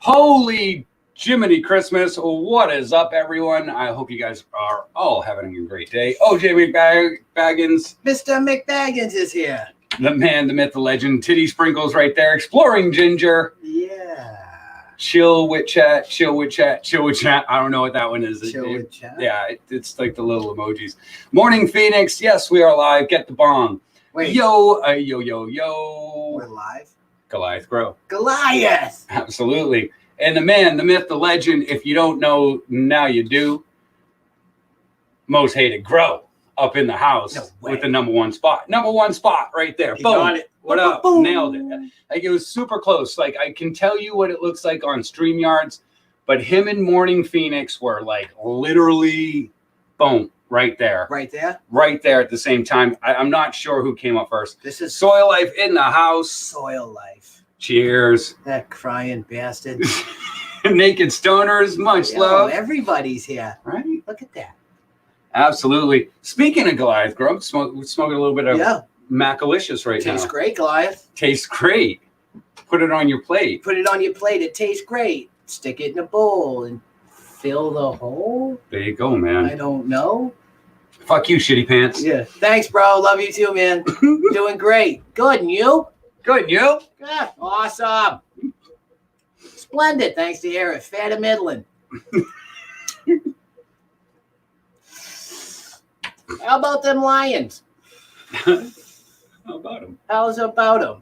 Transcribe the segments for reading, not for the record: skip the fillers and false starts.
Holy Jiminy Christmas. What is up, everyone? I hope you guys are all having a great day. OJ McBaggins. Mr. McBaggins is here. The man, the myth, the legend. Titty Sprinkles right there. Exploring Ginger. Yeah. Chill with chat, chill with chat, chill with chat. I don't know what that one is. Chill with chat? Yeah, it's like the little emojis. Morning Phoenix. Yes, we are live. Get the bong. Wait. Yo. We're live? Goliath Grow. Goliath! Absolutely. And the man, the myth, the legend, if you don't know, now you do. Most hated Grow up in the house with the number one spot. Number one spot right there. He Boom. got it. What up? Boom. Nailed it. Like, it was super close. Like, I can tell you what it looks like on StreamYards, but him and Morning Phoenix were like literally boom, right there. Right there? Right there at the same time. I'm not sure who came up first. This is Soil Life in the house. Soil Life. Cheers. That crying bastard. Naked Stoners, much love. Everybody's here. Right? Look at that. Absolutely. Speaking of Goliath Grow, smoking a little bit of Macalicious right now. Tastes great, Goliath. Tastes great. Put it on your plate. Put it on your plate. It tastes great. Stick it in a bowl and fill the hole. There you go, man. I don't know. Fuck you, shitty pants. Yeah. Thanks, bro. Love you too, man. Doing great. Good. And you? Good, and you? Yeah. Awesome. Splendid. Thanks to Eric. Fair to middling. How about them lions? How about them? How's about them?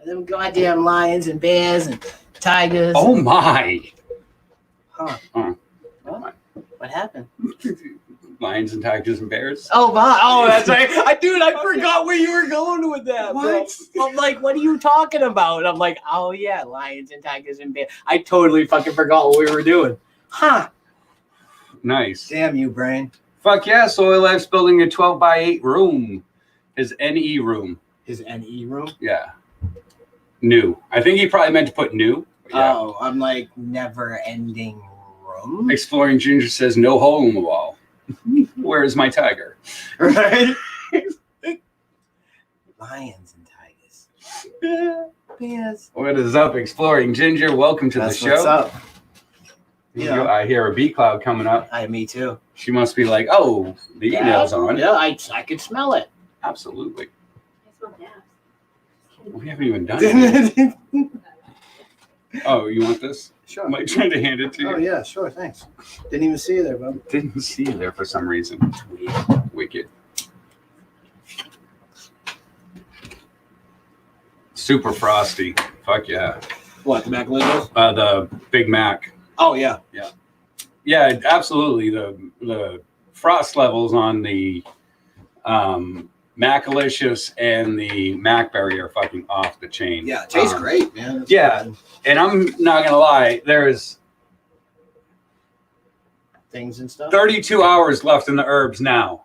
Them goddamn lions and bears and tigers. Oh, my. Huh. What happened? Lions and tigers and bears. Oh, my. Oh, that's right. I forgot where you were going with that. What? Bro. I'm like, what are you talking about? I'm like, oh, yeah, lions and tigers and bears. I totally fucking forgot what we were doing. Huh. Nice. Damn you, brain. Fuck yeah, Soil Life's building a 12x8 room. His NE room. His NE room? Yeah. New. I think he probably meant to put new. Yeah. Oh, I'm like, never-ending room? Exploring Ginger says, no hole in the wall. Where's my tiger? Right? Lions and tigers. Yeah. Bears. What is up, Exploring Ginger? Welcome to the show. What's up? Yeah. I hear a bee cloud coming up. Me too. She must be like, oh, the email's on. Yeah, I could smell it. Absolutely. I smell gas. We haven't even done it. Oh, you want this? Sure. Am I trying to hand it to you? Oh, yeah, sure, thanks. Didn't even see you there, bub. Didn't see you there for some reason. Wicked. Super frosty. Fuck yeah. What, the Macalicious? The Big Mac. Oh, yeah. Yeah, absolutely. The frost levels on the Macalicious and the Macberry are fucking off the chain. Yeah, it tastes great, man. That's yeah, and I'm not gonna lie, there's things and stuff. 32 hours left in the herbs now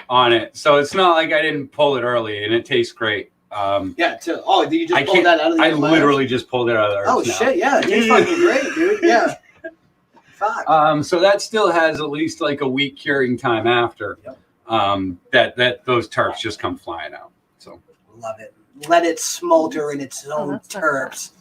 on it, so it's not like I didn't pull it early, and it tastes great. Yeah. Did you just pull that out of the? I literally just pulled it out of the herbs. Oh now. shit! Yeah, it tastes fucking great, dude. Yeah. Fuck. So that still has at least like a week curing time after. Yep. That those terps just come flying out. So love it. Let it smolder in its own terps.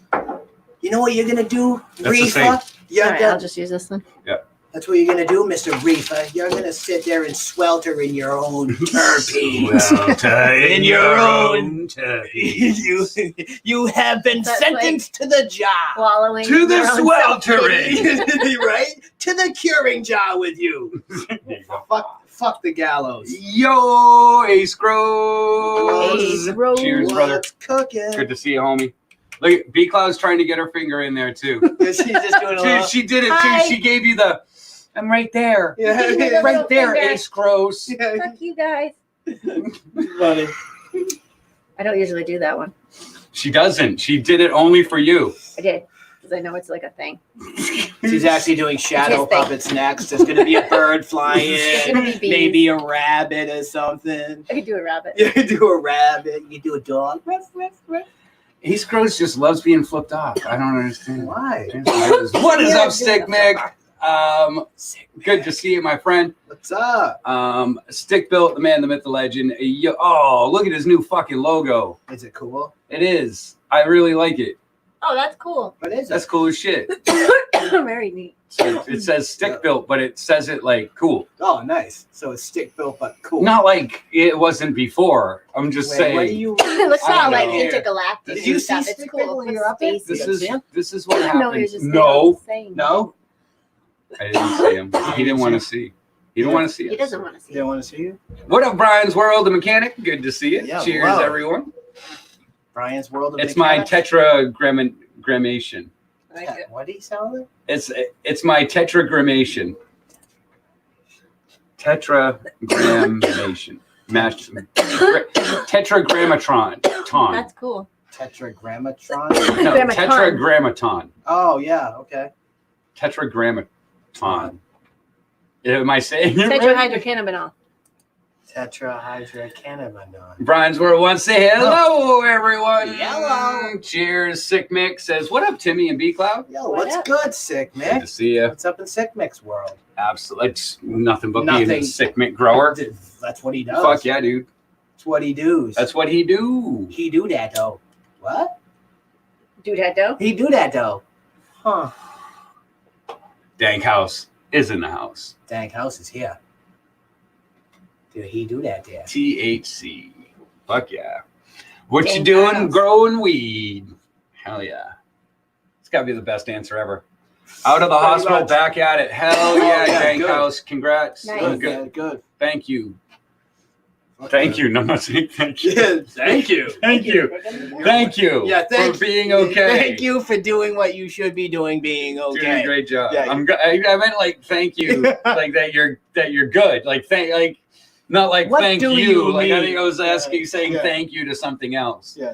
You know what you're gonna do, Reefa? Yeah, right, I'll just use this one. Yeah. That's what you're gonna do, Mr. Reefa. You're gonna sit there and swelter in your own terpenes. Swelter in your own terpenes. You have been That's sentenced to the jar. Swallowing To the your own sweltering. Right? To the curing jar with you. Fuck the gallows. Yo, Ace Grows. Ace Grows. Cheers, brother. What's cooking? Good to see you, homie. Look, B Cloud's trying to get her finger in there too. She's just doing a little. She did it Hi. too. She gave you the. I'm right there. Yeah. Right there, Finger. Ace Grows. Fuck you guys. Funny. I don't usually do that one. She doesn't. She did it only for you. I did. Because I know it's like a thing. She's actually doing shadow It's his thing. puppets next. There's gonna be a bird flying It's gonna be in, bees. maybe a rabbit or something. I could do a rabbit. You can do a rabbit. You can do a dog. Ace Grows just loves being flipped off. I don't understand. Why? What is up, Stick Mick? Good to see you, my friend. What's up? Stick Built, the man, the myth, the legend. Oh, look at his new fucking logo. Is it cool? It is. I really like it. Oh, that's cool. What is That's it? cool as shit. Very neat. So it says stick built, but it says it like cool. Oh, nice. So it's stick built, but cool. Not like it wasn't before. I'm just Wait, saying. what do you? It looks I all don't like know. intergalactic. Did you and see stuff. It's Stick cool. Built when It's you were up there? spacey. This You is see him? this is what No, you're happens. just No, saying. No, I didn't see him. He didn't want to see. He didn't want to see He us. doesn't want to see they it. want to see you. What up, Brian's World, the mechanic? Good to see you. Yeah, Cheers, hello. everyone. Brian's World of It's my Mechanics. tetragrammation. I like it. What did he sound like? It's my tetragrammation. Tetragrammation. Tetragrammatron. That's cool. Tetragrammatron. No, Grammaton. tetragrammaton. Oh yeah. Okay. Tetragrammaton. Am I saying it right? Tetrahydrocannabinol. Tetrahydrocannabinol. Brian's World wants to say hello, everyone. Hello. Cheers. Sick Mick says, what up, Timmy and B Cloud? Yo, What what's up? good, Sick Good to Mick? see you. What's up in Sick Mick's world? Absolutely. It's nothing but being a Nothing. Sick Mick grower. That's what he does. Fuck yeah, dude. That's what he does. That's what he do. He do that though. What? Do that though. He do that though. Huh. Dank House is in the house. Dang house is here. Did he do that there? THC. Fuck yeah. What you Dank doing? House. Growing weed. Hell yeah. It's got to be the best answer ever. Out of the Pretty hospital, much. back at it. Hell yeah, Yeah, Dank good. House. Congrats. Nice. Good. Yeah, good. Thank you. Thank you. No, I'm not saying thank you. Yeah, thank you. Thank you. Thank you Yeah, thank for being okay. Thank you for doing what you should be doing, being Doing a okay. great job. Yeah, I meant like thank you, like that you're good. Like not like What thank do you. you Like I mean? think I was asking, Yeah, saying yeah. thank you to something else. Yeah.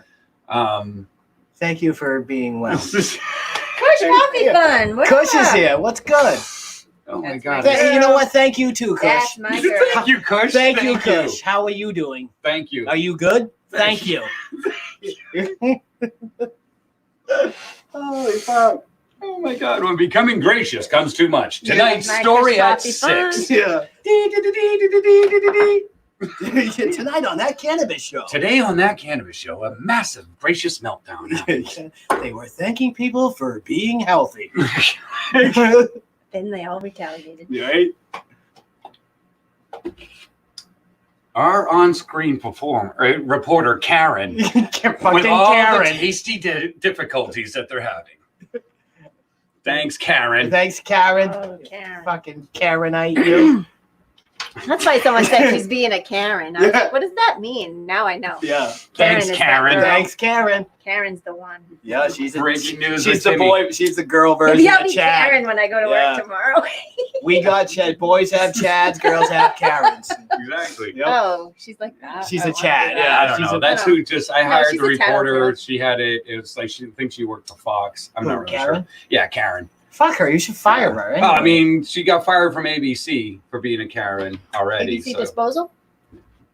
Um. Thank you for being well. Kush Coffee Fun. What Kush is up? here. What's good? Oh my That's God. my You know what? Thank you too, Kush. That's my girl. Thank you, Kush. Thank you, Kush. How are you doing? Thank you. Are you good? Thank you. Holy fuck. Oh my God. When becoming gracious comes too much. Yeah. Tonight's My story Kush at Coffee Fun. 6. Yeah. Tonight on that cannabis show. Today on that cannabis show, a massive gracious meltdown happened. They were thanking people for being healthy. Then they all retaliated. Right? Our on-screen reporter Karen, Fucking with all the Karen. tasty difficulties that they're having. Thanks, Karen. Thanks, Karen. Oh, Karen. Fucking Karenite, you. That's why someone said she's being a Karen. I was Yeah. like, what does that mean? Now I know. Yeah. Thanks, is that Karen. girl. Thanks, Karen. Karen's the one. Yeah, she's Breaking news She's with the Timmy. boy. She's the girl version Maybe I'll of be Chad. Karen when I go to Yeah. work tomorrow. We got Chad. Boys have Chads. Girls have Karens. Exactly. Yep. Oh, she's like that. She's I a don't wanna Chad, do yeah. that. I don't she's know. a- That's who just I No, hired she's the a tattle reporter. girl. She had it. It was like she thinks she worked for Fox. I'm Who, not really Karen? sure. Yeah, Karen. Fuck her. You should fire her. Oh, I mean, she got fired from ABC for being a Karen already. ABC so. Disposal?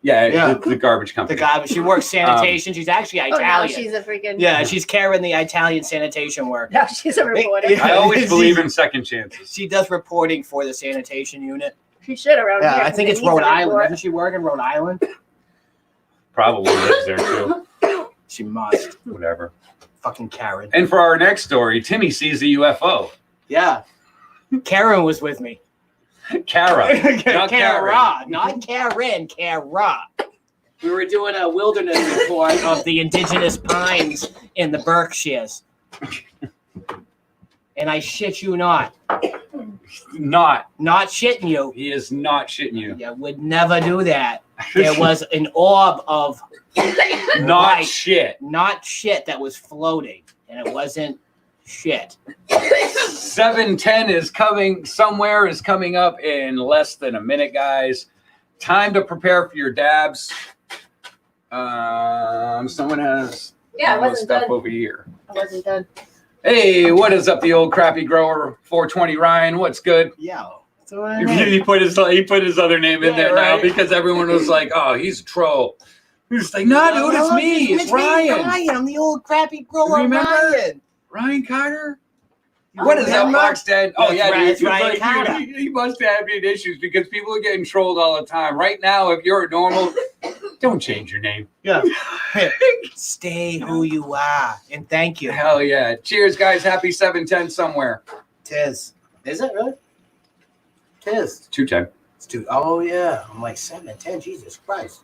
Yeah, Yeah. the garbage the company. guy. She works sanitation. She's actually Oh, no, Italian. she's a freaking. Yeah, she's Karen, the Italian sanitation worker. No, she's a reporter. Yeah. I always believe in second chances. She does reporting for the sanitation unit. She should around Yeah, here. I think because it's it needs Rhode a Island. report. Doesn't she work in Rhode Island? Probably lives there too. She must. Whatever. Fucking Karen. And for our next story, Timmy sees a UFO. Yeah. Karen was with me. Kara. Not Kara. Not Karen. Kara. We were doing a wilderness report of the indigenous pines in the Berkshires. And I shit you not. Not. Not shitting you. He is not shitting you. You would never do that. There was an orb of not light, shit. not shit that was floating. And it wasn't shit. 7:10 is coming. Somewhere is coming up in less than a minute, guys. Time to prepare for your dabs. Someone has Yeah, I all the wasn't stuff done. over here. I wasn't done. Hey, what is up, the old crappy grower 420 Ryan? What's good? Yeah. So what I mean. He put his other name in Yeah, there now right. because everyone was like, "Oh, he's a troll." He's like, "Nah, dude, it's me. It's Ryan. I'm the old crappy grower, Remember? Ryan. Ryan Carter." You What is up, remember? Fox Dad? Oh That's yeah, right, dude. it's Ryan Like, Carter. he must have had issues because people are getting trolled all the time. Right now, if you're a normal Don't change your name. Yeah. Stay who you are, and thank you. Hell yeah. Cheers, guys. Happy 710 somewhere. Tis. Is it really? Tis. 210. It's 2. Oh, yeah. I'm like 7:10. Jesus Christ.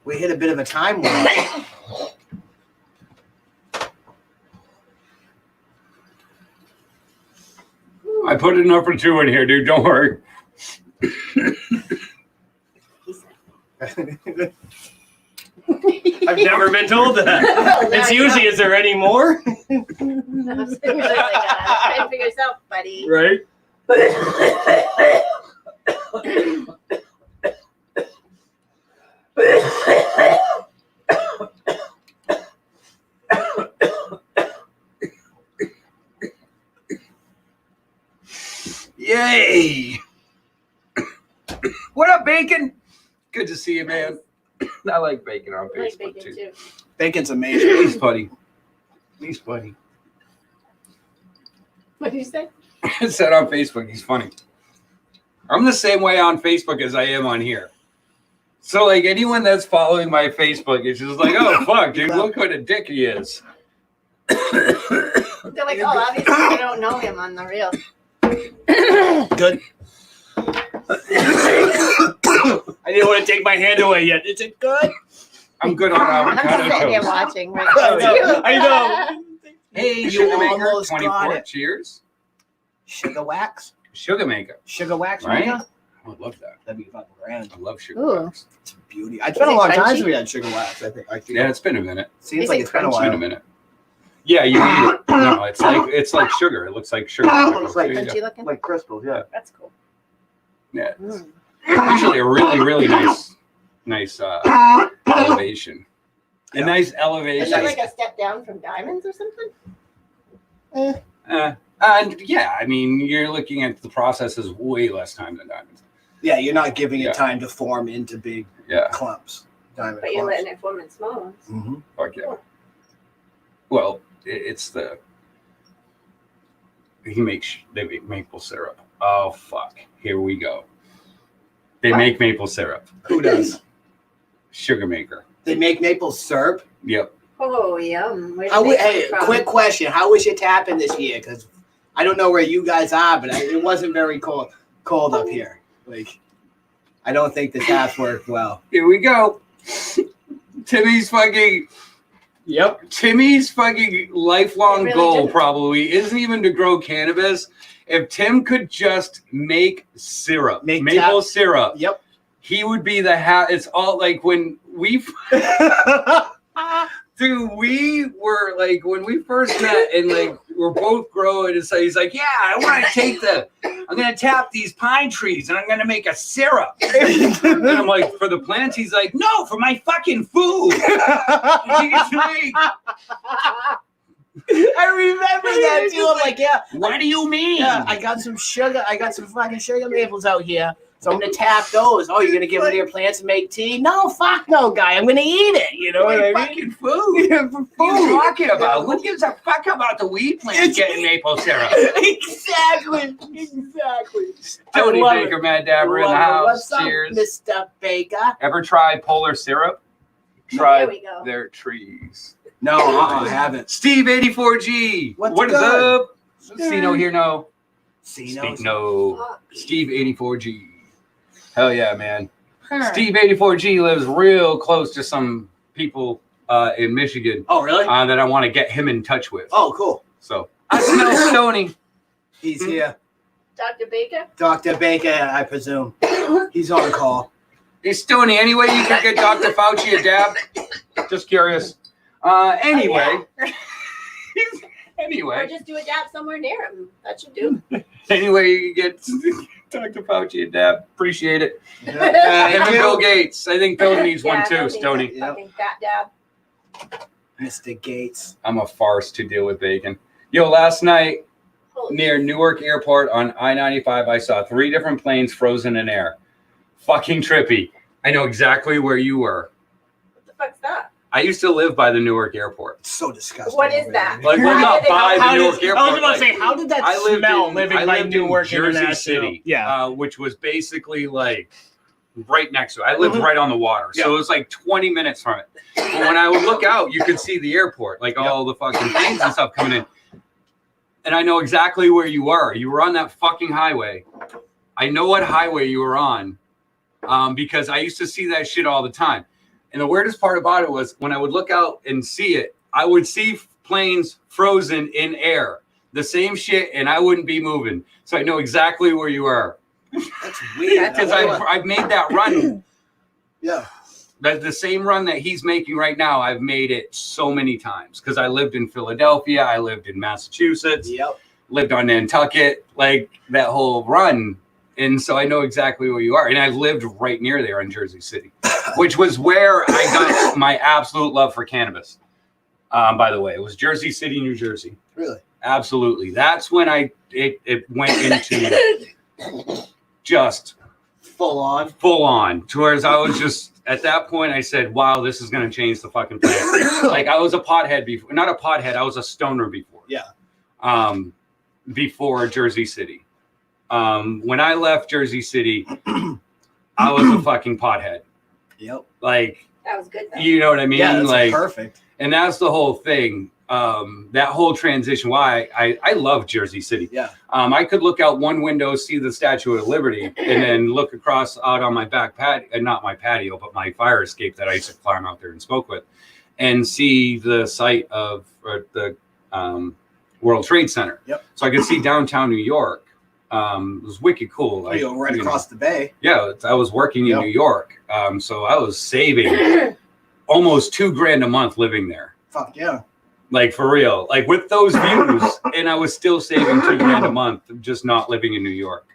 We hit a bit of a time warp. I put a number 2 in here, dude. Don't worry. I've never been told that. It's usually, is there any more? No, it's usually like, try and figure this out, buddy. Right? Yay. What up, Bacon? Good to see you, man. I like Bacon on I like Facebook, bacon too. too. Bacon's amazing. He's funny. He's funny. What did you say? I said on Facebook, he's funny. I'm the same way on Facebook as I am on here. So, like, anyone that's following my Facebook is just like, oh, fuck, dude, look what a dick he is. They're like, oh, obviously I don't know him on the real. Good. I didn't want to take my hand away yet. Is it good? I'm good on I'm avocado just sitting here toast. watching right I now. know. I know. Hey, You Sugar Maker, almost got 24. it. Cheers. Sugar wax? Sugar Maker. Sugar wax, Right? maker? I would love that. That'd be fucking grand. I love sugar Ooh. wax. It's a beauty. It's been a it long time crunchy? since we had sugar wax, I think. Yeah, it's been a minute. Seems Is like it it's been a It's been a while. minute. Yeah, you eat it. No, it's like sugar. It looks like sugar. Looks like- There you go. Crunchy looking? Like crystals, yeah. That's cool. Yeah. Mm. Usually a really, really nice elevation. A nice Is elevation. that like a step down from diamonds or something? And yeah, I mean, you're looking at the process is way less time than diamonds. Yeah, you're not giving Yeah. it time to form into big Yeah. clumps. Diamond But you're clumps. letting it form in small ones. Mm-hmm. Fuck yeah. Well, it's the they make maple syrup. Oh fuck! Here we go. They make maple syrup. Who does? Sugar Maker. They make maple syrup. Yep. Oh, yum. Where'd How they we, come hey, from? quick question. How was your tapping this year? Because I don't know where you guys are, but it wasn't very cold up here. Like, I don't think the taps worked well. Here we go. Timmy's fucking lifelong It really goal didn't. probably isn't even to grow cannabis. If Tim could just make syrup, Make maple syrup, Yep. he would be the It's all like when we, dude, we were like when we first met and like we're both growing. And so he's like, yeah, I want to I'm gonna tap these pine trees and I'm gonna make a syrup. And I'm like, for the plants? He's like, no, for my fucking food. He's like, I remember that too. I'm like, yeah, what do you mean? yeah, I got some sugar. I got some fucking sugar maples out here. So I'm gonna tap those. Oh, you're gonna give them to your plants and make tea? No, fuck no, guy. I'm gonna eat it. You know what I mean? Fucking food. Yeah, for What are you food. talking about? Who gives a fuck about the weed plants getting maple syrup? Exactly. Tony I love Baker, it. Mad Dabber in the Love it. house. What's up, Cheers. Mr. Baker? Ever try polar syrup? There Try we go. their trees. No, I haven't. Steve 84G. What's What is good? up? Sino here no. See, Speak no. Fuck. Steve 84G. Hell yeah, man. Huh. Steve 84G lives real close to some people in Michigan Oh, really? that I want to get him in touch with. Oh, cool. So I smell Stony. He's here. Dr. Baker? Dr. Baker, I presume. He's on call. Hey, Stony, any way you can get Dr. Fauci a dab? Just curious. Anyway. Or Anyway. just do a dab somewhere near him. That should do. Anyway, you can get Dr. Fauci a dab. Appreciate it. Him and Thank Bill you, Gates. I think Bill needs one Yeah, too, don't need Stony. that Fucking fat dab. Mr. Gates. I'm a farce to deal with bacon. Yo, last night Holy near Newark Airport on I-95, I saw 3 different planes frozen in air. Fucking trippy. I know exactly where you were. What the fuck's that? I used to live by the Newark Airport. It's so disgusting. What is that? Like, well, How not did it- by how the Newark Airport. I was about to say, like, how did that I lived smell in, living I by lived Newark in Jersey International? City, Yeah. which was basically like right next to it. I lived right on the water, so it was like 20 minutes from it. But when I would look out, you could see the airport, like all the fucking planes and stuff coming in. And I know exactly where you were. You were on that fucking highway. I know what highway you were on, because I used to see that shit all the time. And the weirdest part about it was when I would look out and see it, I would see planes frozen in air. The same shit, and I wouldn't be moving. So I know exactly where you are. That's weird. Because I've made that run. Yeah. The same run that he's making right now, I've made it so many times. Because I lived in Philadelphia. I lived in Massachusetts. Yep. Lived on Nantucket. Like that whole run. And so I know exactly where you are. And I lived right near there in Jersey City. Which was where I got my absolute love for cannabis. By the way, it was Jersey City, New Jersey. Really? Absolutely. That's when it went into just full on. Whereas I was just at that point, I said, "Wow, this is going to change the fucking planet." Like I was a pothead before, not a pothead. I was a stoner before. Yeah. Before Jersey City. When I left Jersey City, I was a fucking pothead. Yep. That was good though. You know what I mean? Yeah, that's like perfect. And that's the whole thing. That whole transition. Why I love Jersey City. Yeah. I could look out one window, see the Statue of Liberty, and then look across out on my back patio, not my patio, but my fire escape that I used to climb out there and smoke with, and see the site of the World Trade Center. Yep. So I could see downtown New York. It was wicked cool. Like, Right across the bay. Yeah, I was working in New York, so I was saving almost $2,000 a month living there. Fuck yeah. Like for real, like with those views, and I was still saving $2,000 a month, just not living in New York.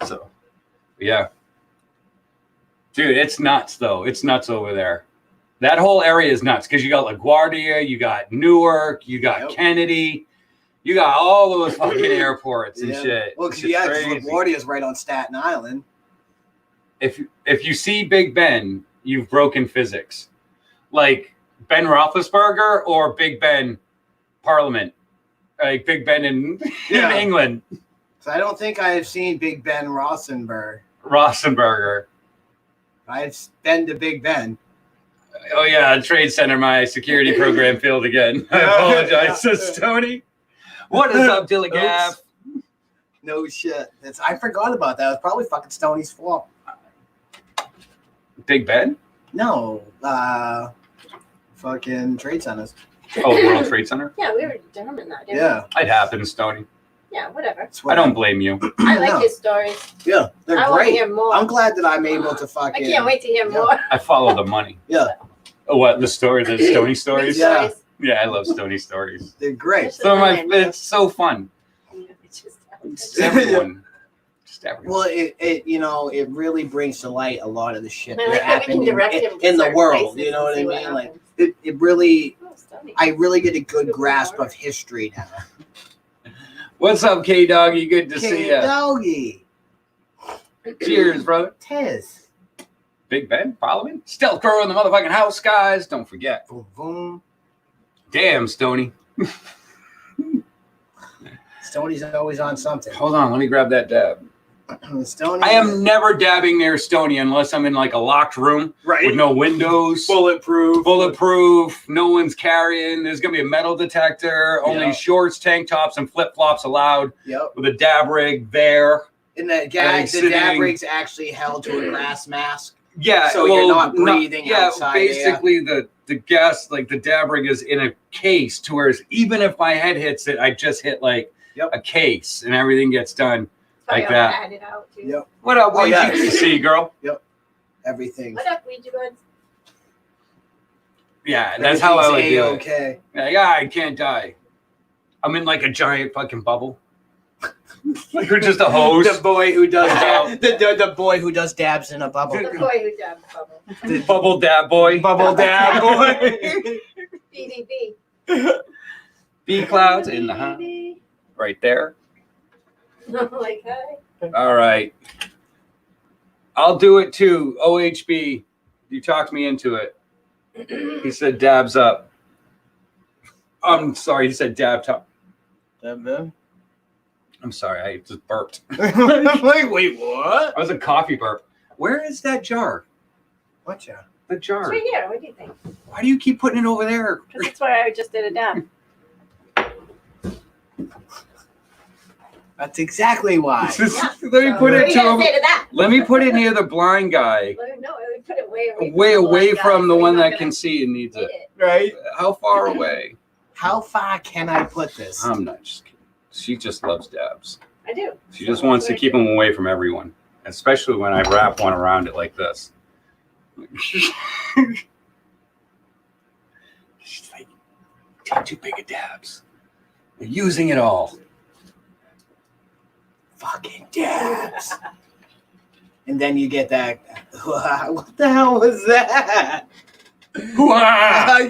So, yeah, dude, it's nuts though. It's nuts over there. That whole area is nuts because you got LaGuardia, you got Newark, you got Kennedy, you got all those fucking airports and shit. Well, because LaGuardia is right on Staten Island. If you see Big Ben, you've broken physics. Like Ben Roethlisberger or Big Ben Parliament, like Big Ben in England. So I don't think I've seen Big Ben Rosenberger. I've been to Big Ben. Oh yeah, Trade Center. My security program failed again. I apologize, Stoney. What is up, Dilly Gaff? No shit. I forgot about that. It was probably fucking Stoney's fault. Big Ben? No. Fucking Trade Centers. Oh, World Trade Center? Yeah, we were determined that. Didn't Yeah. It happened, Stoney. Yeah, whatever. I don't blame you. I like his stories. Yeah, they're I want to great. hear more. I'm glad that I'm able to fucking. I can't wait to hear more. I follow the money. Yeah. Oh, what? The Stony stories? Yeah. Yeah, I love Stony stories. They're great. It's so fun. It's just Just everyone. Well, it really brings to light a lot of the shit I that like having happened direct in the world. You know what I mean? Like it really, I really get a good grasp of history now. What's up, K Doggy? Good to see you. Doggy. Cheers, brother. Tez. Big Ben, Parliament, Stealth Crow in the motherfucking house, guys. Don't forget. Boom, boom. Damn, Stoney. Stoney's always on something. Hold on, let me grab that dab. Stoney. I am never dabbing near Stoney unless I'm in like a locked room with no windows, bulletproof. No one's carrying. There's gonna be a metal detector. Only shorts, tank tops, and flip flops allowed. Yep. With a dab rig there. And the dab rig's actually held to a grass mask. Yeah, so you're not breathing outside. Basically the gas, like the dab rig is in a case to where even if my head hits it, I just hit like a case and everything gets done like that. Add it out too. Yep. What up, Ouija? See, girl? Yep. Everything. What up, Ouija boards? Yeah, that's how I would do it. Okay. Yeah, I can't die. I'm in like a giant fucking bubble. Like we're just a hose. The boy who does the boy who does dabs in a bubble. The boy who dabs bubble. The bubble dab boy. Bubble dab boy. BDB. B clouds in the house. Right there. Like hi. All right. I'll do it too. OHB. You talked me into it. He said dabs up. I'm sorry, he said dab top. Dab man. I'm sorry, I just burped. Like, wait, what? That was a coffee burp. Where is that jar? What jar? The It's jar. right here. What do you think? Why do you keep putting it over there? Because that's where I just did a dab. That's exactly why. Let me So, put what it are you to gonna him. say to that? Let me put it near the blind guy. No, I would put it way away. Way the away blind guy, from the so he's one not that gonna can see and needs hit it. it. Right? How far away? How far can I put this? I'm not just kidding. She just loves dabs. I do. She just wants to keep them away from everyone, especially when I wrap one around it like this. She's like, take too big of dabs. We're using it all. Fucking dabs. And then you get that. What the hell was that? Hoo-ha!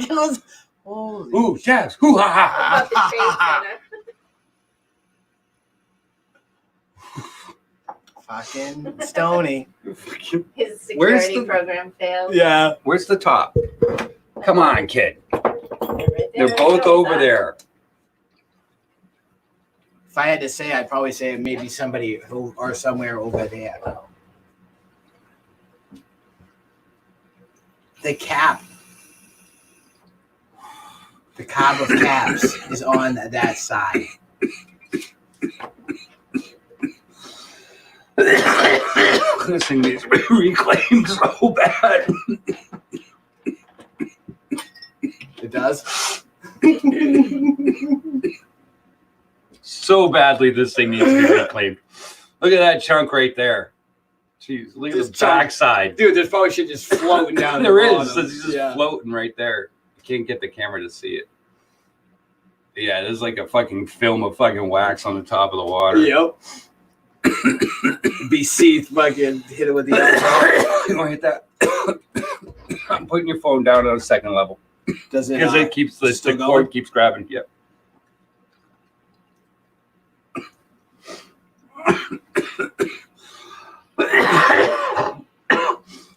Holy Ooh, dabs. Hoo-ha! About the face fucking Stony. His Where's security the- program failed. Yeah. Where's the top? Come on, kid. Right They're there. both Show over that. there. If I had to say, I'd probably say maybe somebody who or somewhere over there. The cap. The cob of caps is on that side. This thing needs to be reclaimed so bad. It does. So badly, this thing needs to be reclaimed. Look at that chunk right there. Jeez, look at This the chunk. backside. Dude, there's probably shit just floating down There the is. bottom. It's just floating right there. You can't get the camera to see it. Yeah, there's like a fucking film of fucking wax on the top of the water. Yep. Be seethed, fucking hit it with the alcohol. You want to hit that? I'm putting your phone down on a second level Does it? because it keeps the still cord going? keeps grabbing. Yep.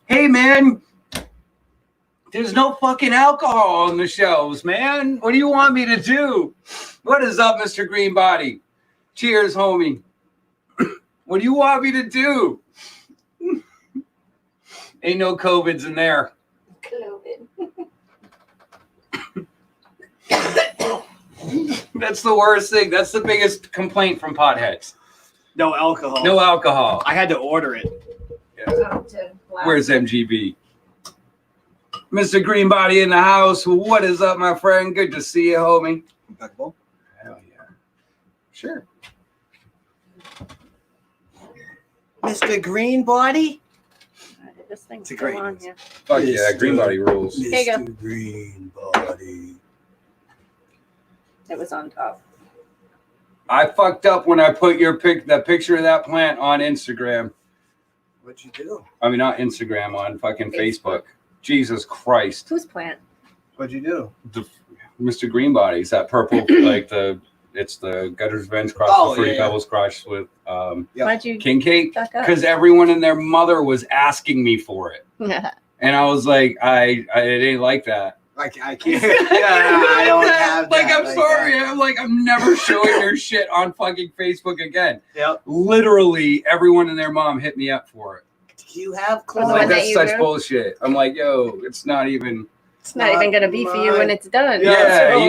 Hey man, there's no fucking alcohol on the shelves, man. What do you want me to do? What is up, Mr. Greenbody? Cheers, homie. What do you want me to do? Ain't no COVIDs in there. COVID. That's the worst thing. That's the biggest complaint from potheads. No alcohol. No alcohol. I had to order it. Where's MGB? Mr. Greenbody in the house. What is up, my friend? Good to see you, homie. Impeccable. Hell yeah. Sure. Mr. Greenbody? This thing's It's a still great on news. here. Fuck yeah, Greenbody rules. There you go. Mr. Greenbody. It was on top. I fucked up when I put the picture of that plant on Instagram. What'd you do? I mean, not Instagram, on fucking Facebook. Facebook. Jesus Christ. Whose plant? What'd you do? Mr. Greenbody's that purple, like it's the Gutter's Venge cross, Oh, the Fruity yeah, yeah. Pebbles cross with Yep. Why'd you King Cake. fuck up? Because everyone and their mother was asking me for it. And I was like, it ain't like that. Like, I can't. Yeah, I don't have Like, that I'm sorry. that. I'm like, I'm never showing your shit on fucking Facebook again. Yep. Literally, everyone and their mom hit me up for it. Do you have I The was one like, that that's you such grew? bullshit. I'm like, yo, it's not even. It's not even gonna be for you when it's done. Yeah, so-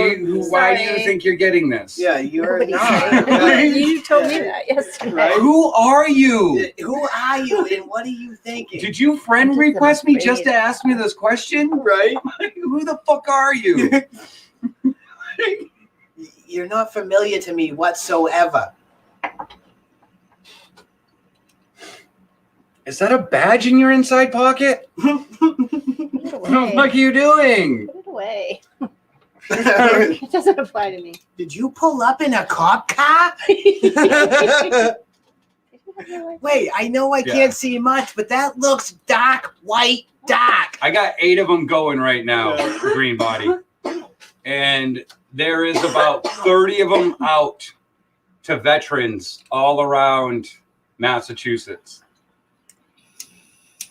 why do you Sorry. think you're getting this? Yeah, you're Nobody not. said- you told me Yeah. that yesterday. Right. Who are you? Who are you and what are you thinking? Did you friend I'm just request me just afraid. to ask me this question? Right? Who the fuck are you? You're not familiar to me whatsoever. Is that a badge in your inside pocket? Put it What the away. fuck are you doing? Put it away. It doesn't apply to me. Did you pull up in a cop car? Wait, I know I Yeah. can't see much, but that looks dark, white, dark. I got 8 of them going right now, Yeah. Green Body. And there is about 30 of them out to veterans all around Massachusetts.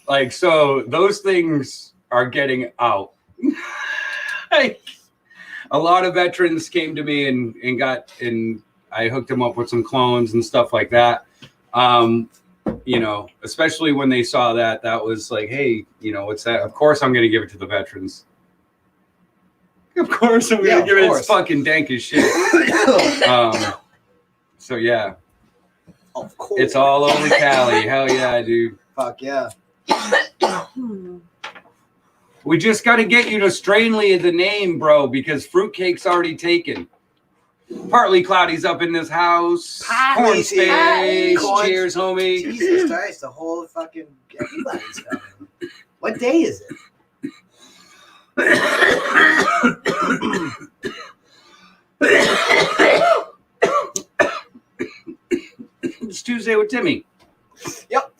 Like, so those things are getting out. Like, a lot of veterans came to me and I hooked them up with some clones and stuff like that. you know, especially when they saw that was like, hey, you know, what's that? Of course I'm going to give it to the veterans. Of course I'm going to give it. It's fucking dank as shit. So yeah. Of course. It's all over Cali. Hell yeah, dude. Fuck yeah. We just got to get you to Strainly the name, bro, because fruitcake's already taken. Partly Cloudy's up in this house. Corn space. Cheers, homie. Jesus Christ, the whole fucking everybody's coming. What day is it? It's Tuesday with Timmy. Yep.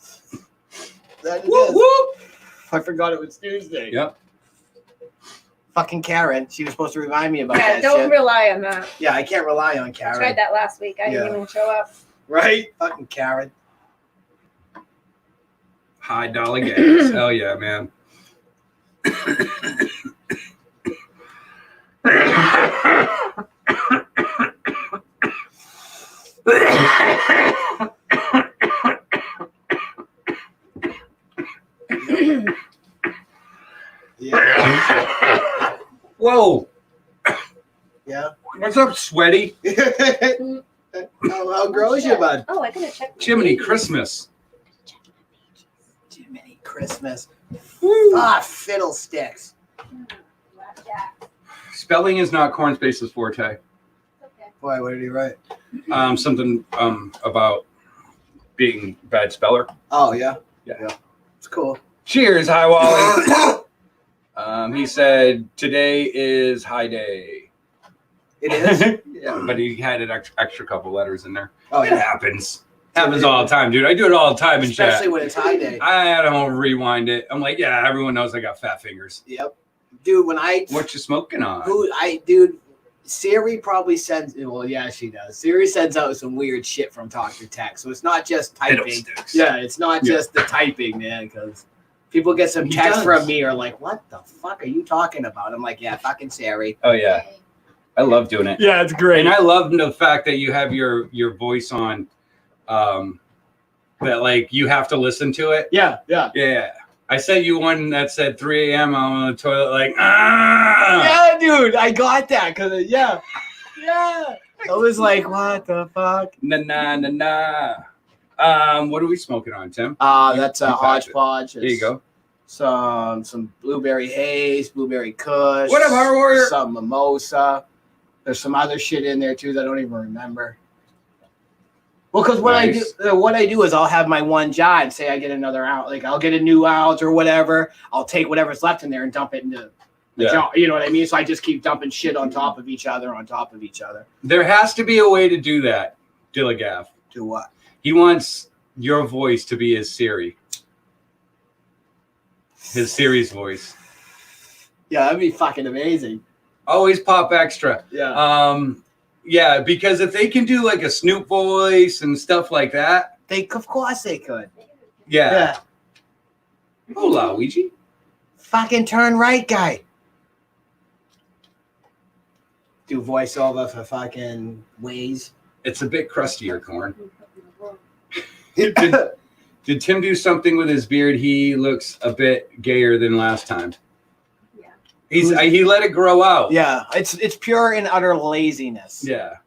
That is Whoop, whoop. I forgot it was Tuesday. Yep. Fucking Karen. She was supposed to remind me about Yeah, that don't shit. rely on that. Yeah, I can't rely on I Karen. tried that last week. I didn't even show up. Right? Fucking Karen. High dollar gas. Hell yeah, man. Yeah. Whoa. Yeah. What's up, sweaty? How grows you, bud? Oh, I couldn't check. Jiminy Christmas. Jiminy Christmas. Ah, fiddlesticks. Spelling is not Corn Space's forte. Okay. Boy, what did he write? Something about being bad speller. Oh, yeah? Yeah. It's cool. Cheers, Hi Wally. He said today is high day. It is? Yeah, but he had an extra couple letters in there. Oh, It yeah. happens. Happens all the time, dude. I do it all the time in Especially chat. when it's high day. I had to rewind it. I'm like, yeah, everyone knows I got fat fingers. Yep. Dude, when I... What you smoking on? Dude, Siri probably sends... Well, yeah, she does. Siri sends out some weird shit from talk to text. So it's not just typing. Fiddlesticks. Yeah, it's not just the typing, man, because people get some text from me are like, what the fuck are you talking about? I'm like, yeah, fucking Siri. Oh yeah, I love doing it. Yeah, it's great. And I love the fact that you have your voice on, that like you have to listen to it. Yeah. Yeah. I sent you one that said 3 a.m. I'm on the toilet like, ah. Yeah, dude, I got that because yeah. I was like, what the fuck? Na. What are we smoking on, Tim? That's a You packed it. hodgepodge. There you go. Some blueberry haze, blueberry kush. What up, Hard Warrior? Some mimosa. There's some other shit in there too that I don't even remember. Well, because what I do is I'll have my one jar and say I get another ounce, like I'll get a new ounce or whatever. I'll take whatever's left in there and dump it into the jar. You know what I mean? So I just keep dumping shit on top of each other. There has to be a way to do that, Dillagaff. Do what? He wants your voice to be his Siri. His Siri's voice. Yeah, that'd be fucking amazing. Always pop extra. Yeah. Yeah, because if they can do like a Snoop voice and stuff like that. Of course they could. Yeah. Hola, Ouija. Fucking turn right guy. Do voiceover for fucking Waze. It's a bit crustier, Corn. Did Tim do something with his beard? He looks a bit gayer than last time. Yeah. He let it grow out. Yeah, it's pure and utter laziness. Yeah.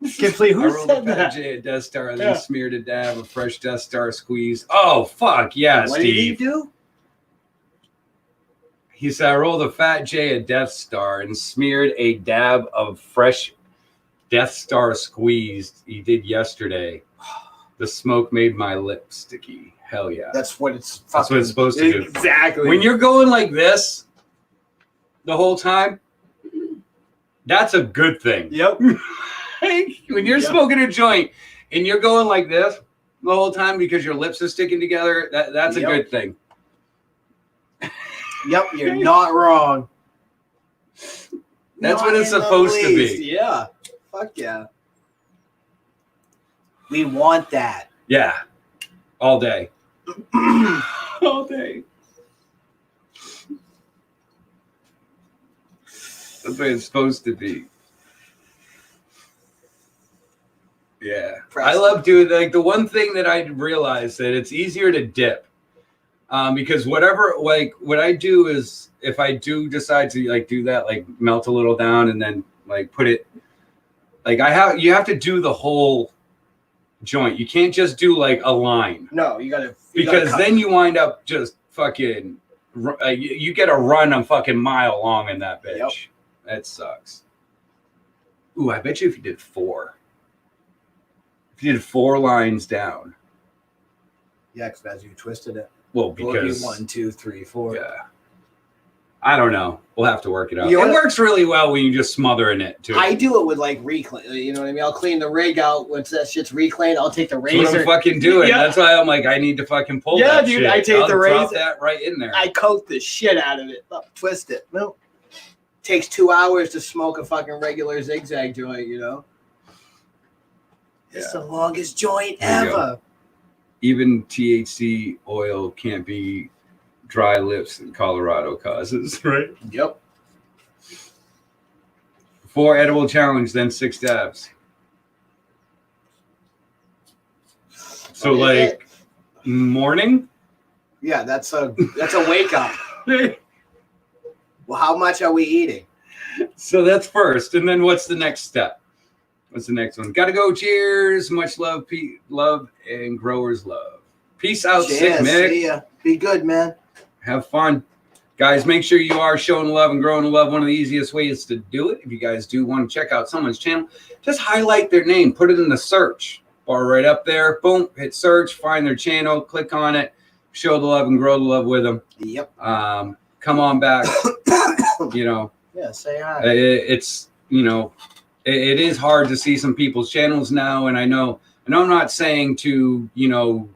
Complete. I Who rolled a said Fat that? J at Death Star, then smeared a dab of fresh Death Star squeeze. Oh, fuck. Yeah, What Steve. did he do? He said, I rolled a Fat J at Death Star and smeared a dab of fresh Death Star squeezed. He did yesterday. The smoke made my lips sticky. Hell yeah. That's what it's. That's what it's supposed to do. Exactly. When you're going like this the whole time, that's a good thing. Yep. When you're smoking a joint and you're going like this the whole time because your lips are sticking together, that's a good thing. Yep, you're not wrong. That's Not what it's in the supposed to least. be. Yeah. Fuck yeah. We want that. Yeah. All day. All day. That's what it's supposed to be. Yeah. press. I love doing like the one thing that I realized that it's easier to dip. Because whatever, like what I do is if I do decide to like do that, like melt a little down and then like put it, like you have to do the whole joint. You can't just do like a line. No, you gotta because then you wind up just fucking, you get a run a fucking mile long in that bitch. Yep. That sucks. Ooh, I bet you if you did 4. If you did 4 lines down. Yeah, because as you twisted it. Well, because 1, 2, 3, 4. Yeah. I don't know. We'll have to work it out. It works really well when you just smother in it too. I do it with like reclaim. You know what I mean? I'll clean the rig out once that shit's reclaimed. I'll take the razor. That's what I'm fucking doing. Yeah. That's why I'm like, I need to fucking pull that shit. Yeah, dude, I take the razor. Drop that right in there. I coat the shit out of it. Twist it. No. Takes 2 hours to smoke a fucking regular zigzag joint, you know? It's the longest joint ever. Even THC oil can't be dry lips in Colorado causes, right? Yep. 4 edible challenge, then 6 dabs. So like morning? Yeah, that's a wake up. Well, how much are we eating? So that's first, and then what's the next step? What's the next one? Gotta go. Cheers. Much love, love, and growers love. Peace out, Cheers. Sick Mick. See ya. Be good, man. Have fun. Guys, make sure you are showing love and growing love. One of the easiest ways to do it, if you guys do want to check out someone's channel, just highlight their name. Put it in the search bar right up there. Boom. Hit search. Find their channel. Click on it. Show the love and grow the love with them. Yep. Come on back. You know. Yeah, say hi. It's, you know, it is hard to see some people's channels now, and I know I'm not saying to, you know,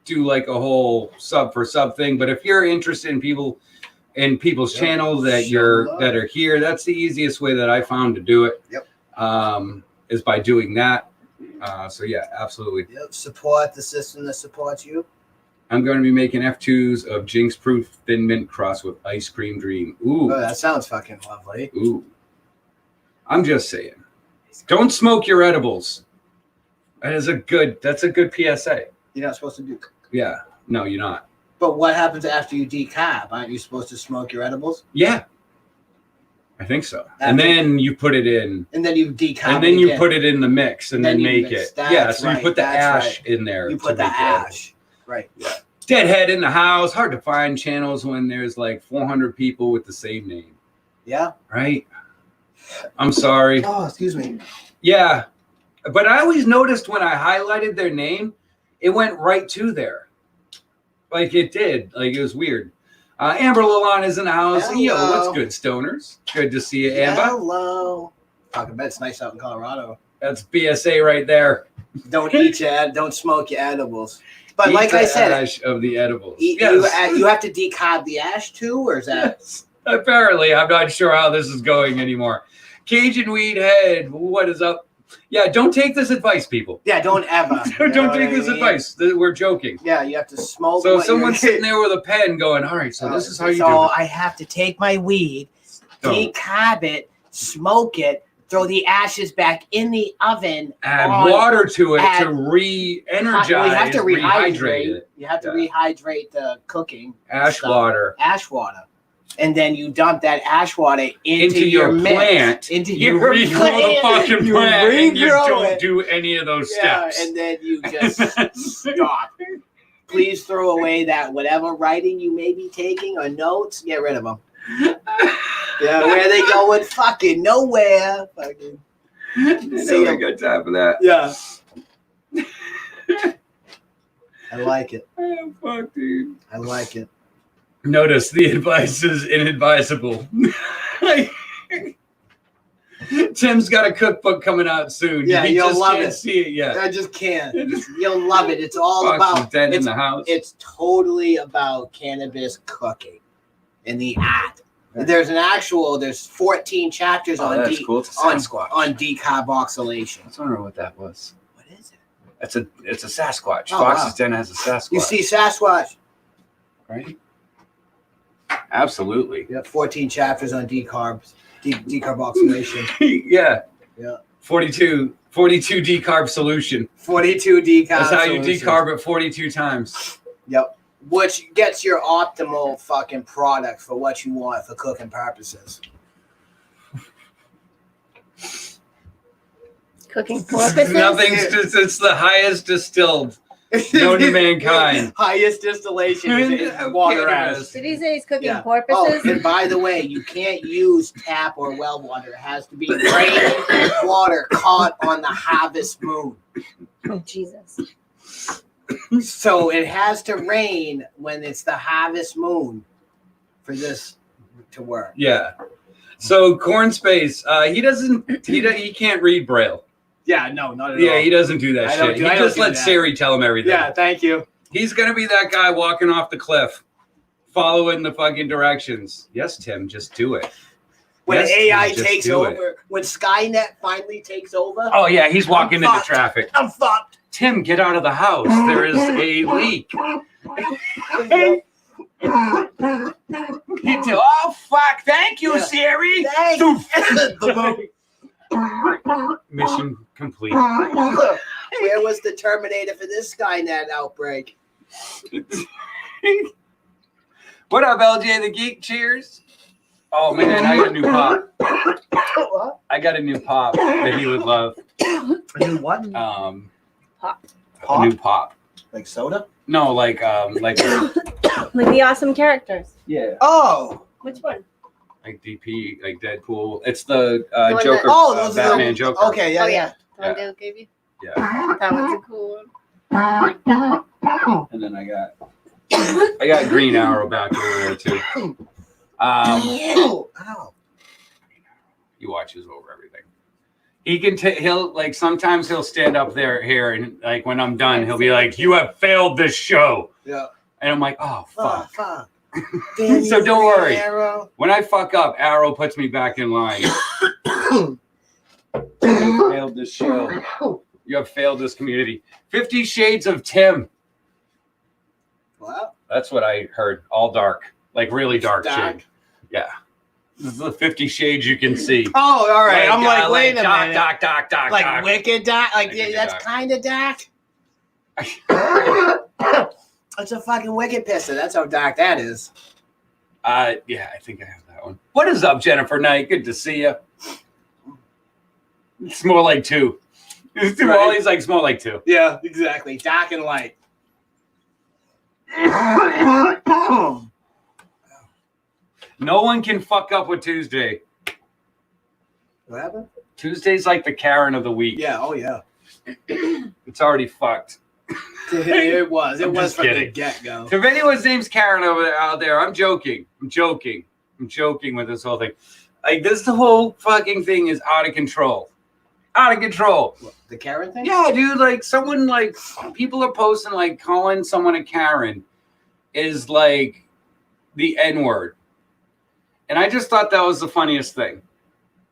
do like a whole sub for sub thing, but if you're interested in people's channels that are here, that's the easiest way that I found to do it. Yep. Is by doing that. So yeah, absolutely. Yep. Support the system that supports you. I'm going to be making F2s of Jinx Proof Thin Mint cross with Ice Cream Dream. Ooh. Oh, that sounds fucking lovely. Ooh. I'm just saying. Don't smoke your edibles. That's a good PSA. You're not supposed to do. Yeah. No, you're not. But what happens after you decarb? Aren't you supposed to smoke your edibles? Yeah. I think so. And then you put it in. And then you decarb. And then you put it in the mix and then make it. Yeah, so you put the ash in there. You put the ash. Right. Yeah. Deadhead in the house. Hard to find channels when there's like 400 people with the same name. Yeah. Right? I'm sorry. Oh, excuse me. Yeah. But I always noticed when I highlighted their name, it went right to there. Like it did. Like it was weird. Amber Lalon is in the house. Hello. Yo, what's good, stoners? Good to see you, Amber. Hello. Talking about it's nice out in Colorado. That's BSA right there. Don't eat don't smoke your edibles. But like I said, ash of the edibles. Yes. You have to decarb the ash too, or is that? Yes. Apparently, I'm not sure how this is going anymore. Cajun Weed Head, what is up? Yeah, don't take this advice, people. Yeah, don't ever. Don't take this advice. We're joking. Yeah, you have to smoke. So someone's sitting there with a pen going, all right, so this is how you do it. So I have to take my weed, decarb it, smoke it, throw the ashes back in the oven. Add water to it to re-energize, you have to rehydrate it. You have to rehydrate the cooking. Ash water. And then you dump that ash water into your plant. You regrow the fucking plant, and you don't do any of those steps. And then you just stop. Please throw away that whatever writing you may be taking or notes. Get rid of them. Yeah, where they going? Fucking nowhere. Fucking. See, I got time for that. Yeah. I like it. Oh, fuck, dude. I like it. Notice the advice is inadvisable. Tim's got a cookbook coming out soon. Yeah, you'll love it. See it yet. I just can't. You'll love it. It's all about. Dead in the house. It's totally about cannabis cooking and the art. There's 14 chapters on decarboxylation. I was wondering what that was. What is it? It's a Sasquatch. Fox's Den has a Sasquatch. You see Sasquatch, right? Absolutely. Yeah, 14 chapters on decarboxylation. Yeah. 42 decarb solution. 42 decarb. That's how you solutions. decarb it 42 times. Yep. Which gets your optimal fucking product for what you want for cooking purposes. Cooking purposes. Nothing's just, it's the highest distilled known to mankind. Highest distillation is water ash. Did he say he's cooking Yeah. porpoises? Oh, and by the way, you can't use tap or well water. It has to be rain water caught on the harvest moon. Oh, Jesus. So it has to rain when it's the harvest moon for this to work. Yeah. So Corn Space, he can't read Braille. Yeah, no, not at all. Yeah, he doesn't do that I don't shit. do- He I don't just do lets that. Siri tell him everything. Yeah, thank you. He's gonna be that guy walking off the cliff, following the fucking directions. Yes, Tim, just do it. When Yes, AI just takes do over, it. when Skynet finally takes over, Oh yeah, he's walking into fucked. traffic. I'm fucked. Tim, get out of the house. There is a leak. Oh fuck! Thank you, Yeah. Siri. Thanks. Mission complete. Where was the Terminator for this Skynet outbreak? What up, LJ the Geek? Cheers. Oh man, I got a new pop. What? I got a new pop that he would love. What? Pop. A new pop. Like soda? No, like Like the awesome characters. yeah, Oh. Which one? like DP, like Deadpool. It's the The one Joker. that- Oh, those are Batman the, Joker. Okay, yeah. Oh, yeah. The one Yeah. Dale gave you? Yeah, That one's a cool one. and then I got Green Arrow back over there too. Ow. He watches over everything. He can he'll like sometimes he'll stand up there here and like when I'm done he'll be like, "You have failed this show," Yeah. and I'm like, "Oh fuck." Fuck. So don't worry. Arrow. When I fuck up, Arrow puts me back in line. You have failed this show. You have failed this community. 50 Shades of Tim. What? That's what I heard. All dark, like really dark Dark. shade. Yeah. This is the 50 Shades you can see. Oh, all right. I'm like, wait a dark, minute. dark, dark, dark, Like dark. wicked dark? Like, Wicked yeah, that's dark. kind of dark? It's a fucking wicked pisser. That's how dark that is. Yeah, I think I have that one. What is up, Jennifer Knight? Good to see you. It's more like two. Wally's like, it's more like two. Yeah, exactly. Dark and light. No one can fuck up with Tuesday. What happened? Tuesday's like the Karen of the week. Yeah, oh yeah. It's already fucked. It was. It I'm was just from kidding. the get-go. If anyone's name's Karen out there, I'm joking. I'm joking with this whole thing. Like this whole fucking thing is out of control. Out of control. What, the Karen thing? Yeah, dude, like someone like people are posting like calling someone a Karen is like the N-word. And I just thought that was the funniest thing.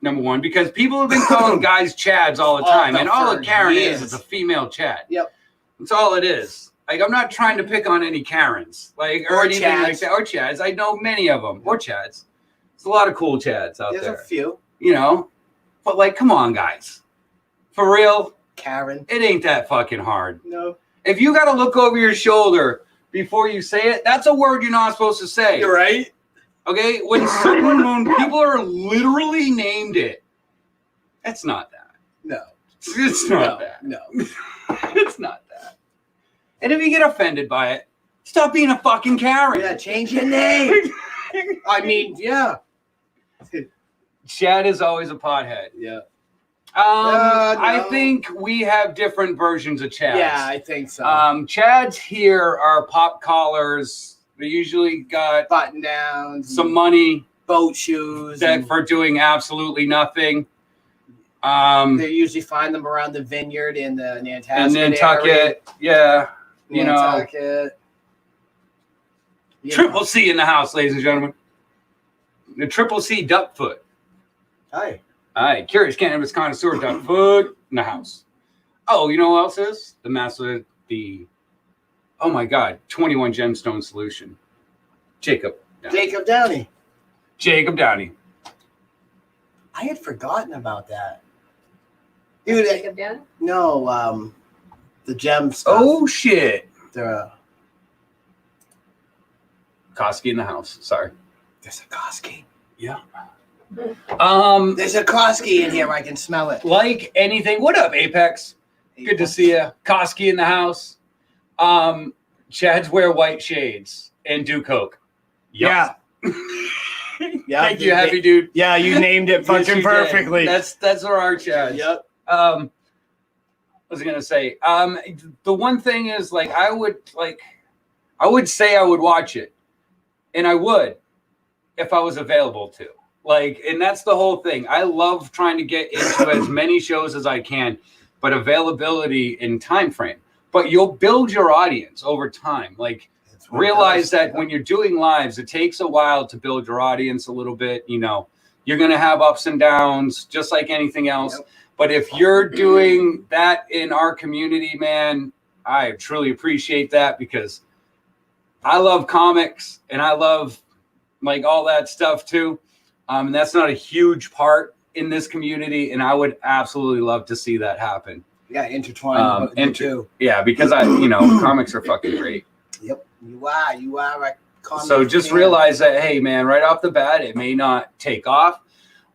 Number one, because people have been calling guys Chads all the time, and all a Karen is a female Chad. Yep. That's all it is. Like I'm not trying to pick on any Karens, like or anything Chads. like that, or Chads. I know many of them, or Chads. There's a lot of cool Chads out There's there, a few. you know. But like, come on, guys, for real, Karen. it ain't that fucking hard. No. If you got to look over your shoulder before you say it, that's a word you're not supposed to say. You're right. Okay, when people are literally named it, it's not that. No. It's not that. No. It's not that. And if you get offended by it, stop being a fucking Karen. Yeah, change your name. I mean, yeah. Chad is always a pothead. Yeah. I no. think we have different versions of Chads. Yeah, I think so. Chads here are pop collars. They usually got Button downs, some money boat shoes. that for doing absolutely nothing. They usually find them around the vineyard in the Nantucket. And Nantucket, yeah, you know, Nantucket. Triple C in the house, ladies and gentlemen. The Triple C Duckfoot. Hi. All right, curious cannabis connoisseur Duckfoot in the house. Oh, you know who else is? The master, oh my God, 21 gemstone solution. Jacob Downey. Jacob Downey. Jacob Downey. I had forgotten about that. Dude, Jacob Dad? no, the gem stuff. Oh shit. The Koski in the house. Sorry. there's a Koski. Yeah. There's a Koski in here. I can smell it. Like anything. What up, Apex? Good to see you. Koski in the house. Chad's wear white shades and do coke. Yep. Yeah. Yeah. Thank you, happy dude. Yeah, you named it Yes, fucking you did. perfectly. That's our Chad. Yep. What was I gonna say? The one thing is, like, I would say I would watch it, and I would if I was available to. Like, and that's the whole thing. I love trying to get into as many shows as I can, but availability and time frame. But you'll build your audience over time. Like, realize that when you're doing lives, it takes a while to build your audience a little bit. You know, you're gonna have ups and downs, just like anything else. Yep. But if you're doing that in our community, man, I truly appreciate that, because I love comics and I love like all that stuff too. And that's not a huge part in this community, and I would absolutely love to see that happen. Yeah, intertwined. Too. Yeah, because comics are fucking great. Yep, you are a comic So just fan. realize that, hey, man, right off the bat, it may not take off,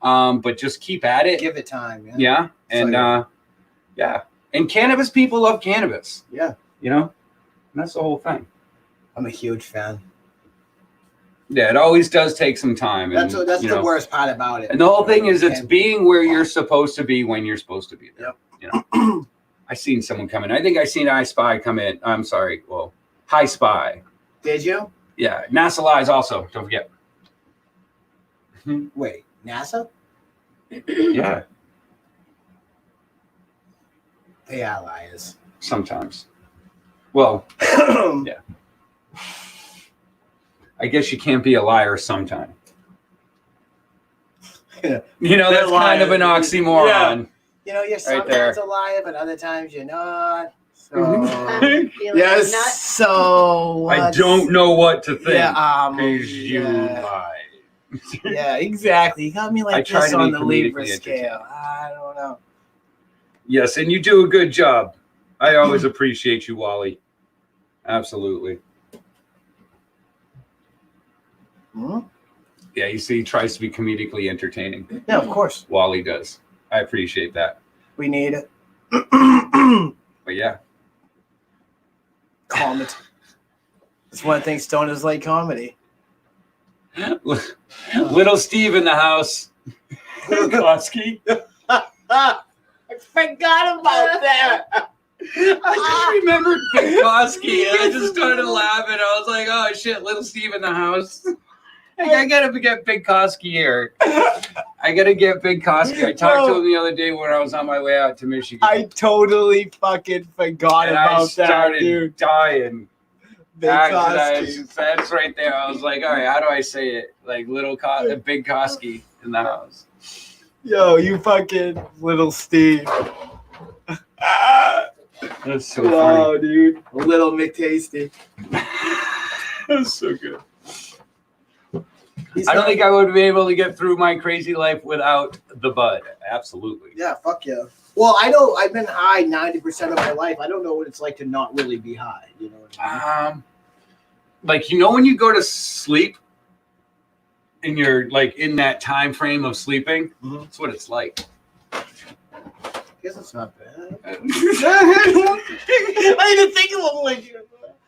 but just keep at it. Give it time. Yeah. Yeah, and yeah, and cannabis people love cannabis. Yeah. And that's the whole thing. I'm a huge fan. Yeah, it always does take some time. That's And, that's the worst part about it. And the whole thing is, it's being where you're supposed to be when you're supposed to be there. Yep. I seen someone come in. I think I seen I Spy come in. I'm sorry. Well, Hi Spy. Did you? Yeah, NASA Lies also. Don't forget. Wait, NASA? Yeah, They are liars. sometimes. Well, yeah. I guess you can't be a liar sometime. Yeah. That's kind of an oxymoron. You're sometimes a liar, but other times you're not. So Yes. So I don't know what to think. Yeah, Because you lie. yeah, exactly. You got me I like try this to be on the Libra comedically scale. I don't know. Yes, and you do a good job. I always appreciate you, Wally. Absolutely. Hmm? Yeah, you see, he tries to be comedically entertaining. Yeah, of course. Wally does. I appreciate that. We need it. But yeah. Calm it. It's one thing stoners like comedy. Little Steve in the house. Koski. I forgot about that. I just remembered Big Koski, and I just started laughing. I was like, oh shit, Little Steve in the house. I gotta get Big Koski here. I gotta get Big Koski. I talked to him the other day when I was on my way out to Michigan. I totally fucking forgot and I about that, started dude. dying. Big Koski. That's right there. I was like, all right, how do I say it? Like Big Koski in the house. Yo, you fucking Little Steve. That's so Wow, funny. dude. Little McTasty. That's so good. I don't think I would be able to get through my crazy life without the bud. Absolutely. Yeah, fuck yeah. Well, I know I've been high 90% of my life. I don't know what it's like to not really be high. You know what I mean? Like, when you go to sleep and you're like in that time frame of sleeping, that's what it's like. I guess it's not bad. I I didn't think of it like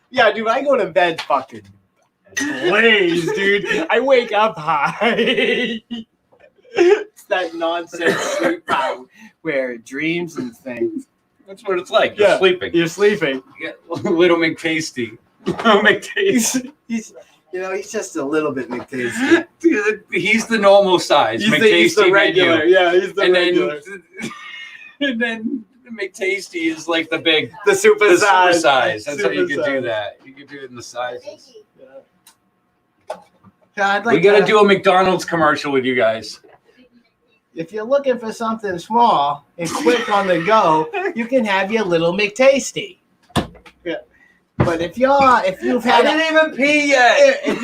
yeah, dude. I go to bed fucking blazed, dude. I wake up high. It's that nonsense sleep power where dreams and things. That's what it's like. You're sleeping. You're sleeping. You get Little McTasty. Little McTasty. He's just a little bit McTasty. He's the normal size. He's the regular. menu. Yeah, he's the regular. And then McTasty is like the super size. That's how you could do that. You could do it in the sizes. Yeah, I'd like We got to do a McDonald's commercial with you guys. If you're looking for something small and quick on the go, you can have your Little McTasty. Yeah. But if you've had I didn't even pee yet. if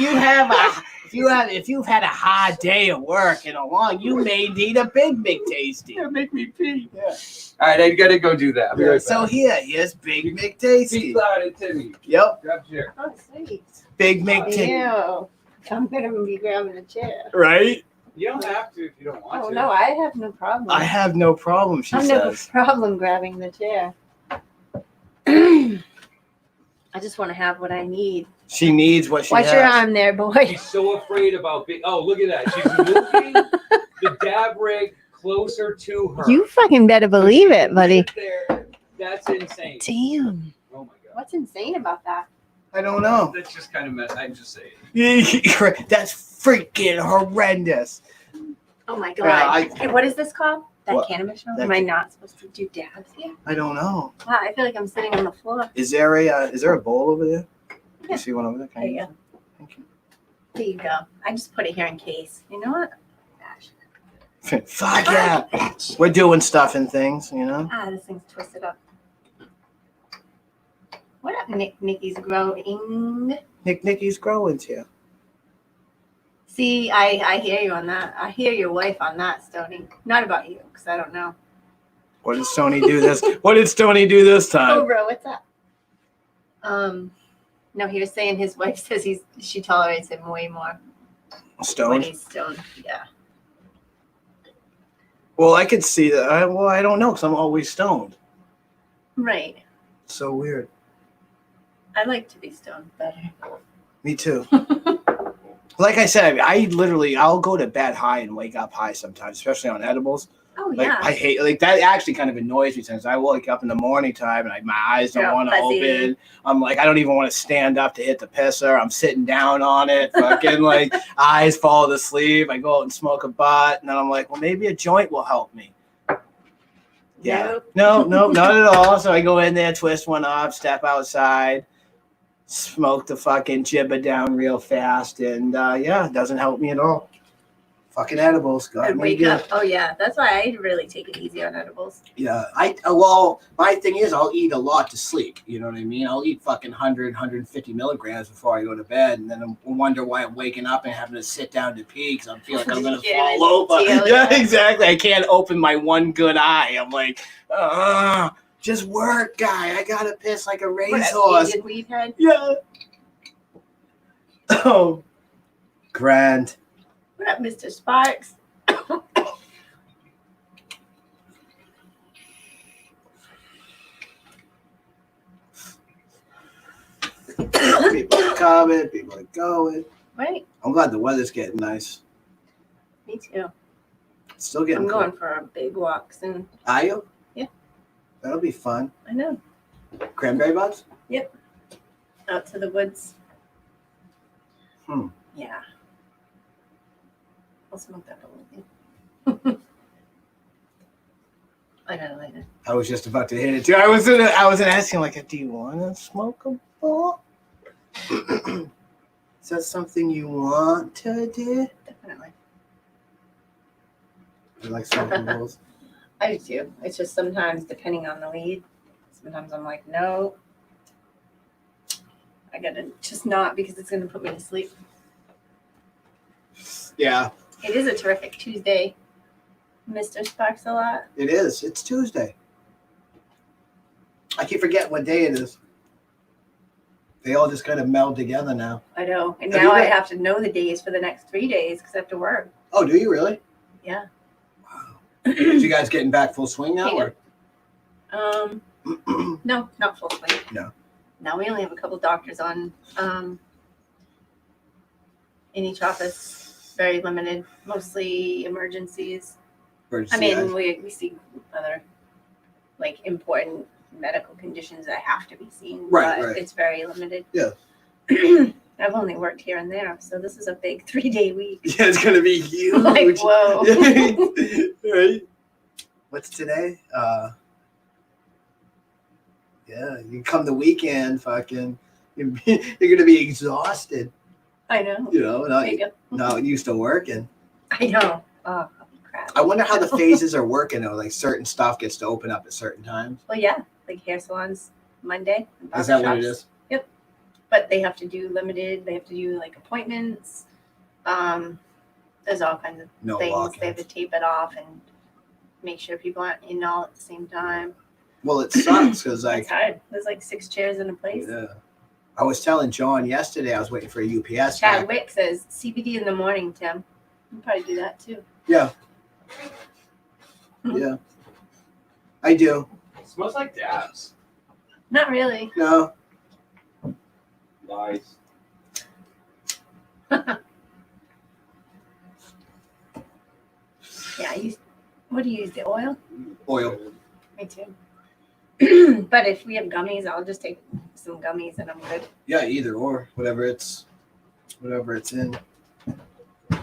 if you've had a hard day at work and along, you may need a Big McTasty. Yeah, make me pee. Yeah. All right, I gotta go do that. I'll be right So back. here's Big Be McTasty. loud and Timmy. Yep, Grab a chair. Oh, sweet. Big McTasty. Ew. I'm gonna be grabbing a chair. Right? You don't have to if you don't want Oh to. no, I have no problem. I have no problem, she I have no says. problem grabbing the chair. I just want to have what I need. She needs what she Watch has. your arm there, boy. She's so afraid about being. Oh, look at that. She's moving the dab rig closer to her. You fucking better believe it, buddy. Sit there. That's insane. Damn. Oh my god. What's insane about that? I don't know. That's just kind of mess. I'm just saying. That's freaking horrendous. Oh my god. Yeah, Hey, what is this called? That What? cannabis show? That Am I not supposed to do dabs here? I don't know. Wow, I feel like I'm sitting on the floor. Is there a bowl over there? Yeah. You see one over there? Can I There you use go. it? Thank you. There you go. I just put it here in case. You know what? Gosh. Fuck yeah. We're doing stuff and things, you know? Ah, this thing's twisted up. What up, Nikki's growing? Nikki's growing here. See, I hear you on that. I hear your wife on that, Stoney. Not about you, because I don't know. What did Stoney do this? What did Stoney do this time? Cobra, what's up? No, he was saying his wife says she tolerates him way more when Stoned? he's stoned. Yeah. Well, I could see that. I don't know because I'm always stoned. Right. So weird. I like to be stoned better. Me too. Like I said, I'll go to bed high and wake up high sometimes, especially on edibles. Oh, Like yeah. I hate that actually kind of annoys me since I wake up in the morning time and my eyes don't You're want to fuzzy. open. I'm like I don't even want to stand up to hit the pisser. I'm sitting down on it, fucking like eyes fall asleep. I go out and smoke a butt, and then I'm like, well, maybe a joint will help me. Yeah, no, not at all. So I go in there, twist one up, step outside, smoke the fucking jibba down real fast, and it doesn't help me at all. Fucking edibles, got And me wake good. up. Oh, yeah. That's why I really take it easy on edibles. Yeah, my thing is I'll eat a lot to sleep. You know what I mean? I'll eat fucking 100, 150 milligrams before I go to bed, and then I wonder why I'm waking up and having to sit down to pee because I feel like I'm gonna Yeah, fall over. yeah. Yeah, exactly. I can't open my one good eye. I'm like, just work, guy. I gotta piss like a What racehorse. Indian weed head? Yeah. Oh, grand. What up, Mr. Sparks? People are coming. People are going. Right. I'm glad the weather's getting nice. Me too. It's still getting I'm cold. going for a big walk soon. Are you? Yeah. That'll be fun. I know. Cranberry buds? Out to the woods. Hmm. Yeah. I'll smoke that a little bit. I got it later. I was just about to hit it too. I was asking like, do you want to smoke a bowl? Is that something you want to do? Definitely. You like smoking bowls? I do too. It's just sometimes depending on the weed. Sometimes I'm like, no. I gotta just not because it's gonna put me to sleep. Yeah, It is a terrific Tuesday, Mr. Sparks a lot. it is. It's Tuesday. I keep forgetting what day it is. They all just kind of meld together now. I know. And Have now you I been- have to know the days for the next 3 days because I have to work. Oh, do you really? Yeah. Wow. So you guys getting back full swing now? Or? No, not full swing. No. No, we only have a couple doctors on in each office. Very limited, mostly emergencies. Or I mean, we see other like important medical conditions that have to be seen, Right, but right. it's very limited. Yeah. I've only worked here and there, so this is a big 3-day week. yeah, it's gonna be huge. Like, whoa. Right? What's today? Yeah, you come the weekend, fucking, you're gonna be exhausted. I know. You know, Wake up. not used to working. I know. Oh, crap. I wonder how the phases are working though. Like certain stuff gets to open up at certain times. Well, yeah, like hair salons Monday. and Is that what it barbershops. is? But they have to do limited. They have to do like appointments. There's all kinds of No things. walk-ins. They have to tape it off and make sure people aren't in all at the same time. Well, it sucks because like It's hard. There's like 6 chairs in a place. yeah. I was telling John yesterday I was waiting for a UPS. Chad guy. Wick says CBD in the morning, Tim. You probably do that too. Yeah. Yeah. I do. It smells like dabs. Not really. No. Lies. Yeah, what do you use? The oil? Oil. Me too. But if we have gummies, I'll just take some gummies and I'm good. Yeah, either or. Whatever it's in. I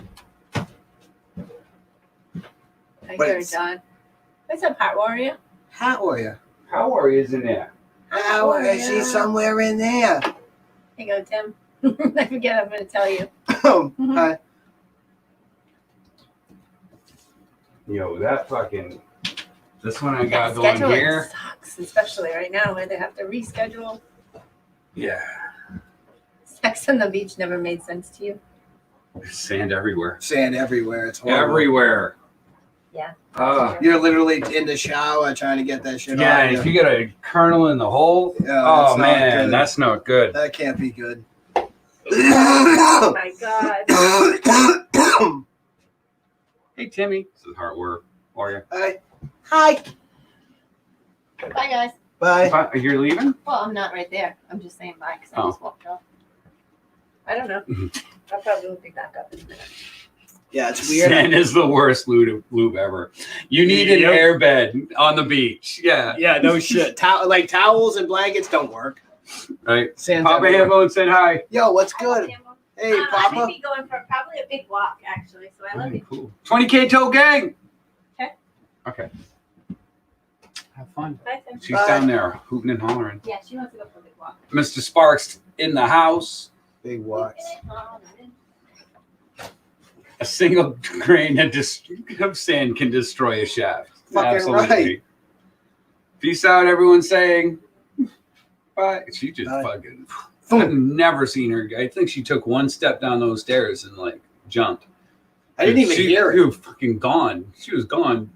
But hear it's- John. What's up, Hot Warrior? How are you? How are you in there? How are you? She's somewhere in there. Here you go, Tim. I forget I'm going to tell you. Hi. Yo, that fucking. This one I got That going scheduling here. sucks, especially right now where they have to reschedule. Yeah. Sex on the beach never made sense to you. There's sand everywhere. Sand everywhere. It's horrible. Everywhere. Yeah. You're literally in the shower trying to get that shit Yeah, off. and if you get a kernel in the hole, Yeah, oh that's not man, good. that's not good. That can't be good. Oh my God. Hey Timmy, this is Heartwork. How are you? Hi. Hi. Bye, guys. Bye. You're leaving? Well, I'm not right there. I'm just saying bye because I Oh. just walked off. I don't know. I'll probably be back up in a minute. Yeah, it's weird. Sand is the worst lube ever. You need an Yep. airbed on the beach. Yeah. Yeah, no shit. Like towels and blankets don't work. Right. Sand's Papa everywhere. Hambo said hi. Yo, what's good? Hey, I Papa. may be going for probably a big walk, actually. So I love you. Cool. 20K toe gang. Okay. Okay. Have fun. Bye, Tim. She's Bye. down there hooting and hollering. Yeah, she wants to go for a big walk. Mr. Sparks in the house. Big walks. A single grain of sand can destroy a shaft. Fucking right. Peace out, everyone saying bye. She just Bye. fucking. I've never seen her. I think she took one step down those stairs and like jumped. I didn't even hear She it. was fucking gone. She was gone.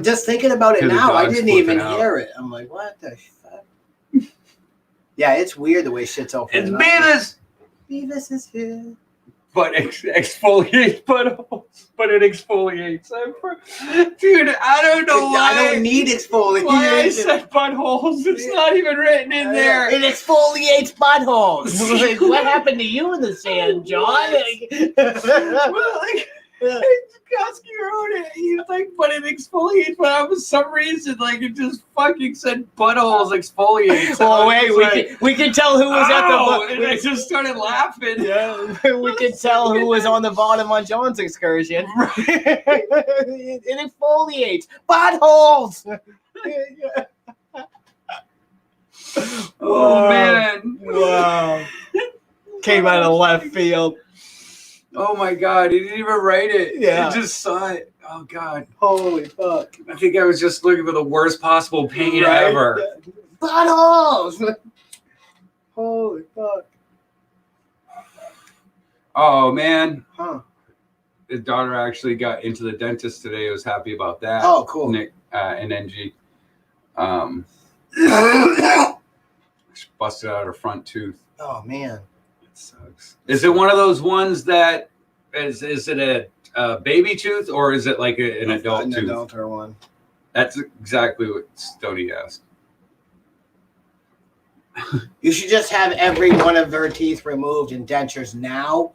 Just thinking about it Because the now, I dog's didn't even flipping out. hear it. I'm like, what the fuck? Yeah, it's weird the way shit's open. It's Beavis, Beavis is here. but exfoliates buttholes. But it exfoliates. Dude, I don't know why. I don't need exfoliation. Why I said buttholes. It's not even written in there. It exfoliates buttholes. Like, what happened to you in the sand, John? Well, like, Koski wrote it. He's like, but it exfoliates. But for some reason, like, it just fucking said buttholes exfoliates. Oh wait, we can tell who was at "Ow!" the. And I just started laughing. Yeah, we can tell who was on the bottom on John's excursion. It exfoliates buttholes. Oh man! Wow! Came out of left field. Oh my god! He didn't even write it. Yeah. He just saw it. Oh god! Holy fuck! I think I was just looking for the worst possible pain Right? ever. Buttholes. Holy fuck! Oh man! Huh? His daughter actually got into the dentist today. I was happy about that. Oh, cool. Nick and NG. She busted out her front tooth. Oh man! It sucks. Is it one of those ones that is it a baby tooth or is it like an adult tooth? Adult or one. That's exactly what Stoney asked. You should just have every one of her teeth removed and dentures now,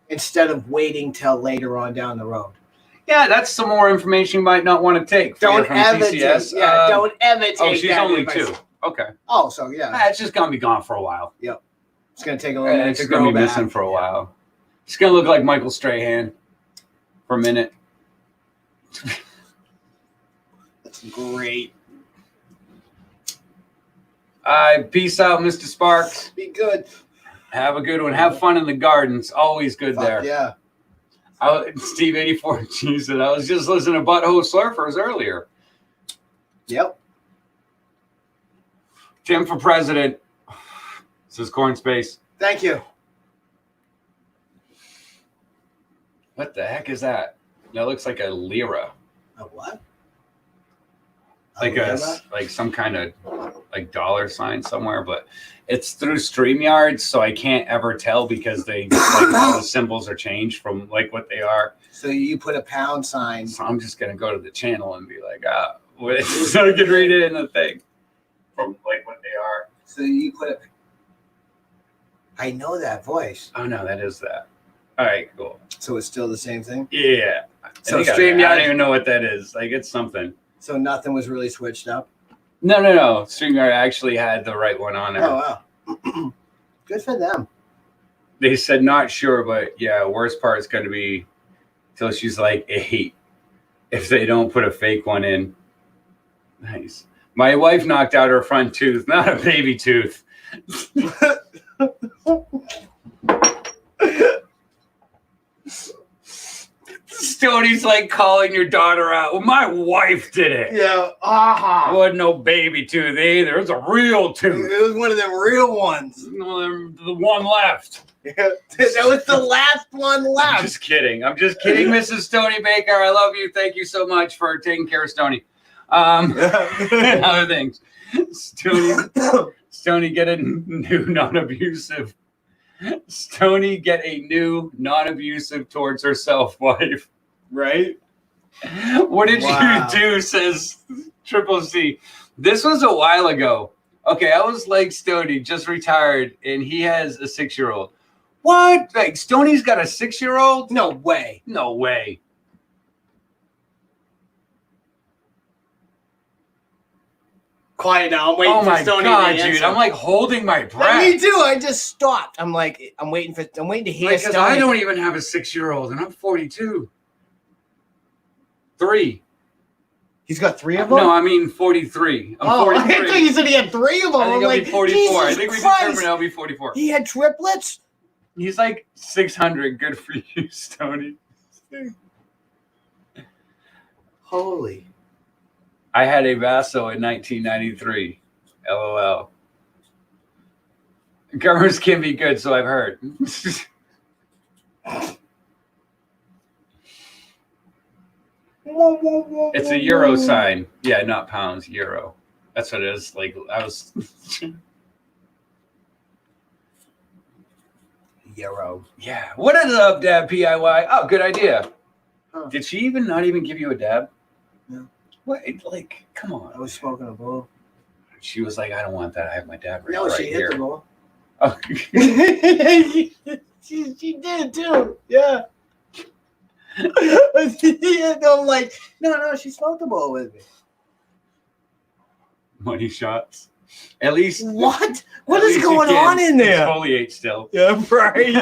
instead of waiting till later on down the road. Yeah, that's some more information you might not want to take. Don't from ever CCS. take. Yeah, don't ever take. Oh, she's that only advice. 2. Okay. Oh, so yeah, It's just gonna be gone for a while. it's gonna take a little minute It's to gonna grow be back. missing for a while. It's gonna look like Michael Strahan for a minute. That's great. Peace out, Mr. Sparks. Be good. Have a good one. Have fun in the gardens. Always good Fuck there. yeah. Steve 84G said, I was just listening to Butthole Surfers earlier. Yep. Tim for president. This is Corn Space. Thank you. What the heck is that? That looks like a lira. A what? Like lira? like some kind of like dollar sign somewhere, but it's through StreamYard, so I can't ever tell because they like all the symbols are changed from like what they are. So you put a pound sign. So I'm just gonna go to the channel and be like, so I can read it in the thing from like what they are. So you put a. I know that voice. Oh no, that is that. All right, cool. So it's still the same thing. Yeah. So I StreamYard. don't even know what that is. Like it's something. So nothing was really switched up. No. StreamYard actually had the right one on there. Oh wow. Good for them. They said not sure, but yeah, worst part is going to be till she's like 8 if they don't put a fake one in. Nice. My wife knocked out her front tooth, not a baby tooth. Stoney's like calling your daughter out. Well, my wife did it. Yeah. It Aha. wasn't no baby tooth either. It was a real tooth. It was one of them real ones. The one left. That was the last one I'm left. just kidding. Mrs. Stoney Baker. I love you. Thank you so much for taking care of Stoney. Other things. Stoney get a new non-abusive. Stoney get a new non-abusive towards herself wife. Right? What did Wow. you do? Says Triple C. This was a while ago. Okay, I was like Stoney, just retired, and he has a 6-year-old. What? Like Stoney's got a 6-year-old? No way. No way. Quiet now. I'm waiting Oh for my Stoney god, to answer. dude! I'm like holding my Yeah, breath. me too. I just stopped. I'm like, I'm waiting to hear Because Stoney. I don't even have a 6-year-old, and I'm 42. 3. He's got 3 of them. No, I mean 43. I'm Oh, I 43. thought you said he had 3 of them. I think I'm I'll like, be 44. I Jesus think we Christ. determined I'll be 44. He had triplets. He's like 600. Good for you, Stoney. Holy. I had a Vaso in 1993. LOL. Governors can be good, so I've heard. It's a euro sign. Yeah, not pounds, euro. That's what it is. Like, I was. Euro. Yeah. What is up, Dab PIY? Oh, good idea. Huh. Did she not even give you a dab? No. What? Like, come on. I was smoking a bowl. She was like, I don't want that. I have my dab right, No, right she here. hit the bowl. Oh. she did too. Yeah. And I'm like, no, she smoked the bowl with me. Money shots. At least. What? What at is least you going can on in there? Exfoliate still. Yeah, right.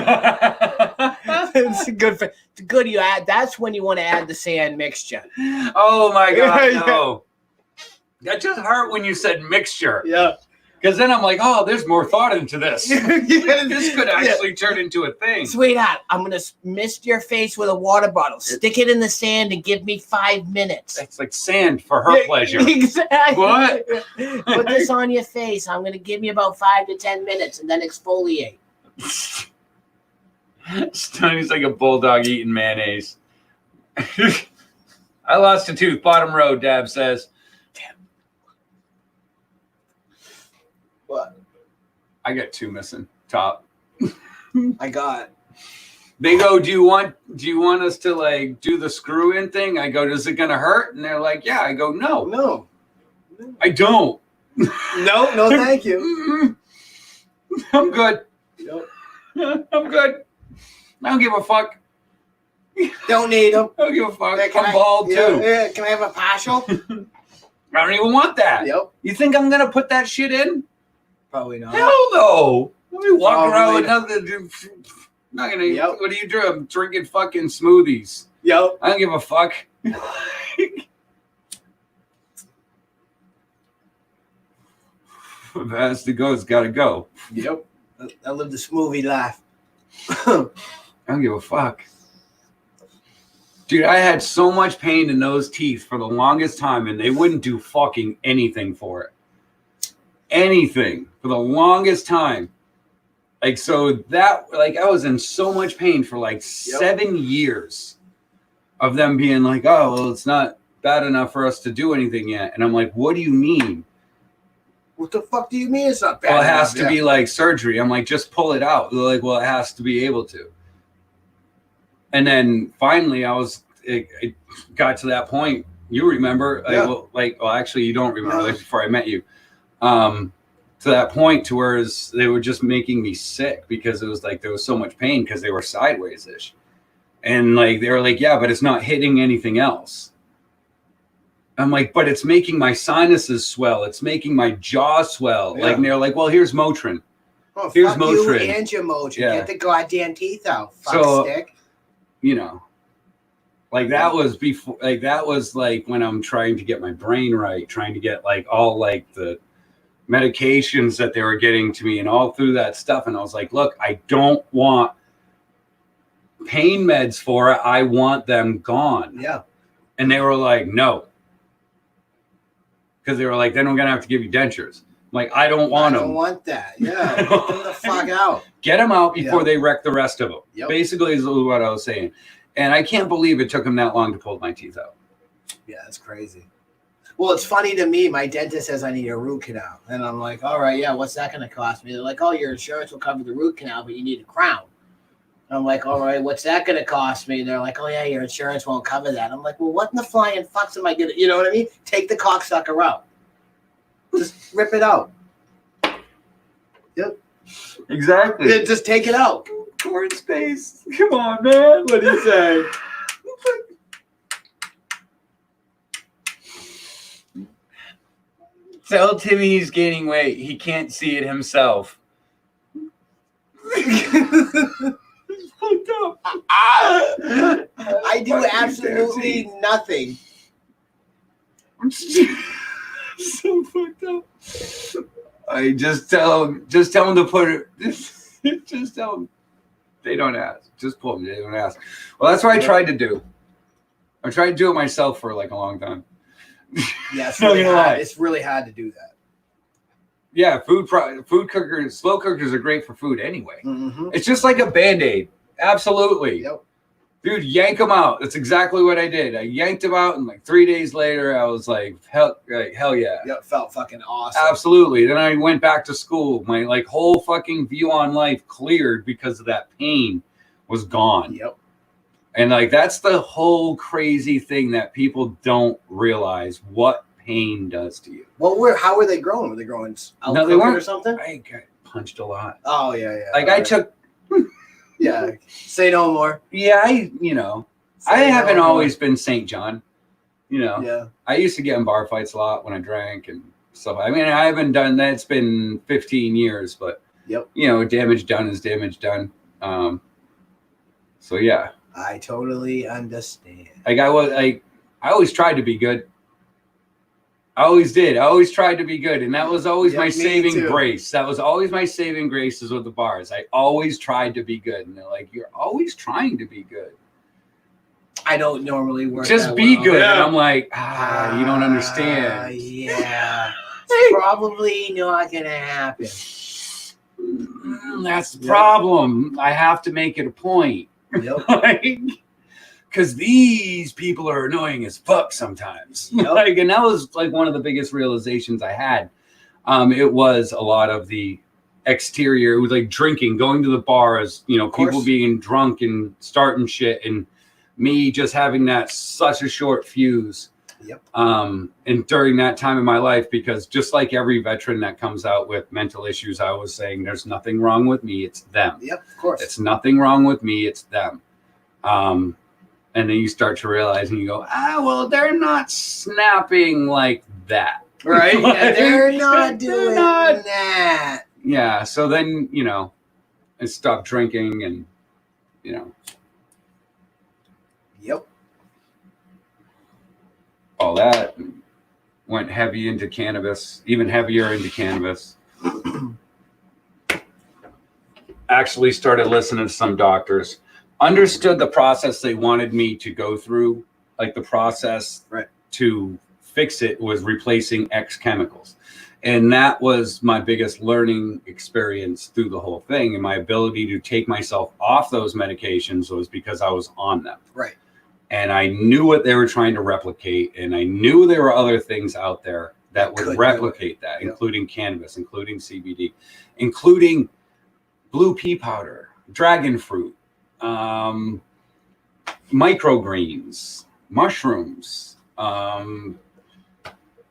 It's good. It's good. You add. That's when you want to add the sand mixture. Oh my god, Yeah. no. That just hurt when you said mixture. Yeah. Because then I'm like, oh, there's more thought into this. This could actually turn into a thing. Sweetheart, I'm gonna mist your face with a water bottle. Stick it in the sand and give me 5 minutes. It's like sand for her pleasure. Exactly. What? Put this on your face. I'm gonna give you about 5 to 10 minutes and then exfoliate. Stoney's like a bulldog eating mayonnaise. I lost a tooth. Bottom row, Dab says. What? I got 2 missing. Top. I got. They go, do you want us to like do the screw in thing? I go, is it gonna hurt? And they're like, yeah. I go, no. No. I don't. No, thank you. I'm good. Nope. I'm good. I don't give a fuck. Don't need them. I don't give a fuck. Can I'm bald too. Yeah, can I have a partial? I don't even want that. Yep. You think I'm gonna put that shit in? Probably not. Hell no. Let me walk Oh, around really? with nothing. Not gonna. Yep. What do you do? I'm drinking fucking smoothies. Yep. I don't give a fuck. If it has to go, it's gotta go. Yep. I live the smoothie life. I don't give a fuck. Dude, I had so much pain in those teeth for the longest time, and they wouldn't do fucking anything for it. Anything for the longest time. Like, so that, like, I was in so much pain for like 7 years of them being like, oh, well, it's not bad enough for us to do anything yet. And I'm like, what do you mean? What the fuck do you mean it's not bad? Well, it has enough? to be like surgery. I'm like, just pull it out. They're like, well, it has to be able to. And then finally, it got to that point. You remember? Well, actually, you don't remember. Like before I met you, to that point to where they were just making me sick because it was like there was so much pain because they were sideways-ish, and like they were like, yeah, but it's not hitting anything else. I'm like, but it's making my sinuses swell. It's making my jaw swell. Yeah. Like, and they're like, well, here's Motrin. Oh, Here's fuck Motrin. you and your Motrin. Yeah. Get the goddamn teeth out. Fuck So, stick. You know, like that was before. Like that was like when I'm trying to get my brain right, trying to get like all like the medications that they were getting to me and all through that stuff. And I was like, look, I don't want pain meds for it. I want them gone. Yeah. And they were like, no. Because they were like, then I'm going to have to give you dentures. I'm like, I don't want them. I don't want that. Yeah. Get them the fuck out. Get them out before they wreck the rest of them. Yep. Basically is what I was saying. And I can't believe it took them that long to pull my teeth out. Yeah, that's crazy. Well, it's funny to me. My dentist says I need a root canal. And I'm like, all right, yeah, what's that going to cost me? They're like, oh, your insurance will cover the root canal, but you need a crown. I'm like, all right, what's that going to cost me? They're like, oh, yeah, your insurance won't cover that. I'm like, well, what in the flying fucks am I going to, you know what I mean? Take the cocksucker out. Just rip it out. Yep. Exactly. Yeah, just take it out. Corn space. Come on, man. What do you say? Tell Timmy he's gaining weight. He can't see it himself. I do absolutely nothing. So fucked up. I just tell them to put it. Just tell them. They don't ask. Just pull them. They don't ask. Well, that's what I tried to do. I tried to do it myself for like a long time. Yeah, it's No, really you're hard. right. It's really hard to do that. Yeah, food cookers, slow cookers are great for food anyway. Mm-hmm. It's just like a Band-Aid. Absolutely. Yep. Dude, yank them out. That's exactly what I did. I yanked them out, and like 3 days later, I was like, hell yeah. Yep, felt fucking awesome. Absolutely. Then I went back to school. My like whole fucking view on life cleared because of that pain was gone. Yep. And like that's the whole crazy thing that people don't realize what pain does to you. How were they growing? Were they growing No, they weren't. or something? I got punched a lot. Oh yeah. Like I took. Yeah. Say no more. Yeah, I haven't no more. always been St. John. Yeah. I used to get in bar fights a lot when I drank and stuff. I mean, I haven't done that. It's been 15 years, but Yep. Damage done is damage done. So yeah, I totally understand. like I always tried to be good. I always did. I always tried to be good, and that was always Yeah, my me saving too. grace. That was always my saving grace is with the bars. I always tried to be good, and they're like, "You're always trying to be good. I don't normally work. Just that be well. good." Yeah. And I'm like, you don't understand. Yeah. It's probably not gonna happen. That's the problem. I have to make it a point. Yep. Because these people are annoying as fuck sometimes. Yep. And that was like one of the biggest realizations I had. It was a lot of the exterior. It was like drinking, going to the bars, people being drunk and starting shit, and me just having that such a short fuse. Yep. And during that time in my life, because just like every veteran that comes out with mental issues, I was saying, there's nothing wrong with me. It's them. Yep. Of course. It's nothing wrong with me. It's them. And then you start to realize and you go, well, they're not snapping like that. Right? Like, they're not doing that. Yeah. So then, I stopped drinking and, Yep. all that. And went heavy into cannabis, even heavier into cannabis. Actually started listening to some doctors. Understood the process they wanted me to go through, like the process right. to fix it was replacing X chemicals. And that was my biggest learning experience through the whole thing. And my ability to take myself off those medications was because I was on them. Right. And I knew what they were trying to replicate. And I knew there were other things out there that would replicate that, including cannabis, including CBD, including blue pea powder, dragon fruit, microgreens, mushrooms.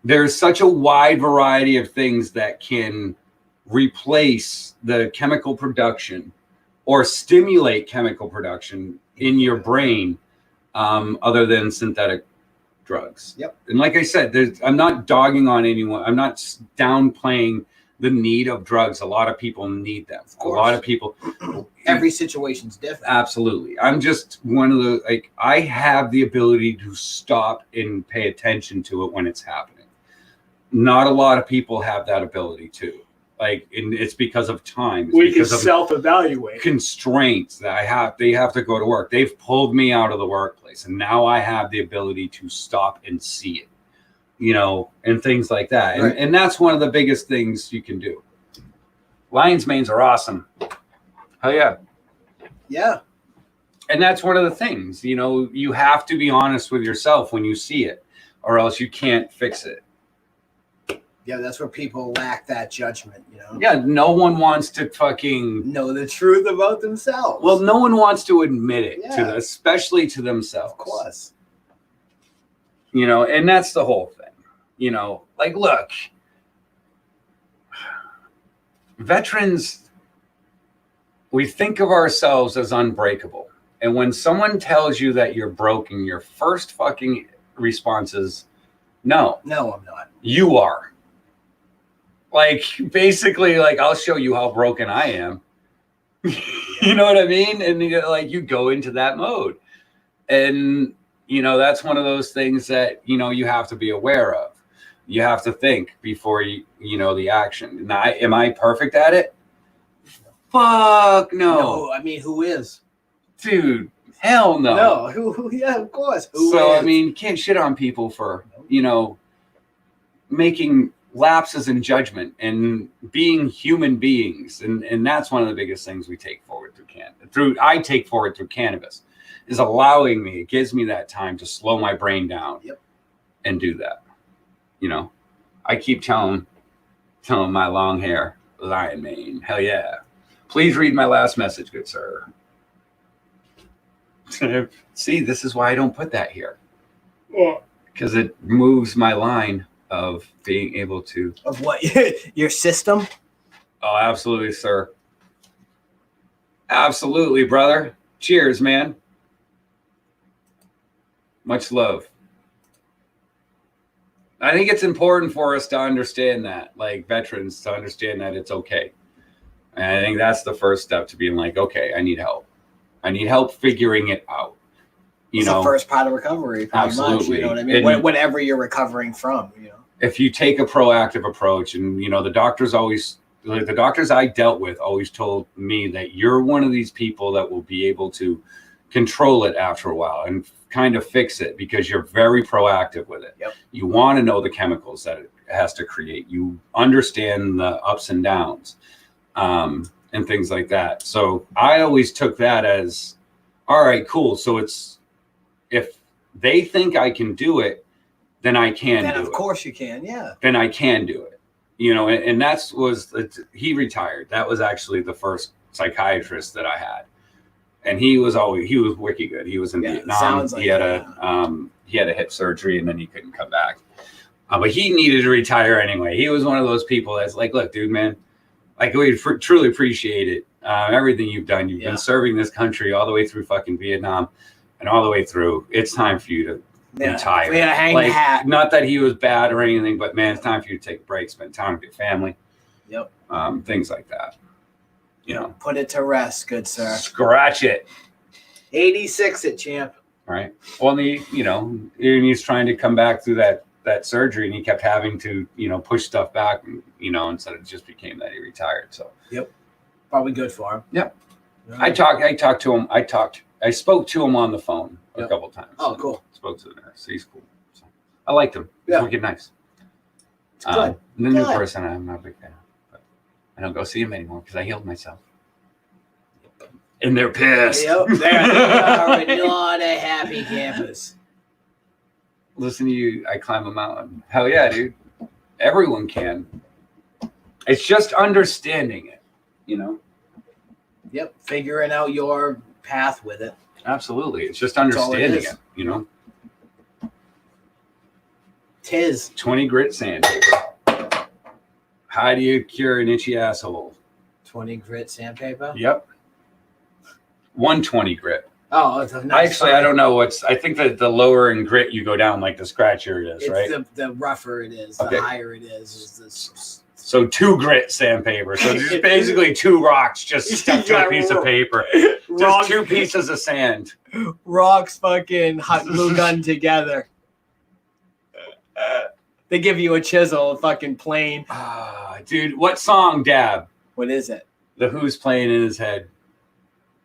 There's such a wide variety of things that can replace the chemical production or stimulate chemical production in your brain, other than synthetic drugs. Yep. And like I said, I'm not dogging on anyone. I'm not downplaying the need of drugs. A lot of people need them. A lot of people. Every situation's different. Absolutely. I'm just one of the, like, I have the ability to stop and pay attention to it when it's happening. Not a lot of people have that ability too. Like, and it's because of time. It's we can because of self-evaluate. Constraints that they have to go to work. They've pulled me out of the workplace, and now I have the ability to stop and see it, you know, and things like that. Right. And that's one of the biggest things you can do. Lion's manes are awesome. Hell yeah. Yeah. And that's one of the things, you know, you have to be honest with yourself when you see it, or else you can't fix it. Yeah, that's where people lack that judgment, you know? Yeah, no one wants to fucking know the truth about themselves. Well, no one wants to admit it, Yeah. especially to themselves. Of course. You know, and that's the whole thing. You know, like, look, veterans, we think of ourselves as unbreakable. And when someone tells you that you're broken, your first fucking response is, no. No, I'm not. You are. Like, basically, like, I'll show you how broken I am. You know what I mean? And like, you go into that mode. And, you know, that's one of those things that, you know, you have to be aware of. You have to think before you know, the action. Now, am I perfect at it? Fuck no. No, I mean, who is? Dude, hell no. No, who yeah, of course. Who So, is? I mean, can't shit on people for, you know, making lapses in judgment and being human beings. And that's one of the biggest things we take forward I take forward through cannabis, is allowing me, it gives me that time to slow my brain down. Yep. And do that. You know, I keep telling my long hair, lion mane, hell yeah. Please read my last message, good sir. See, this is why I don't put that here. Yeah. Because it moves my line of being able to. Of what? Your system? Oh, absolutely, sir. Absolutely, brother. Cheers, man. Much love. I think it's important for us to understand that, like veterans, to understand that it's okay. And I think that's the first step to being like, okay, I need help. I need help figuring it out. You know, the first part of recovery. Absolutely. Much, you know what I mean? Whatever you're recovering from, you know. If you take a proactive approach, and, you know, the doctors I dealt with always told me that you're one of these people that will be able to control it after a while and kind of fix it because you're very proactive with it. Yep. You want to know the chemicals that it has to create. You understand the ups and downs, and things like that. So I always took that as, all right, cool. So it's, if they think I can do it, then I can do it. Then of course you can, yeah. Then I can do it. You know, and he retired. That was actually the first psychiatrist that I had. And he was wicked good. He was in Vietnam. He had a hip surgery and then he couldn't come back. But he needed to retire anyway. He was one of those people that's like, look, dude, man, like, we truly appreciate it. Everything you've done. You've been serving this country all the way through fucking Vietnam and all the way through. It's time for you to retire. We had to hang the hat. Not that he was bad or anything, but man, it's time for you to take a break, spend time with your family. Yep. Things like that. You know. Put it to rest, good sir. Scratch it. 86 it, champ. Right. Well, he's trying to come back through that surgery, and he kept having to, you know, push stuff back, you know, instead it just became that he retired. So. Yep. Probably good for him. Yep. Right. I talked to him. I spoke to him on the phone a couple times. Oh, cool. Spoke to the nurse. He's cool. So I liked him. He's wicked nice. It's good. The new Good. person, I'm not a big fan of. But I don't go see him anymore because I healed myself. And they're pissed. Yep, they are not a happy campus. Listen to you, I climb a mountain. Hell yeah, dude. Everyone can. It's just understanding it, you know? Yep, figuring out your path with it. Absolutely. It's just That's all it understanding is. it, you know? 'Tis. 20 grit sandpaper. How do you cure an itchy asshole? 20 grit sandpaper. Yep. 120 grit. Oh, it's a nice Actually, I don't know what's. I think that the lower in grit you go down, like the scratchier it is, It's right? the rougher it is, Okay. the higher it is this. So 2 grit sandpaper. So just basically 2 rocks just stuck to a piece of paper. Just 2 pieces of sand. Rocks fucking hot glue gun together. They give you a chisel, fucking plain. Dude, what song, Dab? What is it? The Who's playing in his head?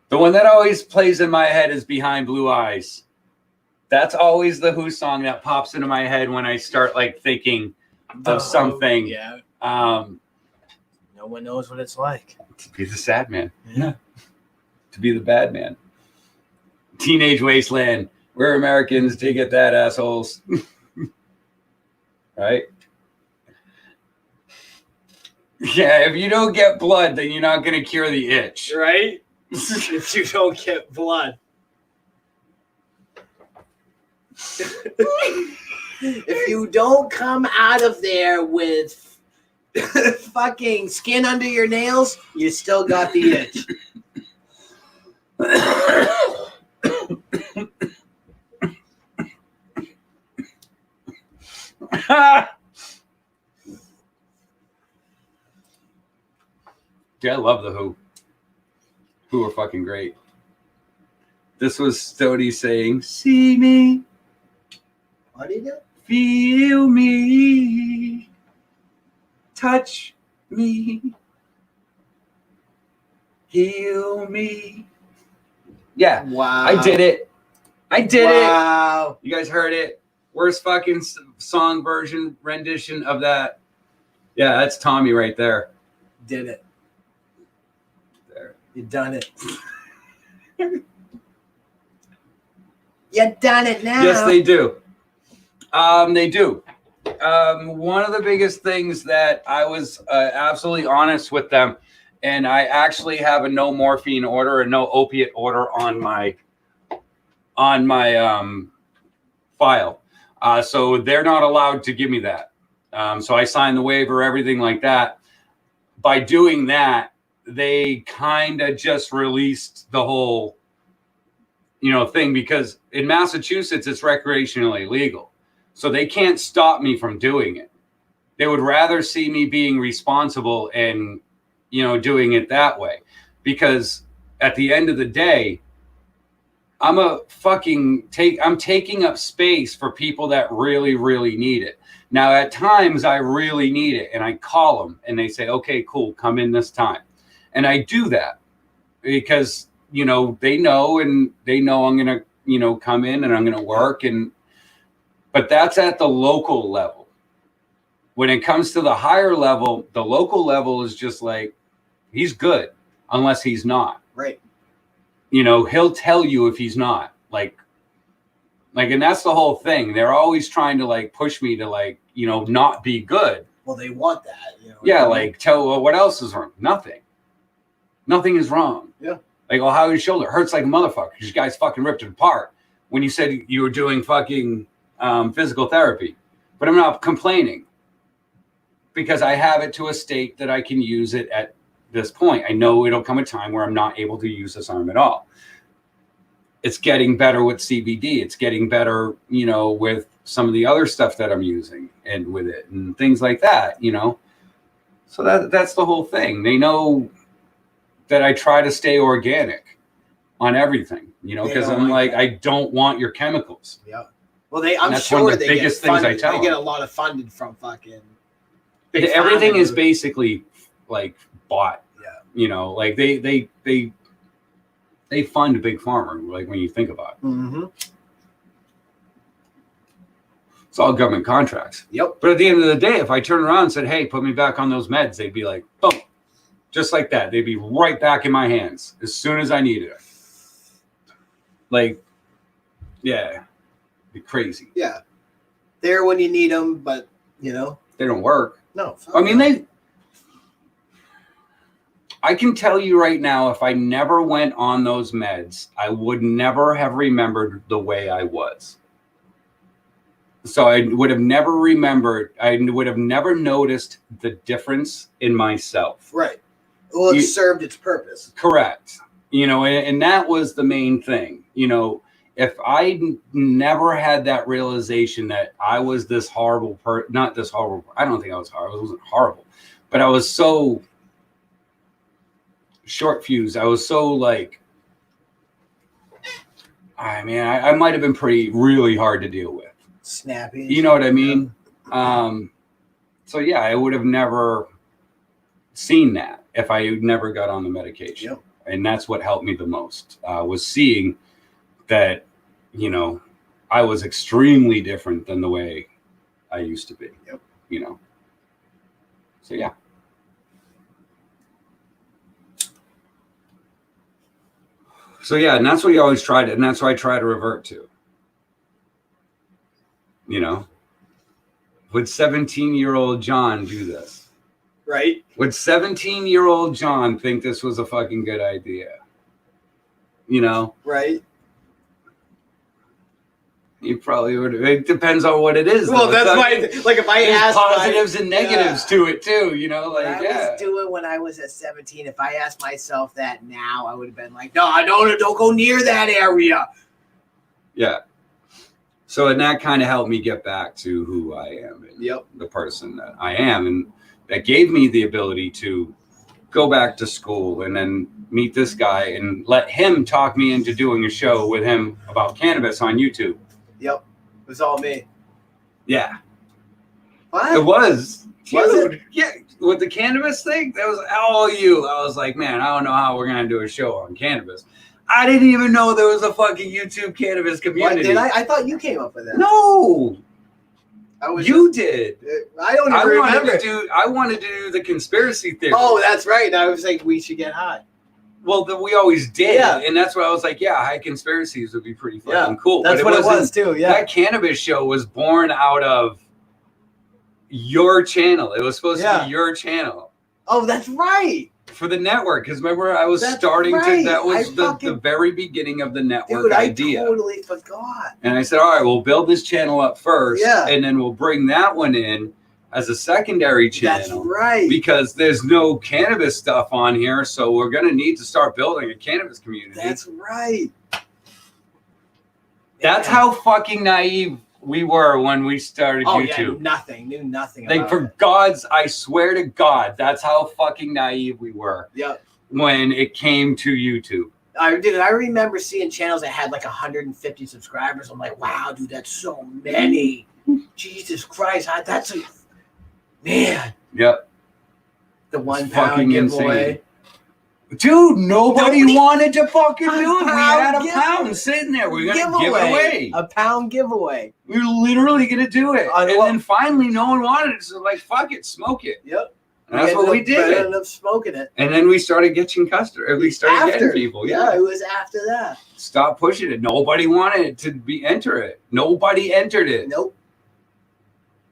The one that always plays in my head is Behind Blue Eyes. That's always the Who song that pops into my head when I start like thinking of something. Yeah. No one knows what it's like. To be the sad man. Yeah. To be the bad man. Teenage Wasteland. We're Americans. Dig at that, assholes. Right? Yeah, if you don't get blood, then you're not going to cure the itch. Right? If you don't get blood. If you don't come out of there with fucking skin under your nails, you still got the itch. Dude, I love the Who. Who are fucking great. This was Stody saying, "See me, What do you do? feel me, touch me, heal me." Yeah, Wow. I did it. I did it. Wow. You guys heard it. Worst fucking song version rendition of that. Yeah, that's Tommy right there. Did it. There. You done it. You done it now. Yes, they do. They do. One of the biggest things that I was absolutely honest with them, and I actually have a no morphine order and no opiate order on my file. So they're not allowed to give me that. So I signed the waiver, everything like that. By doing that, they kind of just released the whole, thing, because in Massachusetts, it's recreationally legal. So they can't stop me from doing it. They would rather see me being responsible and, doing it that way. Because at the end of the day, I'm taking up space for people that really, really need it. Now, at times I really need it, and I call them and they say, "Okay, cool, come in this time." And I do that because, they know I'm going to, come in and I'm going to work. But that's at the local level. When it comes to the higher level, the local level is just like, he's good unless he's not. Right. He'll tell you if he's not, and that's the whole thing. They're always trying to push me to not be good. Well, they want that. Yeah. What else is wrong? Nothing is wrong. Yeah. How's your shoulder? Hurts like a motherfucker. You guys fucking ripped it apart when you said you were doing fucking physical therapy. But I'm not complaining because I have it to a state that I can use it at this point. I know it'll come a time where I'm not able to use this arm at all. It's getting better with CBD. It's getting better, with some of the other stuff that I'm using and with it and things like that, So that's the whole thing. They know that I try to stay organic on everything, because I'm I don't want your chemicals. Yeah. Well, I'm that's sure one of the they biggest get things funded. I tell They get them. a lot of funding from fucking. Everything is basically bought. Yeah. They fund Big Pharma, when you think about it. Mm-hmm. It's all government contracts. Yep. But at the end of the day, if I turn around and said, hey, put me back on those meds, they'd be like, boom. Just like that. They'd be right back in my hands as soon as I needed it. Like, yeah. It'd be crazy. Yeah. There when you need them, but, you know. They don't work. No. I mean, I can tell you right now, if I never went on those meds, I would never have remembered the way I was. So I would have never remembered, I would have never noticed the difference in myself. Right. Well, it served its purpose. Correct. You know, and that was the main thing. You know, if I never had that realization that I was this horrible not this horrible, I don't think I was horrible. I wasn't horrible, but I was so short fused. I was so like, I might have been really hard to deal with. Snappy. You know what I mean? So yeah, I would have never seen that if I never got on the medication. Yep. And that's what helped me the most, was seeing that, you know, I was extremely different than the way I used to be. Yep. You know. So yeah. So yeah, and that's what you always tried, and that's what I try to revert to. You know, would 17-year-old John do this? Right. Would 17-year-old John think this was a fucking good idea? You know? Right. You probably would. It depends on what it is. Well, though. that's like if I asked positives and negatives to it too. You know, like what I was doing when I was at 17. If I asked myself that now, I would have been like, no, don't go near that area. Yeah. So, and that kind of helped me get back to who I am and Yep. the person that I am. And that gave me the ability to go back to school and then meet this guy and let him talk me into doing a show with him about cannabis on YouTube. Yep. It was all me. Yeah. What? It was. Was Dude, yeah. With the cannabis thing, that was all you. I was like, man, I don't know how we're going to do a show on cannabis. I didn't even know there was a fucking YouTube cannabis community. What, did I? I thought you came up with that. No. You did. I don't even remember. I wanted to do the conspiracy theory. Oh, that's right. I was like, we should get high. Well, we always did. Yeah. And that's why I was like, yeah, high conspiracies would be pretty fucking cool. That's what it was too. Yeah. That cannabis show was born out of your channel. It was supposed to be your channel. Oh, that's right. For the network, because remember I was that was the very beginning of the network idea. I totally forgot. And I said, all right, we'll build this channel up first, and then we'll bring that one in as a secondary channel. That's right. Because there's no cannabis stuff on here, so we're going to need to start building a cannabis community. That's right. That's how fucking naive we were when we started YouTube. Yeah, knew nothing like, for God's, I swear to God, that's how fucking naive we were. Yep. When it came to YouTube. I remember seeing channels that had like 150 subscribers. I'm like, wow, dude, that's so many. Jesus Christ, that's a man. Yep. The 1 pound giveaway. Insane. Dude, nobody wanted to fucking do it. We had a pound sitting there. We were going to give it away. A pound giveaway. We were literally going to do it. And then finally, no one wanted it. So, like, fuck it, smoke it. Yep. And that's what we did. We ended up smoking it. And then we started getting customers. We started getting people. Yeah, it was after that. Stop pushing it. Nobody wanted it to enter it. Nobody entered it. Nope.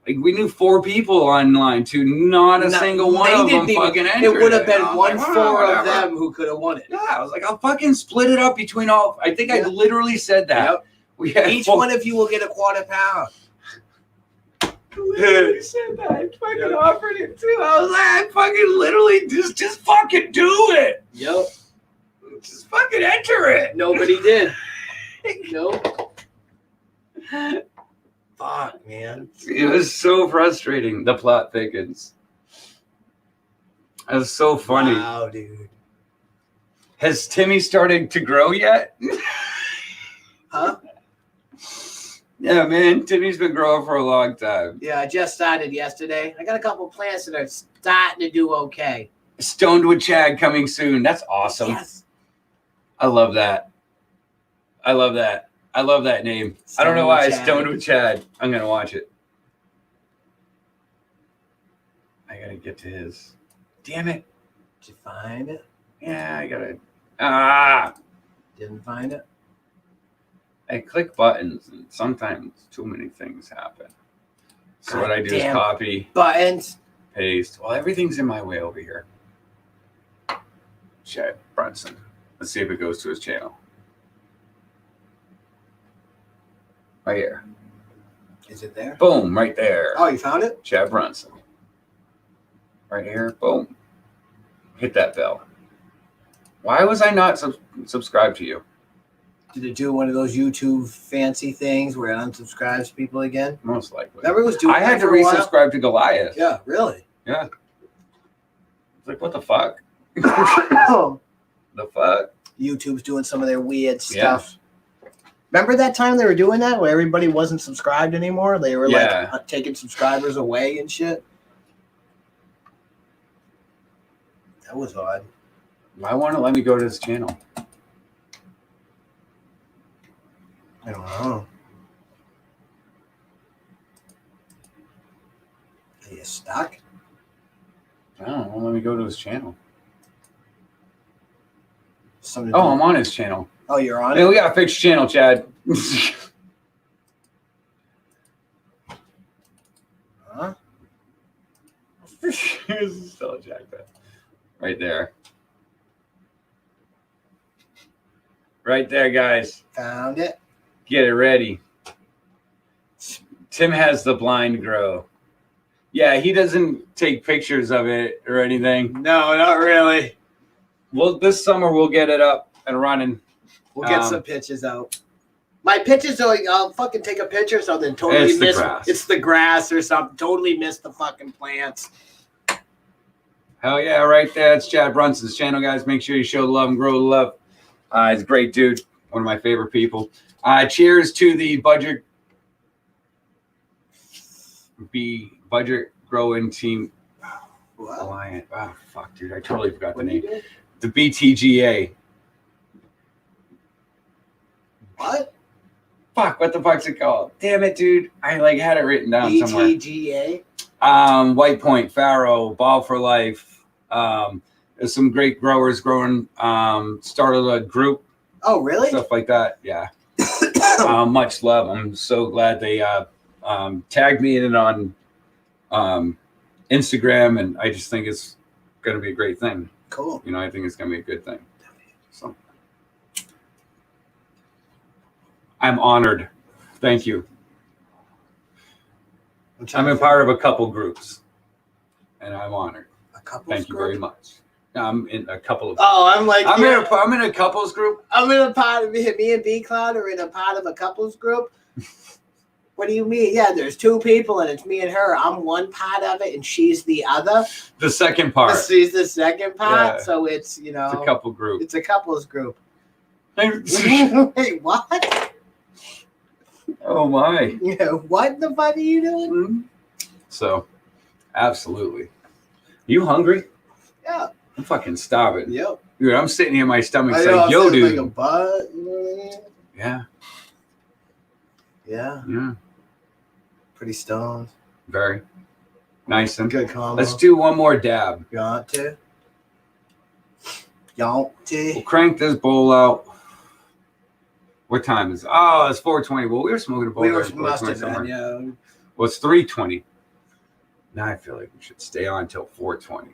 Like, we knew 4 people online too. Not a single one of them fucking entered it. It would have been 1/4 of them who could have won it. Yeah, I was like, I'll fucking split it up between all. I think I literally said that. Yep. We had each one of you will get a 1/4 pound. Literally said that. I fucking offered it too. I was like, I fucking literally just fucking do it. Yep. Just fucking enter it. Nobody did. Nope. Fuck, man. It was so frustrating. The plot thickens. It was so funny. Wow, dude. Has Timmy started to grow yet? Huh? Yeah, man. Timmy's been growing for a long time. Yeah, I just started yesterday. I got a couple plants that are starting to do okay. Stoned with Chad coming soon. That's awesome. Yes. I love that. I love that. I love that name. I don't know why. Stoned with Chad. I'm going to watch it. gotta get to his. Damn it. Did you find it? Yeah, I gotta. Ah! Didn't find it? I click buttons and sometimes too many things happen. So what I do is Goddamn copy, buttons. paste. Well, everything's in my way over here. Chad Brunson. Let's see if it goes to his channel. Right here. Is it there? Boom, right there. Oh, you found it? Chad Brunson. Right here. Boom. Hit that bell. Why was I not subscribed to you? Did it do one of those YouTube fancy things where it unsubscribes people again? Most likely. Remember it was doing I had that to for a while? resubscribe to Goliath. Yeah, really? Yeah. It's like, what the fuck? Oh. The fuck? YouTube's doing some of their weird stuff. Remember that time they were doing that where everybody wasn't subscribed anymore? They were like taking subscribers away and shit. That was odd. Why won't it let me go to his channel? I don't know. Are you stuck? I don't know. Won't let me go to his channel. Something Oh, I'm on his channel. Oh, you're on Hey, it? we gotta fix your channel, Chad. Huh? Still jacked up. Right there. Right there, guys. Found it. Get it ready. Tim has the blind grow. Yeah, he doesn't take pictures of it or anything. No, not really. Well, this summer we'll get it up and running. We'll get some pictures out. My pictures, I'll fucking take a picture of something. Totally It's the miss grass. It's the grass or something. Totally miss the fucking plants. Hell yeah, right there. It's Chad Brunson's channel, guys. Make sure you show the love and grow the love. He's a great dude. One of my favorite people. Cheers to the budget growing team. What? Alliance. Oh, fuck, dude. I totally forgot the What are you name. doing? The BTGA. What? Fuck, what the fuck's it called? Damn it, dude. I had it written down somewhere. BTGA? White Point, Faro, Ball for Life. There's some great growers growing. Started a group. Oh, really? Stuff like that. Yeah. Much love. I'm so glad they tagged me in it on Instagram, and I just think it's going to be a great thing. Cool. I think it's going to be a good thing. So I'm honored. Thank you. I'm a part of a couple groups, and I'm honored. A couple. Thank you very much. I'm in a couple of. Oh, I'm like. I'm in a couples group. I'm in a part of me and B Cloud are in a part of a couples group. What do you mean? Yeah, there's two people and it's me and her. I'm one part of it and she's the other. The second part. She's the second part. Yeah. So it's It's a couple group. It's a couples group. Oh Wait, what? my. Yeah, what the fuck are you doing? So, absolutely. You hungry? Yeah. I'm fucking starving. Yep. Dude, I'm sitting here, my stomach's I know, like, I'm yo, feeling dude. like a butt. You know what I mean? Yeah. Yeah. Yeah. Pretty stoned. Very nice. And Good combo. let's do one more dab. You want to? You want to? We'll crank this bowl out. What time is it? Oh, it's 4:20. Well, we were smoking a bowl. We there were at must 4:20 have somewhere. been, yeah. Well, it's 3:20. Now I feel like we should stay on until 4:20.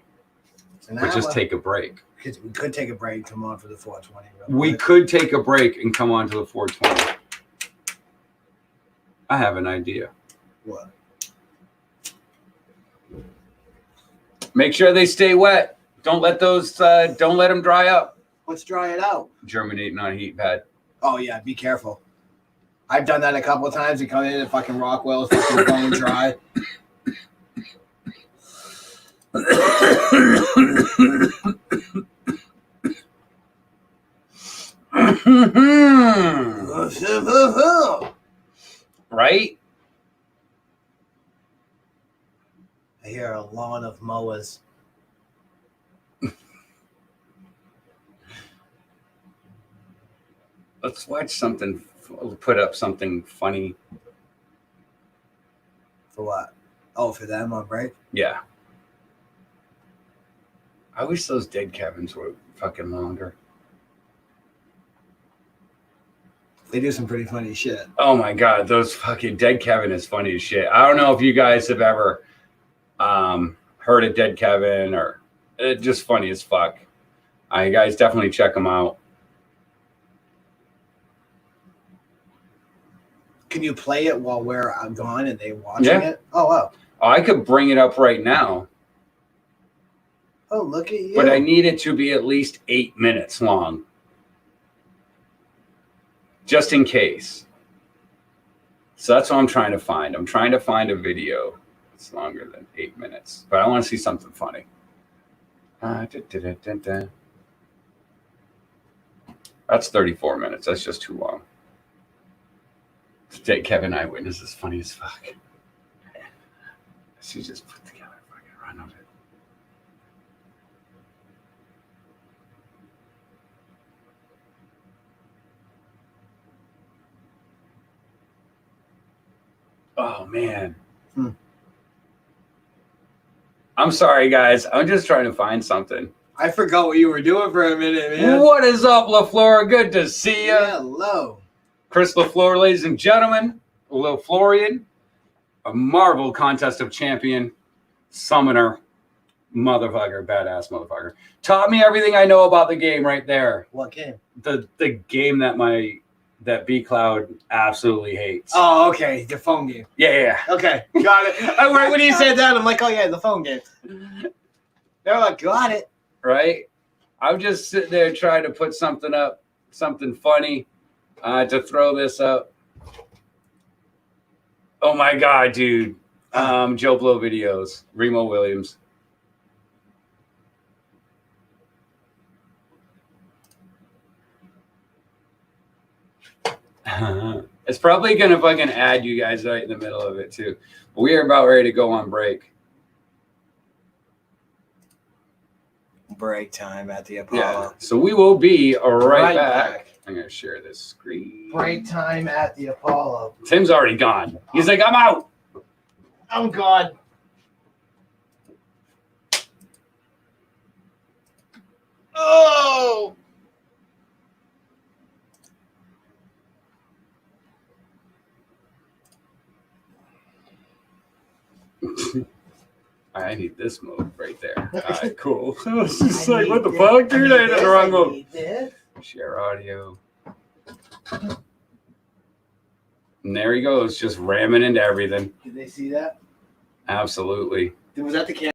But just take a break. We could take a break, come on for the 420. We could take a break and come on to the 4:20. I have an idea. What? Make sure they stay wet. Don't let those. Don't let them dry up. Let's dry it out. Germinating on a heat pad. Oh yeah, be careful. I've done that a couple of times. You come in and fucking Rockwell's fucking bone dry. Right? I hear a lot of mowers. Let's watch something. Put up something funny. For what? Oh, for them on break? Yeah. I wish those dead Kevins were fucking longer. They do some pretty funny shit. Oh my god, those fucking Dead Kevin is funny as shit. I don't know if you guys have ever heard of Dead Kevin or just funny as fuck. You guys definitely check them out. Can you play it while we're gone and they watching Yeah. it? Oh wow. Oh, I could bring it up right now, Oh, look at you. but I need it to be at least 8 minutes long. Just in case. So that's what I'm trying to find. I'm trying to find a video that's longer than 8 minutes, but I want to see something funny. That's 34 minutes. That's just too long. Today, Kevin Eyewitness is funny as fuck. She just put together a fucking run of it. Oh, man. I'm sorry, guys. I'm just trying to find something. I forgot what you were doing for a minute, man. What is up, LaFleur? Good to see you. Hello. Chris LaFleur, ladies and gentlemen. LaFleurian, a Marvel Contest of Champion, summoner, motherfucker, badass motherfucker. Taught me everything I know about the game right there. What game? The game that B Cloud absolutely hates. Oh, okay. The phone game. Yeah. Okay. Got it. Right when you said that, I'm like, oh yeah, the phone game. They're like, got it. Right? I'm just sitting there trying to put something up, something funny to throw this up. Oh my God, dude. Joe Blow videos. Remo Williams. It's probably going to fucking add you guys right in the middle of it too. We are about ready to go on break. Break time at the Apollo. Yeah. So we will be right back. I'm going to share this screen. Break time at the Apollo. Tim's already gone. He's like, I'm out. I'm gone. Oh! I need this mode right there. All right, cool. I was just like, what the fuck, dude? I had the wrong mode. Share audio. And there he goes, just ramming into everything. Did they see that? Absolutely. Was that the camera?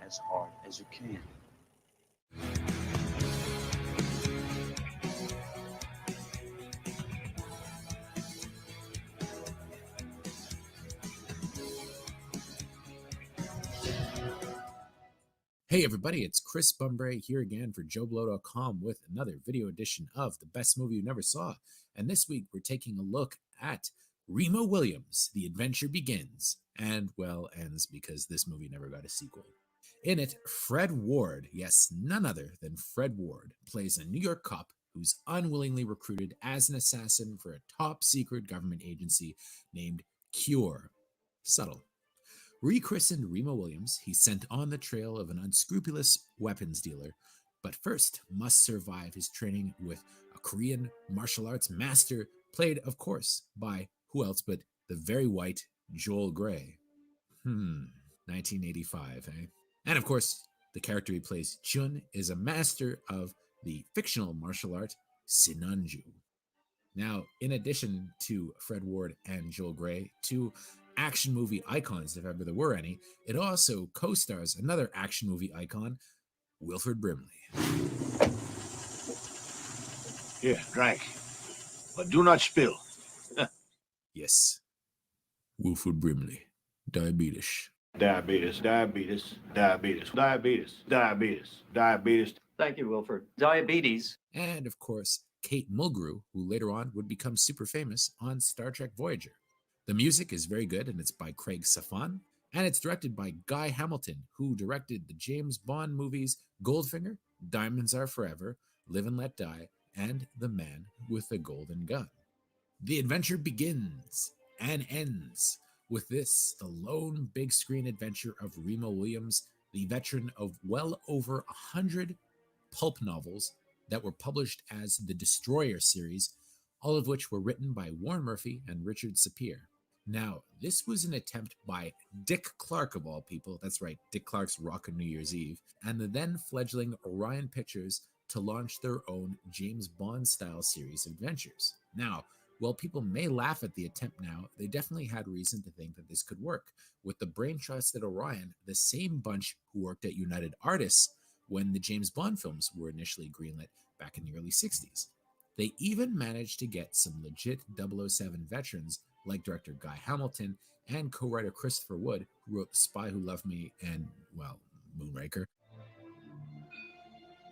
As hard as you can. Hey everybody, it's Chris Bumbray here again for JoeBlow.com with another video edition of The Best Movie You Never Saw. And this week we're taking a look at Remo Williams, The Adventure Begins, and, well, ends because this movie never got a sequel. In it, Fred Ward, yes, none other than Fred Ward, plays a New York cop who's unwillingly recruited as an assassin for a top-secret government agency named Cure. Subtle. Rechristened Remo Williams, he's sent on the trail of an unscrupulous weapons dealer, but first must survive his training with a Korean martial arts master, played, of course, by who else but the very white Joel Grey. 1985, eh? And of course, the character he plays, Chun, is a master of the fictional martial art Sinanju. Now, in addition to Fred Ward and Joel Grey, two action movie icons, if ever there were any, it also co-stars another action movie icon, Wilford Brimley. Here, drink. But do not spill. Yes, Wilford Brimley. Diabetes. Diabetes, diabetes, diabetes, diabetes, diabetes, diabetes. Thank you, Wilford. Diabetes. And of course, Kate Mulgrew, who later on would become super famous on Star Trek Voyager. The music is very good, and it's by Craig Safan, and it's directed by Guy Hamilton, who directed the James Bond movies Goldfinger, Diamonds Are Forever, Live and Let Die, and The Man with the Golden Gun. The Adventure Begins. and ends with this, the lone big screen adventure of Remo Williams, the veteran of well over 100 pulp novels that were published as the Destroyer series, all of which were written by Warren Murphy and Richard Sapir. Now, this was an attempt by Dick Clark, of all people, that's right, Dick Clark's Rockin' New Year's Eve, and the then fledgling Orion Pictures to launch their own James Bond-style series of adventures. Now, while people may laugh at the attempt now, they definitely had reason to think that this could work. With the brain trust at Orion, the same bunch who worked at United Artists when the James Bond films were initially greenlit back in the early 60s. They even managed to get some legit 007 veterans like director Guy Hamilton and co-writer Christopher Wood, who wrote The Spy Who Loved Me and, well, Moonraker.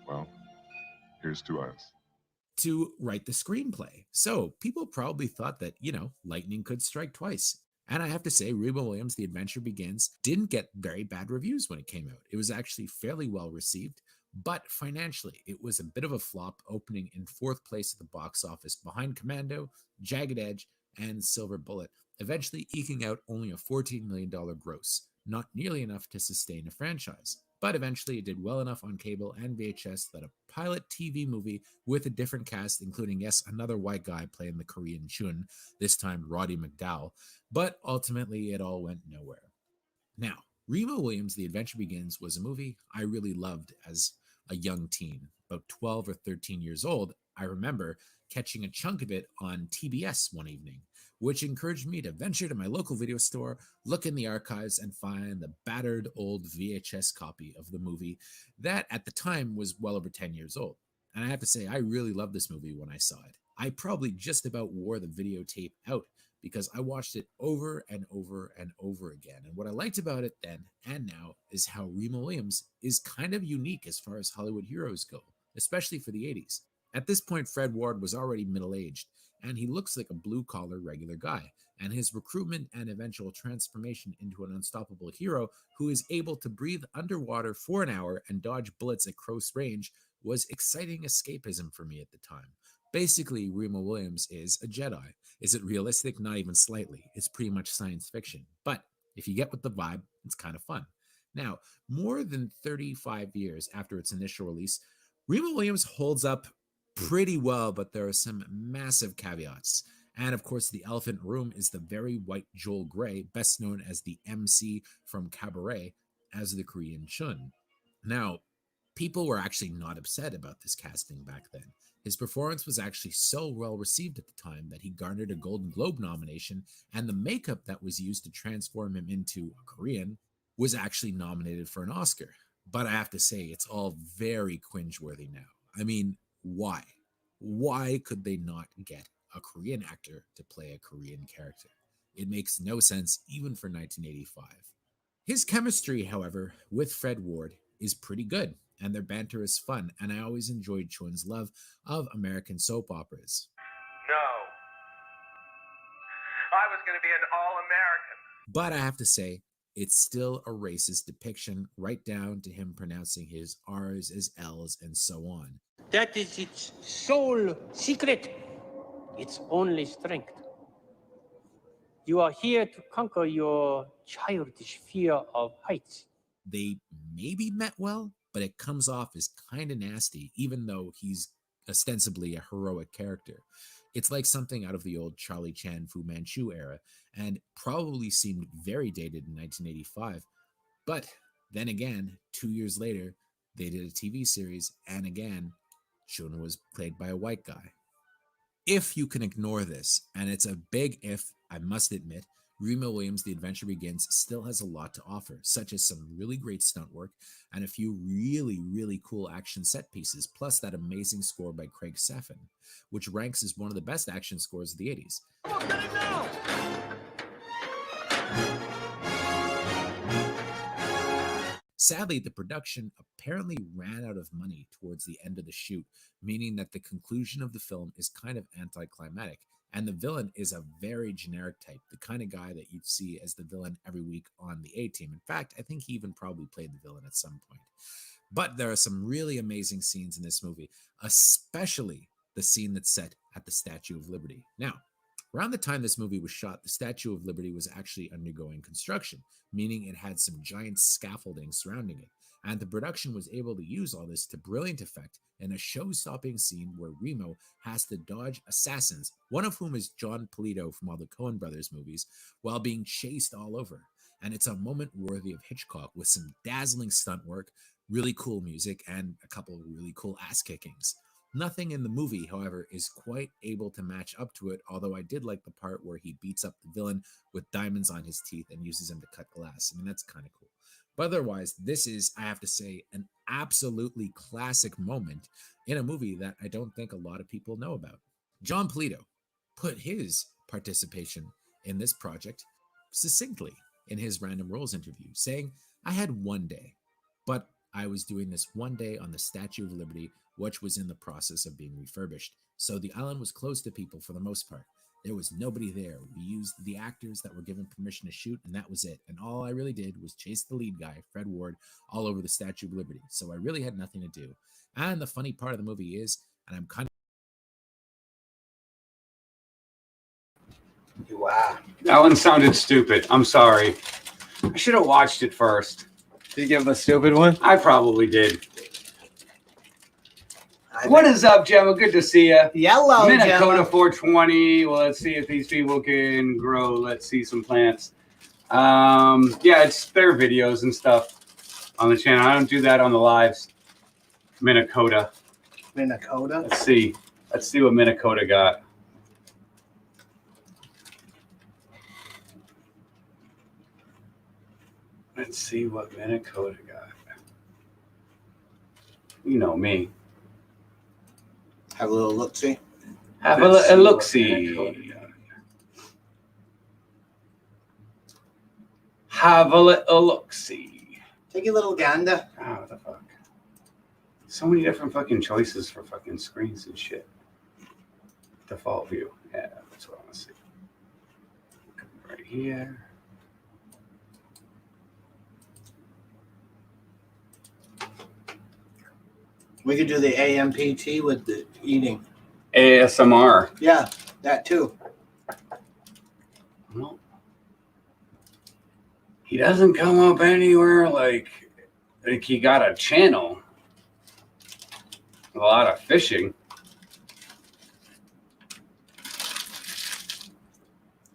Well, here's to us. To write the screenplay. So people probably thought that, lightning could strike twice. And I have to say, Remo Williams' The Adventure Begins didn't get very bad reviews when it came out. It was actually fairly well received, but financially, it was a bit of a flop, opening in 4th place at the box office behind Commando, Jagged Edge, and Silver Bullet, eventually eking out only a $14 million gross, not nearly enough to sustain a franchise. But eventually it did well enough on cable and VHS that a pilot TV movie with a different cast, including, yes, another white guy playing the Korean Chun, this time Roddy McDowall, but ultimately it all went nowhere. Now, Remo Williams' The Adventure Begins was a movie I really loved as a young teen. About 12 or 13 years old, I remember catching a chunk of it on TBS one evening, which encouraged me to venture to my local video store, look in the archives, and find the battered old VHS copy of the movie that at the time was well over 10 years old. And I have to say, I really loved this movie when I saw it. I probably just about wore the videotape out because I watched it over and over and over again. And what I liked about it then and now is how Remo Williams is kind of unique as far as Hollywood heroes go, especially for the 80s. At this point, Fred Ward was already middle-aged, and he looks like a blue-collar regular guy, and his recruitment and eventual transformation into an unstoppable hero who is able to breathe underwater for an hour and dodge bullets at close range was exciting escapism for me at the time. Basically, Remo Williams is a Jedi. Is it realistic? Not even slightly. It's pretty much science fiction. But if you get with the vibe, it's kind of fun. Now, more than 35 years after its initial release, Remo Williams holds up pretty well, but there are some massive caveats. And of course, the elephant in the room is the very white Joel Grey, best known as the MC from Cabaret, as the Korean Chun. Now, people were actually not upset about this casting back then. His performance was actually so well received at the time that he garnered a Golden Globe nomination, and the makeup that was used to transform him into a Korean was actually nominated for an Oscar. But I have to say, it's all very cringeworthy now. I mean, why? Why could they not get a Korean actor to play a Korean character? It makes no sense, even for 1985. His chemistry, however, with Fred Ward is pretty good, and their banter is fun, and I always enjoyed Chun's love of American soap operas. No. I was going to be an all-American. But I have to say, it's still a racist depiction, right down to him pronouncing his R's as L's and so on. That is its sole secret, its only strength. You are here to conquer your childish fear of heights. They maybe met well, but it comes off as kind of nasty, even though he's ostensibly a heroic character. It's like something out of the old Charlie Chan Fu Manchu era, and probably seemed very dated in 1985. But then again, 2 years later, they did a TV series, and again, Chun was played by a white guy. If you can ignore this, and it's a big if, I must admit, Remo Williams' The Adventure Begins still has a lot to offer, such as some really great stunt work and a few really, really cool action set pieces, plus that amazing score by Craig Safin, which ranks as one of the best action scores of the 80s. Sadly, the production apparently ran out of money towards the end of the shoot, meaning that the conclusion of the film is kind of anticlimactic, and the villain is a very generic type, the kind of guy that you'd see as the villain every week on the A-Team. In fact, I think he even probably played the villain at some point. But there are some really amazing scenes in this movie, especially the scene that's set at the Statue of Liberty. Now, Around the time this movie was shot, the Statue of Liberty was actually undergoing construction, meaning it had some giant scaffolding surrounding it. And the production was able to use all this to brilliant effect in a show-stopping scene where Remo has to dodge assassins, one of whom is John Polito from all the Coen Brothers movies, while being chased all over. And it's a moment worthy of Hitchcock with some dazzling stunt work, really cool music, and a couple of really cool ass-kickings. Nothing in the movie, however, is quite able to match up to it, although I did like the part where he beats up the villain with diamonds on his teeth and uses them to cut glass. I mean, that's kind of cool. But otherwise, this is, I have to say, an absolutely classic moment in a movie that I don't think a lot of people know about. John Polito put his participation in this project succinctly in his Random Roles interview, saying, "I had one day, but I was doing this one day on the Statue of Liberty, which was in the process of being refurbished. So the island was closed to people for the most part. There was nobody there. We used the actors that were given permission to shoot, and that was it. And all I really did was chase the lead guy, Fred Ward, all over the Statue of Liberty. So I really had nothing to do." And the funny part of the movie is, and I'm kind of... Wow. That one sounded stupid. I'm sorry. I should have watched it first. Did you give him a stupid one? I probably did. What is up, Gemma? Good to see you. Yellow, Minnesota Gemma. 420. Well, let's see if these people can grow. Let's see some plants. Yeah, it's their videos and stuff on the channel. I don't do that on the lives. Minnesota. Minnesota. Let's see. Let's see what Minnesota got. Let's see what Minnesota got. You know me. Have a little look-see. Have a look-see. Have a little look-see. Take a little gander. Oh, what the fuck? So many different fucking choices for fucking screens and shit. Default view. Yeah, that's what I want to see. Right here. We could do the AMPT with the eating. ASMR. Yeah, that too. Well, he doesn't come up anywhere like he got a channel. A lot of fishing.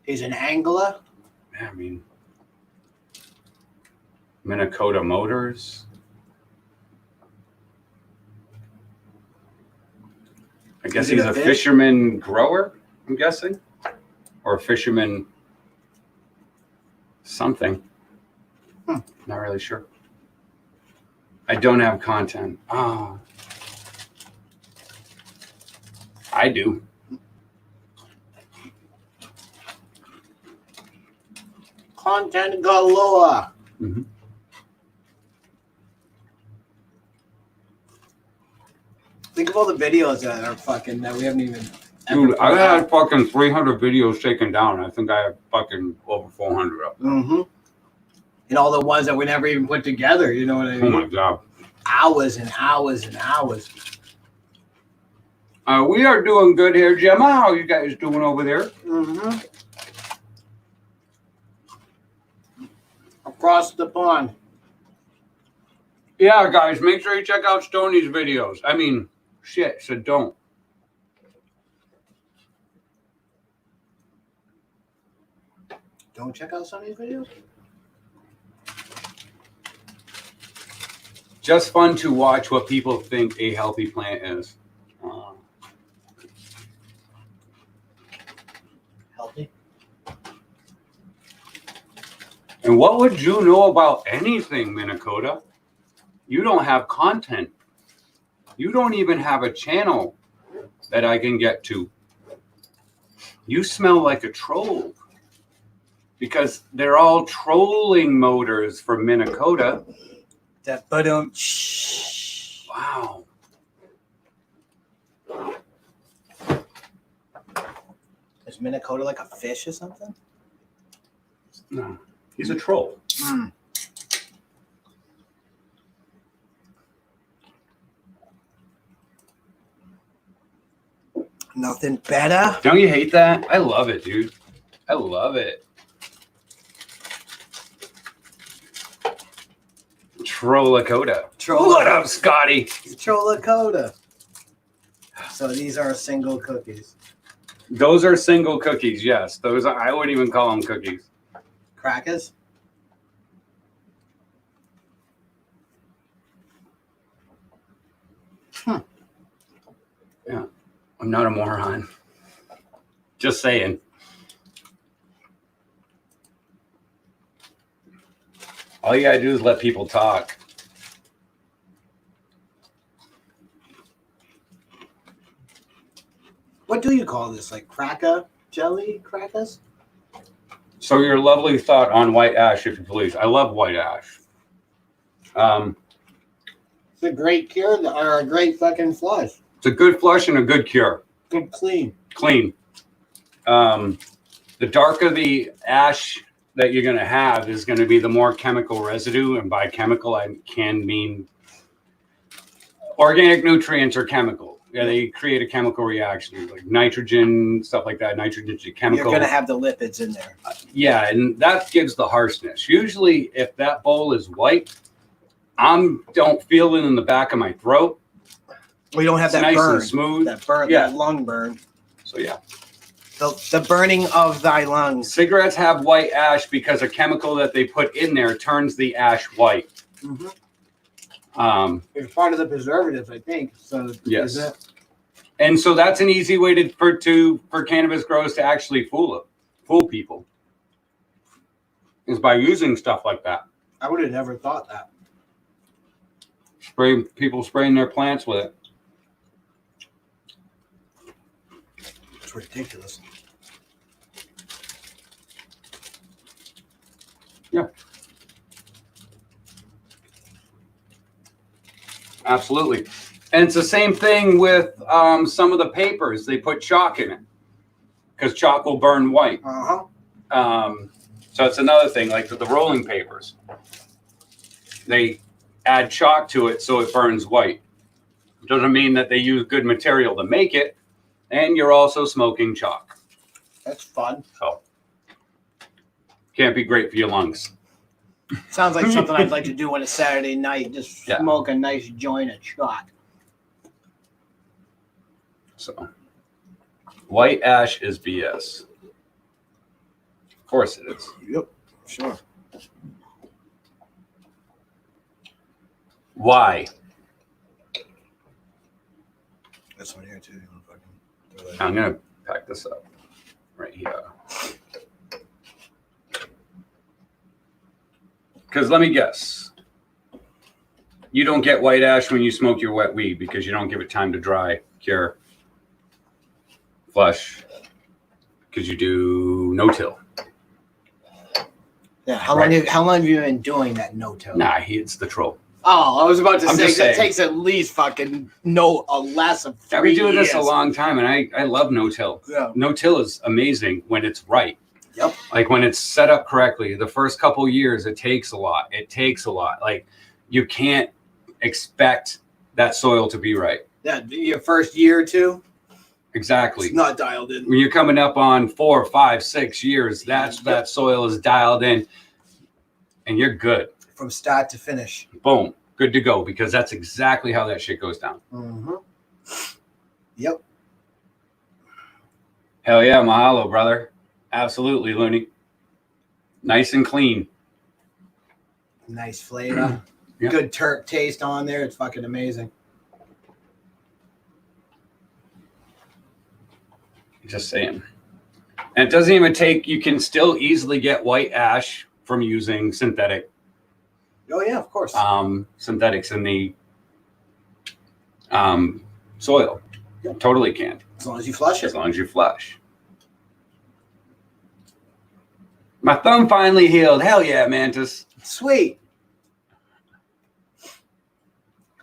He's an angler. Yeah, I mean, Minnesota Motors. I guess he's a fisherman grower, I'm guessing. Or a fisherman something. Not really sure. I don't have content. Oh. I do. Content galore. Mm-hmm. Think of all the videos that are fucking that we haven't even. Dude, I had fucking 300 videos taken down. I think I have fucking over 400 up. Mm-hmm. And all the ones that we never even put together. You know what I mean? Oh my god. Hours and hours and hours. We are doing good here, Gemma. How are you guys doing over there? Mm-hmm. Across the pond. Yeah, guys, make sure you check out Stoney's videos. I mean, shit, so don't. Don't check out some of these videos? Just fun to watch what people think a healthy plant is. Healthy? And what would you know about anything, Minnesota? You don't have content. You don't even have a channel that I can get to. You smell like a troll. Because they're all trolling motors from Minnesota. That Wow. Is Minnesota like a fish or something? No, he's a troll. Mm. Nothing better. Don't you hate that? I love it, dude. I love it. Trollakota. What up, Scotty? Trollakota. So these are single cookies. Those are single cookies, yes. Those are, I wouldn't even call them cookies. Crackers? Yeah. I'm not a moron. Just saying. All you gotta do is let people talk. What do you call this? Like cracker jelly crackers? So your lovely thought on white ash, if you please. I love white ash. It's a great cure or a great fucking flush. It's a good flush and a good cure. Good clean. Clean. The darker the ash that you're going to have is going to be the more chemical residue. And by chemical, I can mean organic nutrients or chemical. Yeah, they create a chemical reaction, like nitrogen, stuff like that. Nitrogen is a chemical. You're going to have the lipids in there. Yeah, and that gives the harshness. Usually, if that bowl is white, don't feel it in the back of my throat. We don't have It's that nice burn. and smooth. That burn, Yeah. that lung burn. So yeah. The burning of thy lungs. Cigarettes have white ash because a chemical that they put in there turns the ash white. Mm-hmm. It's part of the preservatives, I think. So yes. And so that's an easy way for cannabis growers to actually fool people, is by using stuff like that. I would have never thought that. People spraying their plants with it. It's ridiculous. Yeah. Absolutely. And it's the same thing with some of the papers. They put chalk in it because chalk will burn white. Uh-huh. So it's another thing, like the rolling papers. They add chalk to it so it burns white. Doesn't mean that they use good material to make it. And you're also smoking chalk. That's fun. So can't be great for your lungs. Sounds like something I'd like to do on a Saturday night. Just smoke a nice joint of chalk. So white ash is BS. Of course it is. Yep, sure. Why? This one here too. I'm gonna pack this up right here. Because let me guess, you don't get white ash when you smoke your wet weed because you don't give it time to dry, cure, flush, because you do no-till. Yeah, how long have you been doing that no-till? Nah, it's the troll. Oh, I was about to I'm say just that saying. takes at least fucking less of 3 I've been doing this a years. long time, and I love no-till. Yeah. No-till is amazing when it's right. Yep. Like when it's set up correctly. The first couple years, it takes a lot. Like you can't expect that soil to be right. Yeah, your first year or two, Exactly. it's not dialed in. When you're coming up on 4, 5, 6 years, that soil is dialed in, and you're good. From start to finish. Boom, good to go, because that's exactly how that shit goes down. Mm-hmm. Yep. Hell yeah, mahalo, brother. Absolutely, Looney. Nice and clean. Nice flavor. Yep. Good terp taste on there. It's fucking amazing. Just saying. And it doesn't even take, you can still easily get white ash from using synthetic. Oh yeah, of course. Synthetics in the soil. Yep. Totally can. As long as you flush As it. long as you flush. My thumb finally healed. Hell yeah, Mantis. Sweet.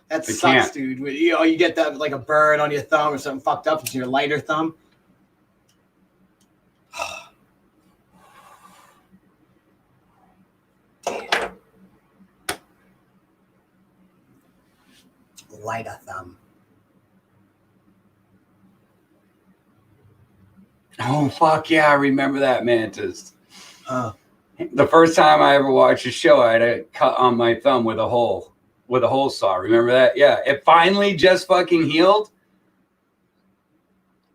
That I sucks, can't. dude. When, you get that like a burn on your thumb or something fucked up. It's your lighter thumb. Lighter thumb. Oh fuck yeah, I remember that Mantis. Oh. The first time I ever watched a show, I had a cut on my thumb with a hole saw. Remember that? Yeah, it finally just fucking healed.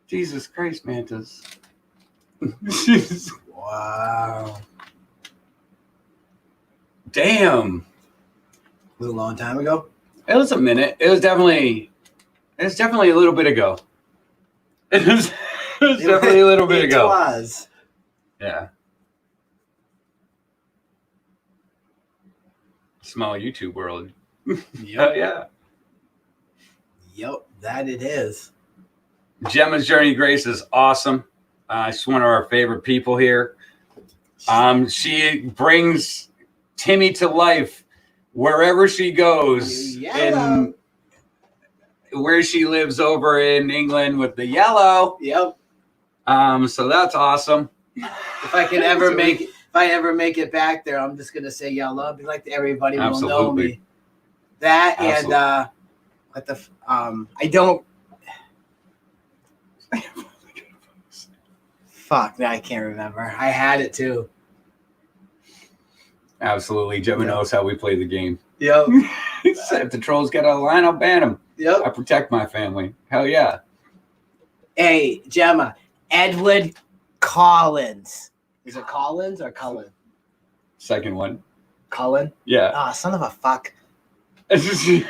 Jesus Christ, Mantis. Wow. Damn. Was it a long time ago? It was a minute. It was definitely a little bit ago. It was definitely a little bit ago. It was. Yeah. Small YouTube world. Yep. Yeah. Yep, that it is. Gemma's Journey Grace is awesome. She's one of our favorite people here. She brings Timmy to life wherever she goes. Yellow. Where she lives over in England with the yellow. Yep. So that's awesome. If I ever make it back there, I'm just gonna say yellow. I'll be like everybody will know me. That Absolutely. and what the I don't. Fuck, I can't remember. I had it too. Absolutely. Gemma knows how we play the game. Yep. If the trolls get out of line, I'll ban them. Yep. I protect my family. Hell yeah. Hey, Gemma, Edward Collins. Is it Collins or Cullen? Second one. Cullen? Yeah. Ah, son of a fuck. It's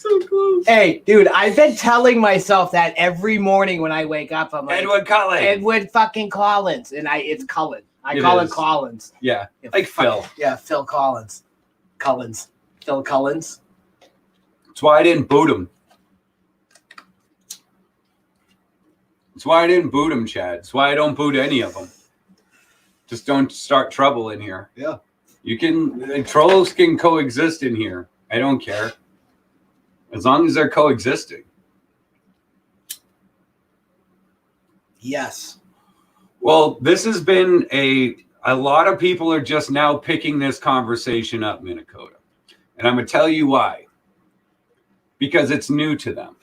so close. Hey, dude, I've been telling myself that every morning when I wake up. I'm like, Edward Cullen. Edward fucking Collins. And it's Cullen. I call it Collins. Yeah. Yeah, Like Phil. Yeah, Phil Collins. Phil Collins. That's why I didn't boot him. That's why I didn't boot him, Chad. That's why I don't boot any of them. Just don't start trouble in here. Yeah. Trolls can coexist in here. I don't care. As long as they're coexisting. Yes. Well, this has been a lot of people are just now picking this conversation up, Minnesota. And I'm going to tell you why. Because it's new to them.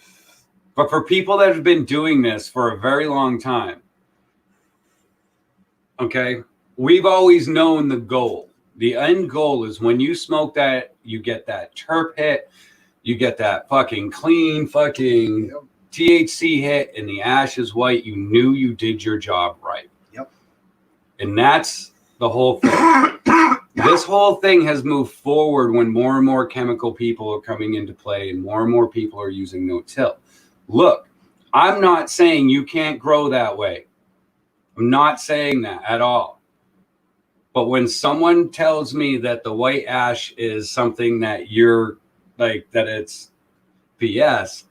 But for people that have been doing this for a very long time, okay, we've always known the goal. The end goal is when you smoke that, you get that terp hit, you get that fucking clean fucking THC hit, and the ash is white. You knew you did your job right. Yep. And that's the whole thing. This whole thing has moved forward when more and more chemical people are coming into play and more people are using no-till. Look, I'm not saying you can't grow that way. I'm not saying that at all. But when someone tells me that the white ash is something that you're like, that it's BS,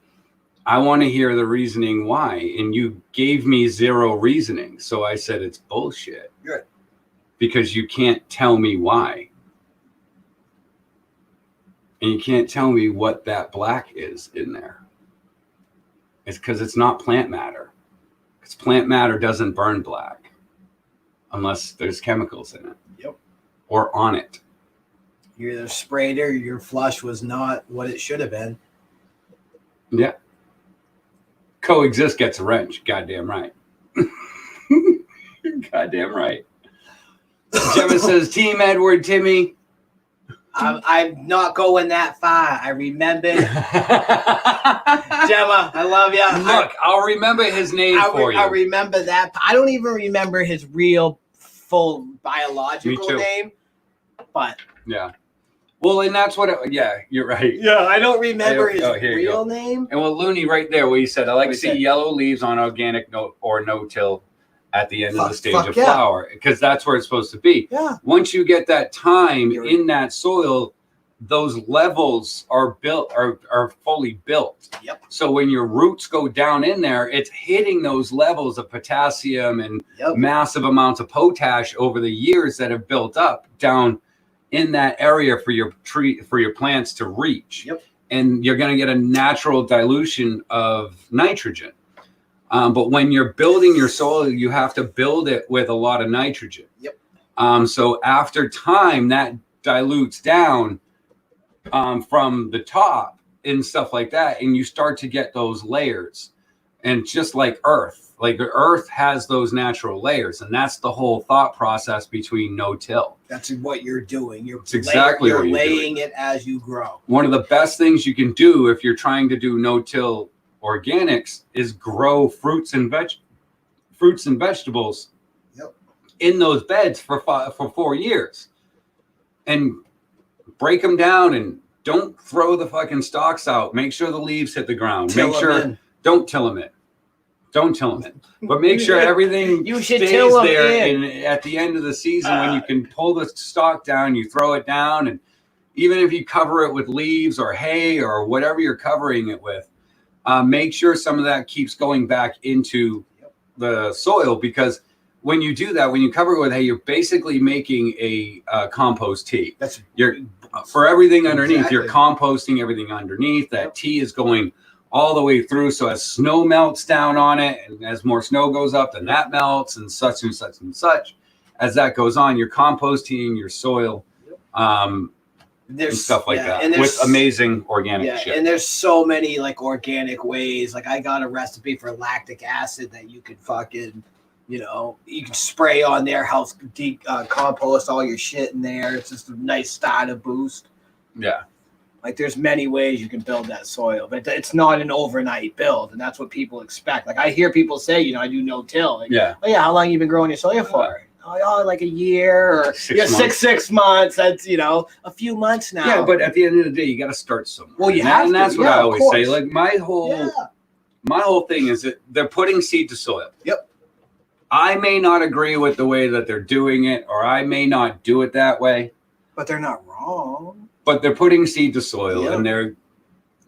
I want to hear the reasoning why. And you gave me zero reasoning. So I said it's bullshit. Good. Because you can't tell me why. And you can't tell me what that black is in there. It's because it's not plant matter. Because plant matter doesn't burn black unless there's chemicals in it. Yep. Or on it. You're either sprayed or your flush was not what it should have been. Yeah. Coexist gets a wrench. Goddamn right. Goddamn right. Gemma says, Team Edward, Timmy. I'm not going that far. I remember. Gemma, I love you. Look, I'll remember his name for you. I remember that. I don't even remember his real, full biological name. But yeah. Well, and that's what yeah, you're right. Yeah, I don't remember his here real name. And well, Looney right there, what he said, I like to see yellow leaves on organic or no-till at the end of the stage of flower, because that's where it's supposed to be. Yeah. Once you get that time in that soil, those levels are built, are fully built. Yep. So when your roots go down in there, it's hitting those levels of potassium and massive amounts of potash over the years that have built up down in that area for your tree, for your plants to reach. Yep. And you're going to get a natural dilution of nitrogen. But when you're building your soil, you have to build it with a lot of nitrogen. Yep. So after time, that dilutes down from the top and stuff like that, and you start to get those layers. And just like Earth, like the Earth has those natural layers, and that's the whole thought process between no-till. That's what you're doing. It's exactly what you're laying doing. it as you grow. One of the best things you can do if you're trying to do no-till organics is grow fruits and vegetables in those beds for 4 years, and break them down, and don't throw the fucking stalks out. Make sure the leaves hit the ground. Make sure. Don't till them in. Don't till them in. But make sure everything stays there. And at the end of the season, when you can pull the stalk down, you throw it down. And even if you cover it with leaves or hay or whatever you're covering it with, make sure some of that keeps going back into the soil. Because when you do that, when you cover it with hay, you're basically making a compost tea. You're for everything underneath. You're composting everything underneath. That tea is going all the way through. So as snow melts down on it, and as more snow goes up, then that melts, and such and such and such. As that goes on, you're composting your soil, and stuff like that, and with amazing organic shit. And there's so many like organic ways. Like I got a recipe for lactic acid that you could fucking, you can spray on there, helps compost all your shit in there. It's just a nice starter boost. Yeah. Like there's many ways you can build that soil, but it's not an overnight build, and that's what people expect. Like I hear people say, I do no-till. Like, oh yeah, how long you been growing your soil for? Oh, like a year or 6 months. That's a few months now. Yeah, but at the end of the day, you got to start somewhere. Well, you have and to. That's what I always say. Like my whole thing is that they're putting seed to soil. Yep. I may not agree with the way that they're doing it, or I may not do it that way. But they're not wrong. But they're putting seed to soil, and they're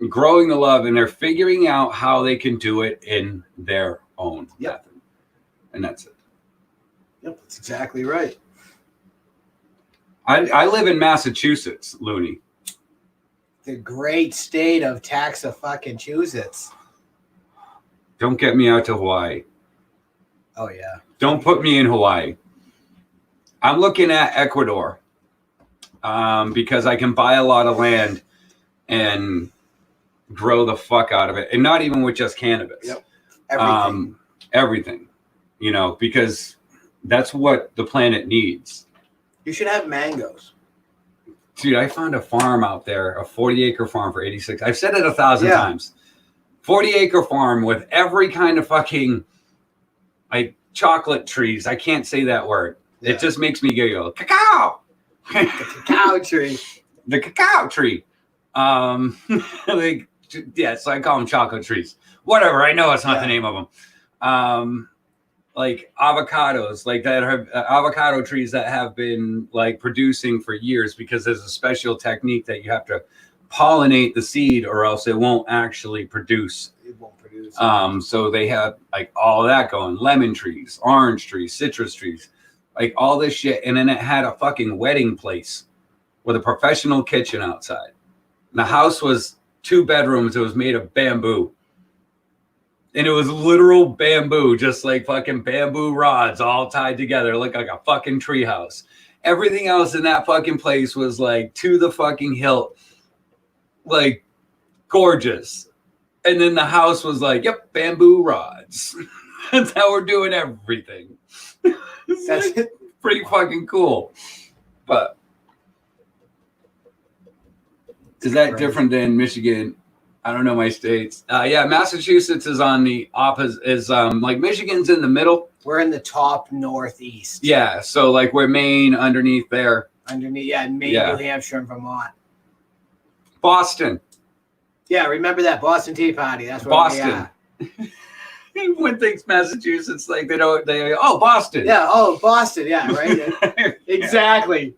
growing the love, and they're figuring out how they can do it in their own method. And that's it. Yep, that's exactly right. I live in Massachusetts, Looney. The great state of Taxa-fucking-Choosets. Don't get me out to Hawaii. Oh, yeah. Don't put me in Hawaii. I'm looking at Ecuador. Because I can buy a lot of land and grow the fuck out of it, and not even with just cannabis. Yep. Everything, because that's what the planet needs. You should have mangoes. Dude, I found a farm out there, a 40-acre farm for 86. I've said it 1,000 times. 40-acre farm with every kind of fucking like chocolate trees. I can't say that word. It just makes me giggle. Cacao. The cacao tree. The cacao tree. So I call them chocolate trees. Whatever. I know it's not the name of them. Like avocados, like that have avocado trees that have been like producing for years, because there's a special technique that you have to pollinate the seed or else it won't actually produce. It won't produce. So they have like all that going. Lemon trees, orange trees, citrus trees. Like all this shit. And then it had a fucking wedding place with a professional kitchen outside. And the house was 2 bedrooms. It was made of bamboo. And it was literal bamboo, just like fucking bamboo rods all tied together. It looked like a fucking tree house. Everything else in that fucking place was like to the fucking hilt. Like gorgeous. And then the house was like, yep, bamboo rods. That's how we're doing everything. That's pretty fucking cool. But is that different than Michigan? I don't know my states. Massachusetts is on the opposite. Is like Michigan's in the middle. We're in the top northeast. Yeah, so like we're Maine underneath there. Underneath, Maine, New Hampshire, and Vermont. Boston. Yeah, remember that Boston Tea Party? That's where Boston. Everyone thinks Massachusetts, like Boston. Yeah, Boston. Yeah, right. Exactly.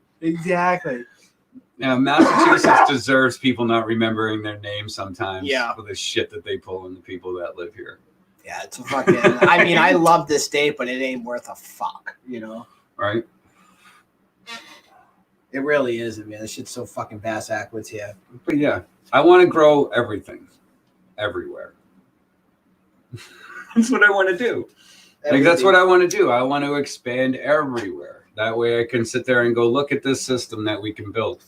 Now, Massachusetts deserves people not remembering their names sometimes. Yeah. For the shit that they pull on the people that live here. Yeah, it's a fucking. I mean, I love this state, but it ain't worth a fuck. Right. It really isn't, man. This shit's so fucking backwards here. But yeah, I want to grow everything, everywhere. That's what I want to do. Like, that's what I want to do. I want to expand everywhere. That way I can sit there and go, look at this system that we can build.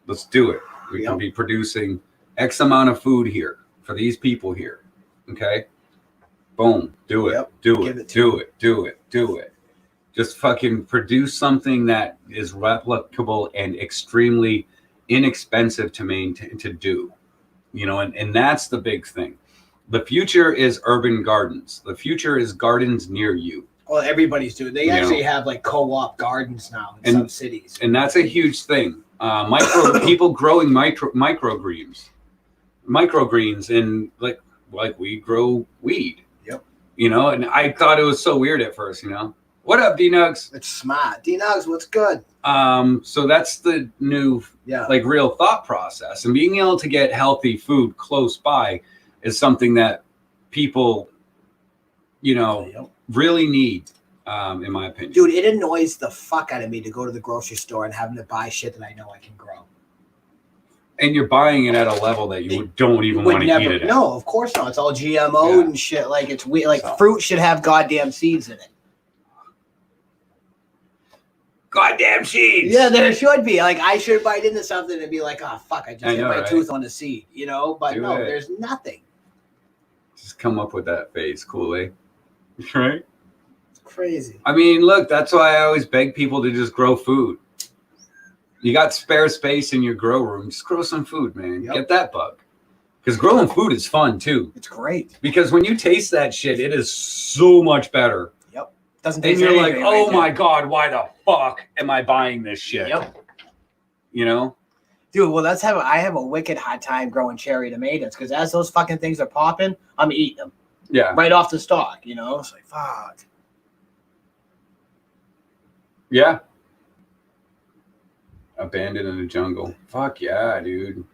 Let's do it. We can be producing X amount of food here for these people here. Okay. Boom. Do it. Yep. Do Give it. it to Do it. Do it. Do it. Just fucking produce something that is replicable and extremely inexpensive to maintain, to do. You know, and that's the big thing. The future is urban gardens. The future is gardens near you. Well, everybody's doing. They You actually know. have like co-op gardens now in And- some cities. And that's a huge thing. People growing microgreens and like we grow weed. Yep. You know, and I thought it was so weird at first, you know. What up, D-Nugs? It's smart. D-Nugs, what's good? So that's the new Yeah. like real thought process, and being able to get healthy food close by is something that people, you know, Yep. really need, in my opinion. Dude, it annoys the fuck out of me to go to the grocery store and having to buy shit that I know I can grow. And you're buying it at a level that you don't even Would want to never. eat it at. No, of course not. It's all GMO Yeah. and shit. Like it's weird. Like So- fruit should have goddamn seeds in it. Goddamn seeds. Yeah, there should be. Like I should bite into something and be like, oh fuck, I just I hit know, my right? tooth on the seed, you know? But Do no, it. there's nothing. Just come up with that face, cool, eh? Right? It's crazy. I mean, look, that's why I always beg people to just grow food. You got spare space in your grow room, just grow some food, man. Yep. Get that bug. Because growing food is fun too. It's great. Because when you taste that shit, it is so much better. Doesn't And taste you're like, anything oh right my there. God, why the fuck am I buying this shit? Yep. You know? Dude, well, I have a wicked hard time growing cherry tomatoes because as those fucking things are popping, I'm eating them Yeah. right off the stalk, you know? It's like, fuck. Yeah. Abandoned in the jungle. Fuck yeah, dude.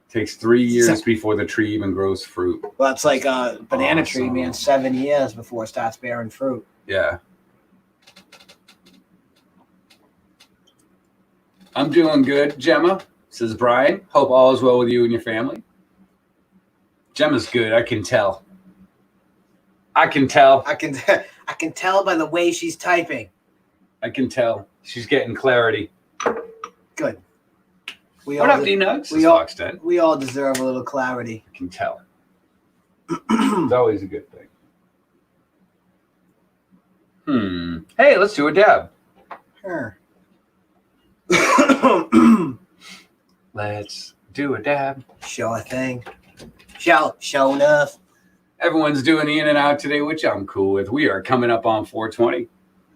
Takes 3 years before the tree even grows fruit. Well, it's like a banana tree, Awesome. man, 7 years before it starts bearing fruit. Yeah. I'm doing good, Gemma, says Brian. Hope all is well with you and your family. Gemma's good, I can tell. I can tell. I can tell by the way she's typing. I can tell. She's getting clarity. Good. We What all up, de- D-Nugs? we It's all- Foxden. we all deserve a little clarity. I can tell. It's always a good thing. Hey, let's do a dab. Sure. Let's do a dab. Sure thing. Show enough. Everyone's doing the in and out today, which I'm cool with. We are coming up on 420.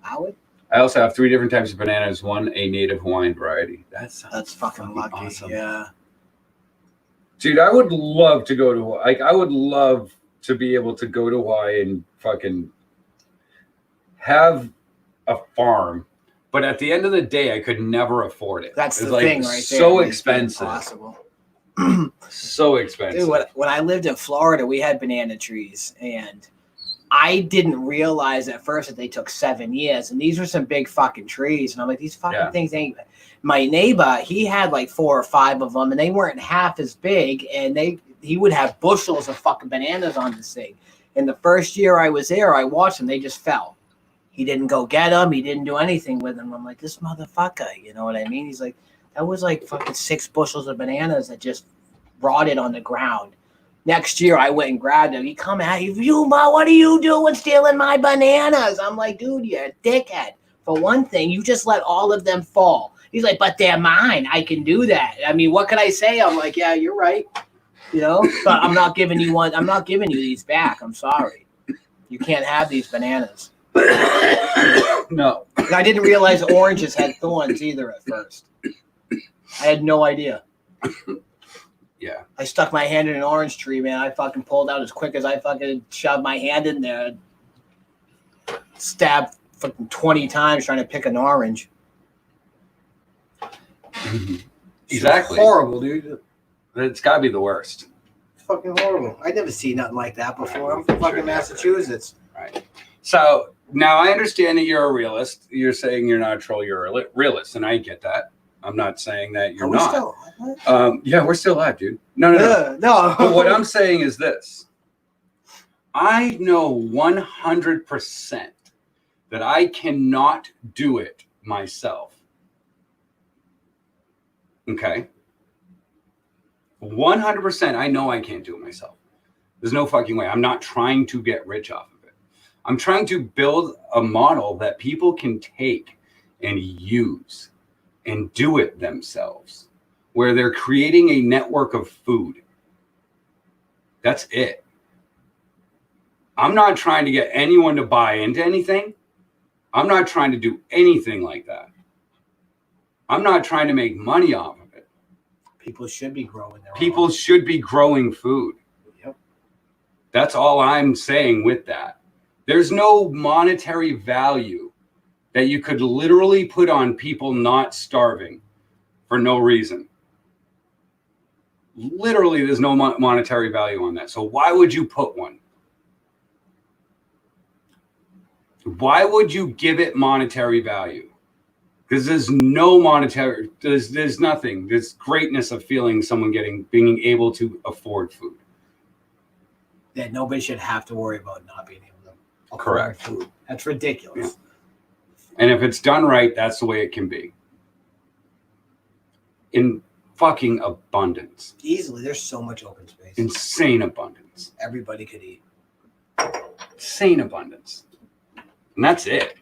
Howard? I also have 3 different types of bananas, one a native Hawaiian variety. That's fucking lucky. awesome. Yeah. Dude, I would love to go to like I would love to be able to go to Hawaii and fucking have a farm, but at the end of the day, I could never afford it. That's It's the thing right there. So It makes it expensive. impossible. So expensive. Dude, when I lived in Florida, we had banana trees, and I didn't realize at first that they took 7 years. And these were some big fucking trees, and I'm like, these fucking things ain't. My neighbor, he had like 4 or 5 of them, and they weren't half as big, and he would have bushels of fucking bananas on this thing. And the first year I was there, I watched them; they just fell. He didn't go get them. He didn't do anything with them. I'm like, this motherfucker, you know what I mean? He's like, that was like fucking 6 bushels of bananas that just rotted on the ground. Next year, I went and grabbed him. He come at you, Ma, what are you doing stealing my bananas? I'm like, dude, you're a dickhead. For one thing, you just let all of them fall. He's like, but they're mine. I can do that. I mean, what can I say? I'm like, yeah, you're right. You know, but I'm not giving you one. I'm not giving you these back. I'm sorry. You can't have these bananas. No. And I didn't realize oranges had thorns either at first. I had no idea. Yeah. I stuck my hand in an orange tree, man. I fucking pulled out as quick as I fucking shoved my hand in there. Stabbed fucking 20 times trying to pick an orange. Exactly. It's horrible, dude. It's got to be the worst. It's fucking horrible. I never seen nothing like that before. I'm from fucking Massachusetts. Right. So now I understand that you're a realist. You're saying you're not a troll. You're a realist, and I get that. I'm not saying that you're Are we not. still? Yeah, we're still live, dude. No. No. But what I'm saying is this. I know 100% that I cannot do it myself. Okay? 100% I know I can't do it myself. There's no fucking way. I'm not trying to get rich off of it. I'm trying to build a model that people can take and use and do it themselves, where they're creating a network of food. That's it. I'm not trying to get anyone to buy into anything. I'm not trying to do anything like that. I'm not trying to make money off of it. People should be growing their People own. should be growing food. Yep. That's all I'm saying with that. There's no monetary value that you could literally put on people not starving for no reason. Literally, there's no monetary value on that. So why would you put one? Why would you give it monetary value? Because there's no monetary, there's nothing. There's greatness of feeling someone being able to afford food. Yeah, nobody should have to worry about not being able to afford Correct. food. That's ridiculous. Yeah. And if it's done right, that's the way it can be. In fucking abundance. Easily, there's so much open space. Insane abundance. Everybody could eat. Insane abundance. And that's it.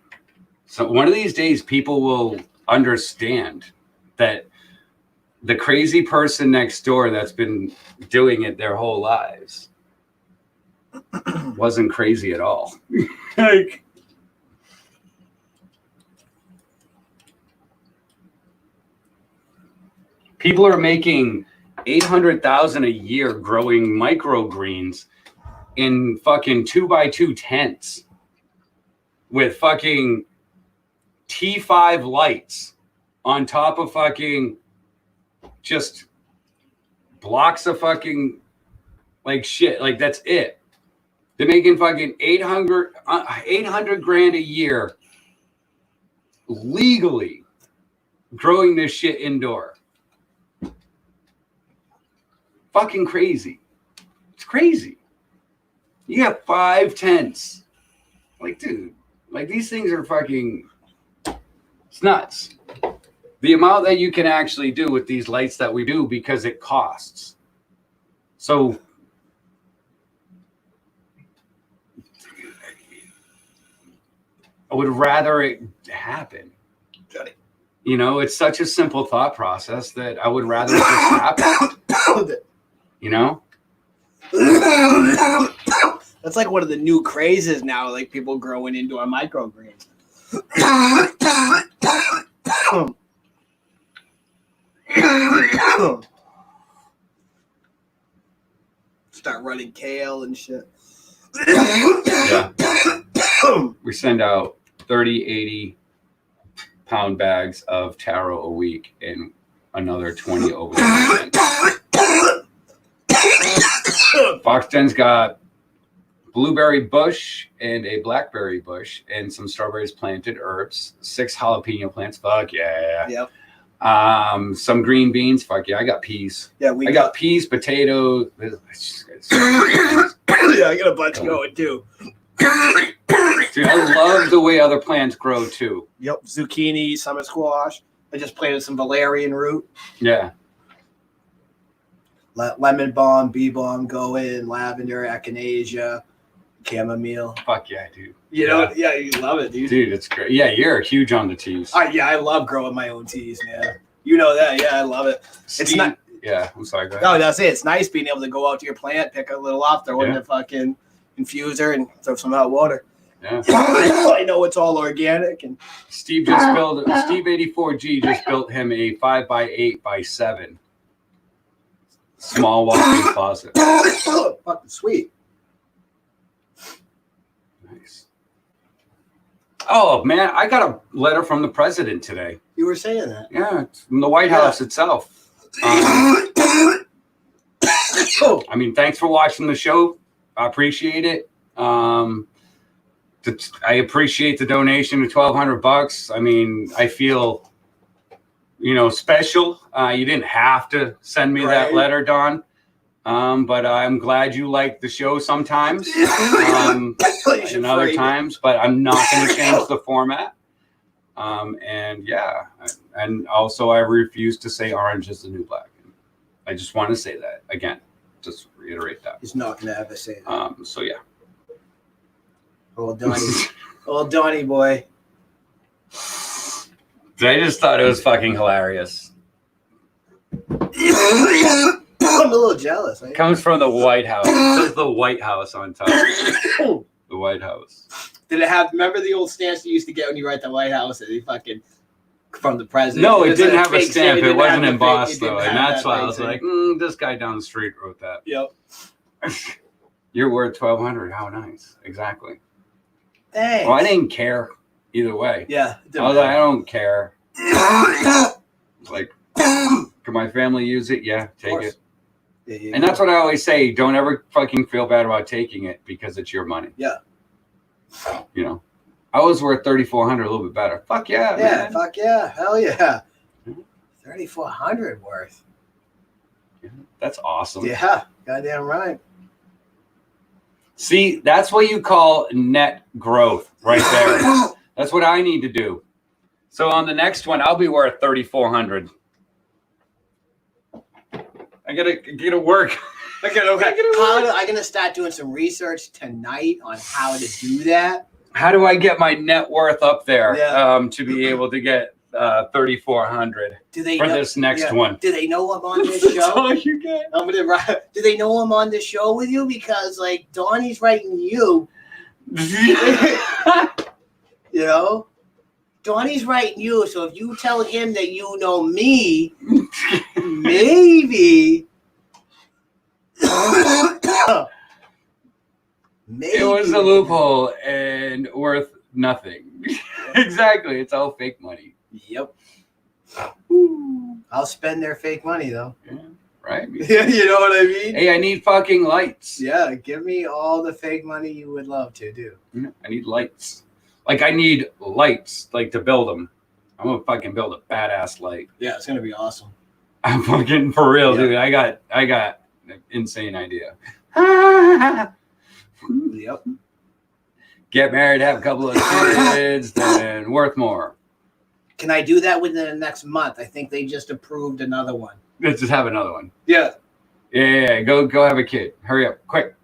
So one of these days, people will understand that the crazy person next door that's been doing it their whole lives wasn't crazy at all. Like, people are making $800,000 a year growing microgreens in fucking 2x2 tents with fucking T5 lights on top of fucking just blocks of fucking like shit. Like, that's it. They're making fucking 800 grand a year legally growing this shit indoor. Fucking crazy. It's crazy. You have 5 tents. Like, dude, like, these things are fucking, it's nuts. The amount that you can actually do with these lights that we do, because it costs. So I would rather it happen. Johnny. You know, it's such a simple thought process that I would rather it just happen. You know? That's like one of the new crazes now, like people growing indoor microgreens. Start running kale and shit. Yeah. We send out 30, 80 pound bags of taro a week and another 20 over the weekend. Foxton's got blueberry bush and a blackberry bush and some strawberries planted, herbs, 6 jalapeno plants. Fuck yeah. Yep. Some green beans. Fuck yeah. I got peas. Yeah, I got peas, potatoes. yeah, I got a bunch going too. Dude, I love the way other plants grow too. Yep, zucchini, summer squash. I just planted some valerian root. Yeah. Let lemon balm, bee balm go in, lavender, echinacea, chamomile. Fuck yeah, dude. You know, yeah, you love it, dude. Dude, it's great. Yeah, you're huge on the teas. Yeah, I love growing my own teas, man. You know that. Yeah, I love it. It's not. Yeah, I'm sorry. Go ahead. No, that's it. It's nice being able to go out to your plant, pick a little off, throw in the fucking infuser, and throw some hot water. Yeah. I know it's all organic. And Steve 84G just built him a 5x8x7 small walk-in closet. Fucking sweet. Nice. Oh man, I got a letter from the president today. You were saying that. Yeah, it's from the White House itself. I mean, thanks for watching the show. I appreciate it. I appreciate the donation of $1,200. I mean, I feel, special. You didn't have to send me that letter, Don. But I'm glad you like the show sometimes, and other times. But I'm not going to change the format. And also I refuse to say orange is the new black. I just want to say that again. just reiterate that. He's not gonna ever say that. So yeah. Old Donnie boy. I just thought it was fucking hilarious. I'm a little jealous. It comes from the White House. It says the White House on top. The White House. Did it have? Remember the old stamps you used to get when you were at the White House? And they fucking from the president. No, it was didn't a have a fake stamp. thing. It wasn't didn't have the embossed fake- it though, didn't and have that's that why I fake was thing. like, this guy down the street wrote that. Yep. You're worth $1,200. How nice. Exactly. Thanks. Well, I didn't care either way. Yeah. I was like, I don't care. Like, can my family use it? Yeah, take it. Yeah, And that's what I always say. Don't ever fucking feel bad about taking it because it's your money. Yeah. You know, I was worth $3,400, a little bit better. Fuck yeah, man. Fuck yeah, hell yeah. 3,400 worth. That's awesome. Yeah, goddamn right. See, that's what you call net growth right there. That's what I need to do. So on the next one, I'll be worth 3,400. I gotta work. I'm gonna start doing some research tonight on how to do that. How do I get my net worth up there Yeah. to be able to get 3,400 Do they for know, this next one? Do they know I'm on this That's show? all you get. Do they know I'm on this show with you? Because like Donnie's writing you, you know. Donnie's writing you, so if you tell him that you know me, maybe. Maybe. It was a loophole and worth nothing. Exactly. It's all fake money. Yep. I'll spend their fake money though. Yeah, right? Yeah, you know what I mean? Hey, I need fucking lights. Yeah, give me all the fake money you would love to do. I need lights. Like, I need lights, like, to build them. I'm going to fucking build a badass light. Yeah, it's gonna be awesome. I'm fucking for real, Yeah. dude. I got an insane idea. Yep. Get married, have a couple of kids, then worth more. Can I do that within the next month? I think they just approved another one. Let's just have another one. Yeah. Yeah. Go have a kid. Hurry up. Quick.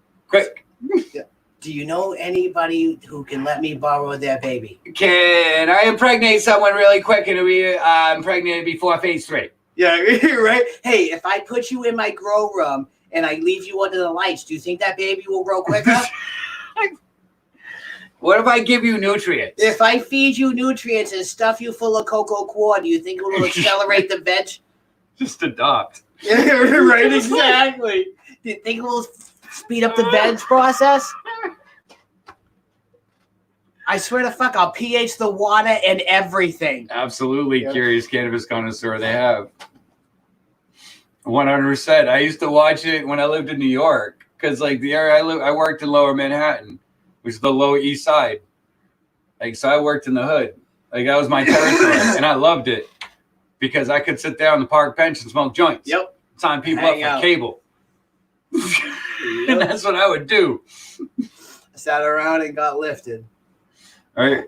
Do you know anybody who can let me borrow their baby? Can I impregnate someone really quick and be impregnated before phase 3? Yeah, right? Hey, if I put you in my grow room and I leave you under the lights, do you think that baby will grow quicker? What if I give you nutrients? If I feed you nutrients and stuff you full of cocoa coir, do you think it will accelerate the veg? Just adopt. Yeah, right, exactly. Do you think it will speed up the veg process? I swear to fuck, I'll pH the water and everything. Absolutely, Yep. Curious Cannabis Connoisseur. They have 100%. I used to watch it when I lived in New York because, like, the area I worked in Lower Manhattan, which is the Lower East Side. Like, so I worked in the hood. Like, that was my territory, and I loved it because I could sit there on the park bench and smoke joints. Yep. Sign people Hang up out. for cable. And that's what I would do. I sat around and got lifted. All right.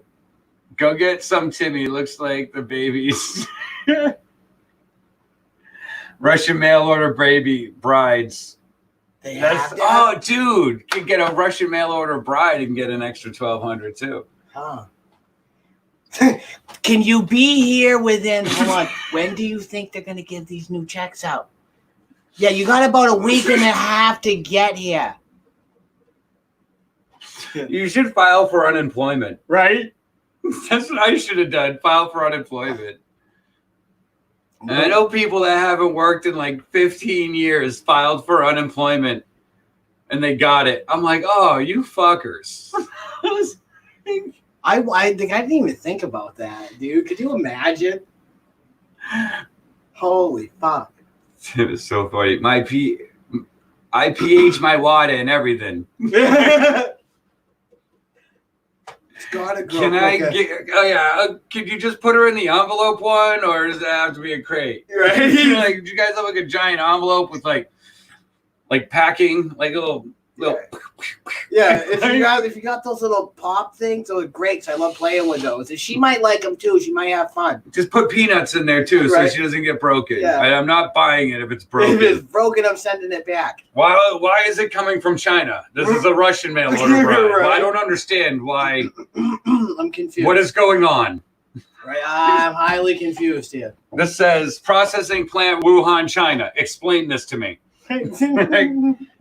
Go get some Timmy. Looks like the babies. Russian mail order baby brides. They have that? Oh, dude. You can get a Russian mail order bride and get an extra $1,200 too. Huh. Can you be here within, hold on, when do you think they're going to give these new checks out? Yeah, you got about a week and a half to get here. You should file for unemployment. Right? That's what I should have done. File for unemployment. And I know people that haven't worked in like 15 years filed for unemployment and they got it. I'm like, oh, you fuckers. I didn't even think about that, dude. Could you imagine? Holy fuck. It was so funny. I pH my water and everything. It's gotta grow. Can I quicker. get? Oh yeah. Could you just put her in the envelope one, or does it have to be a crate? Right? Like, do you guys have like a giant envelope with like packing, like a little Yeah, if you got those little pop things, those are great. 'Cause I love playing with those. And she might like them too. She might have fun. Just put peanuts in there too, Right. so she doesn't get broken. Yeah. I'm not buying it if it's broken. If it's broken, I'm sending it back. Why is it coming from China? This is a Russian mail order bride. Right. Well, I don't understand why. I'm confused. What is going on? Right, I'm highly confused here. This says processing plant Wuhan, China. Explain this to me.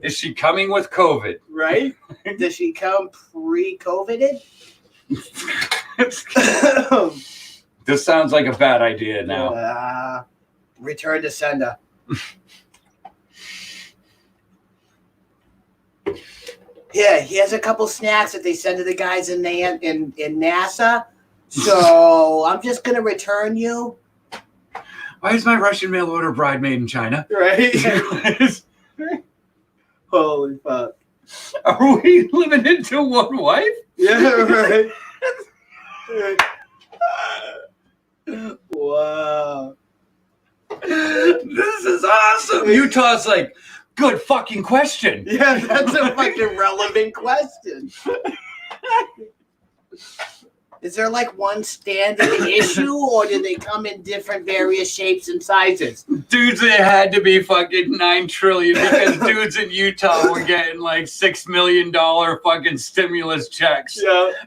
Is she coming with COVID? Right? Does she come pre-COVIDed? This sounds like a bad idea now. Return to sender. Yeah, he has a couple snacks that they send to the guys in NASA. So I'm just gonna return you. Why is my Russian mail order bride made in China? Right? Holy fuck. Are we living into one wife? Yeah, right. Wow. This is awesome. Utah's like, good fucking question. Yeah, that's a fucking relevant question. Is there like one standard issue, or did they come in different various shapes and sizes? Dudes, it had to be fucking 9 trillion because dudes in Utah were getting like $6 million fucking stimulus checks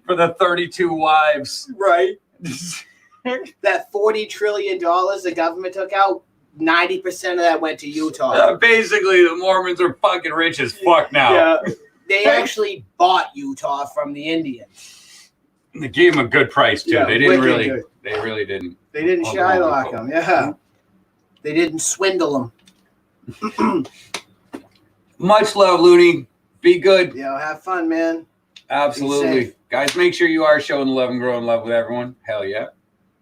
for the 32 wives. Right. That $40 trillion the government took out, 90% of that went to Utah. Basically, the Mormons are fucking rich as fuck now. Yeah. They actually bought Utah from the Indians. They gave them a good price too. Yeah, They didn't wicked really. good. They really didn't. They didn't Oh, shylock no. them. Yeah. They didn't swindle them. Much love, Looney. Be good. Yeah, have fun, man. Absolutely. safe. Guys, make sure you are showing the love and growing love with everyone. Hell yeah.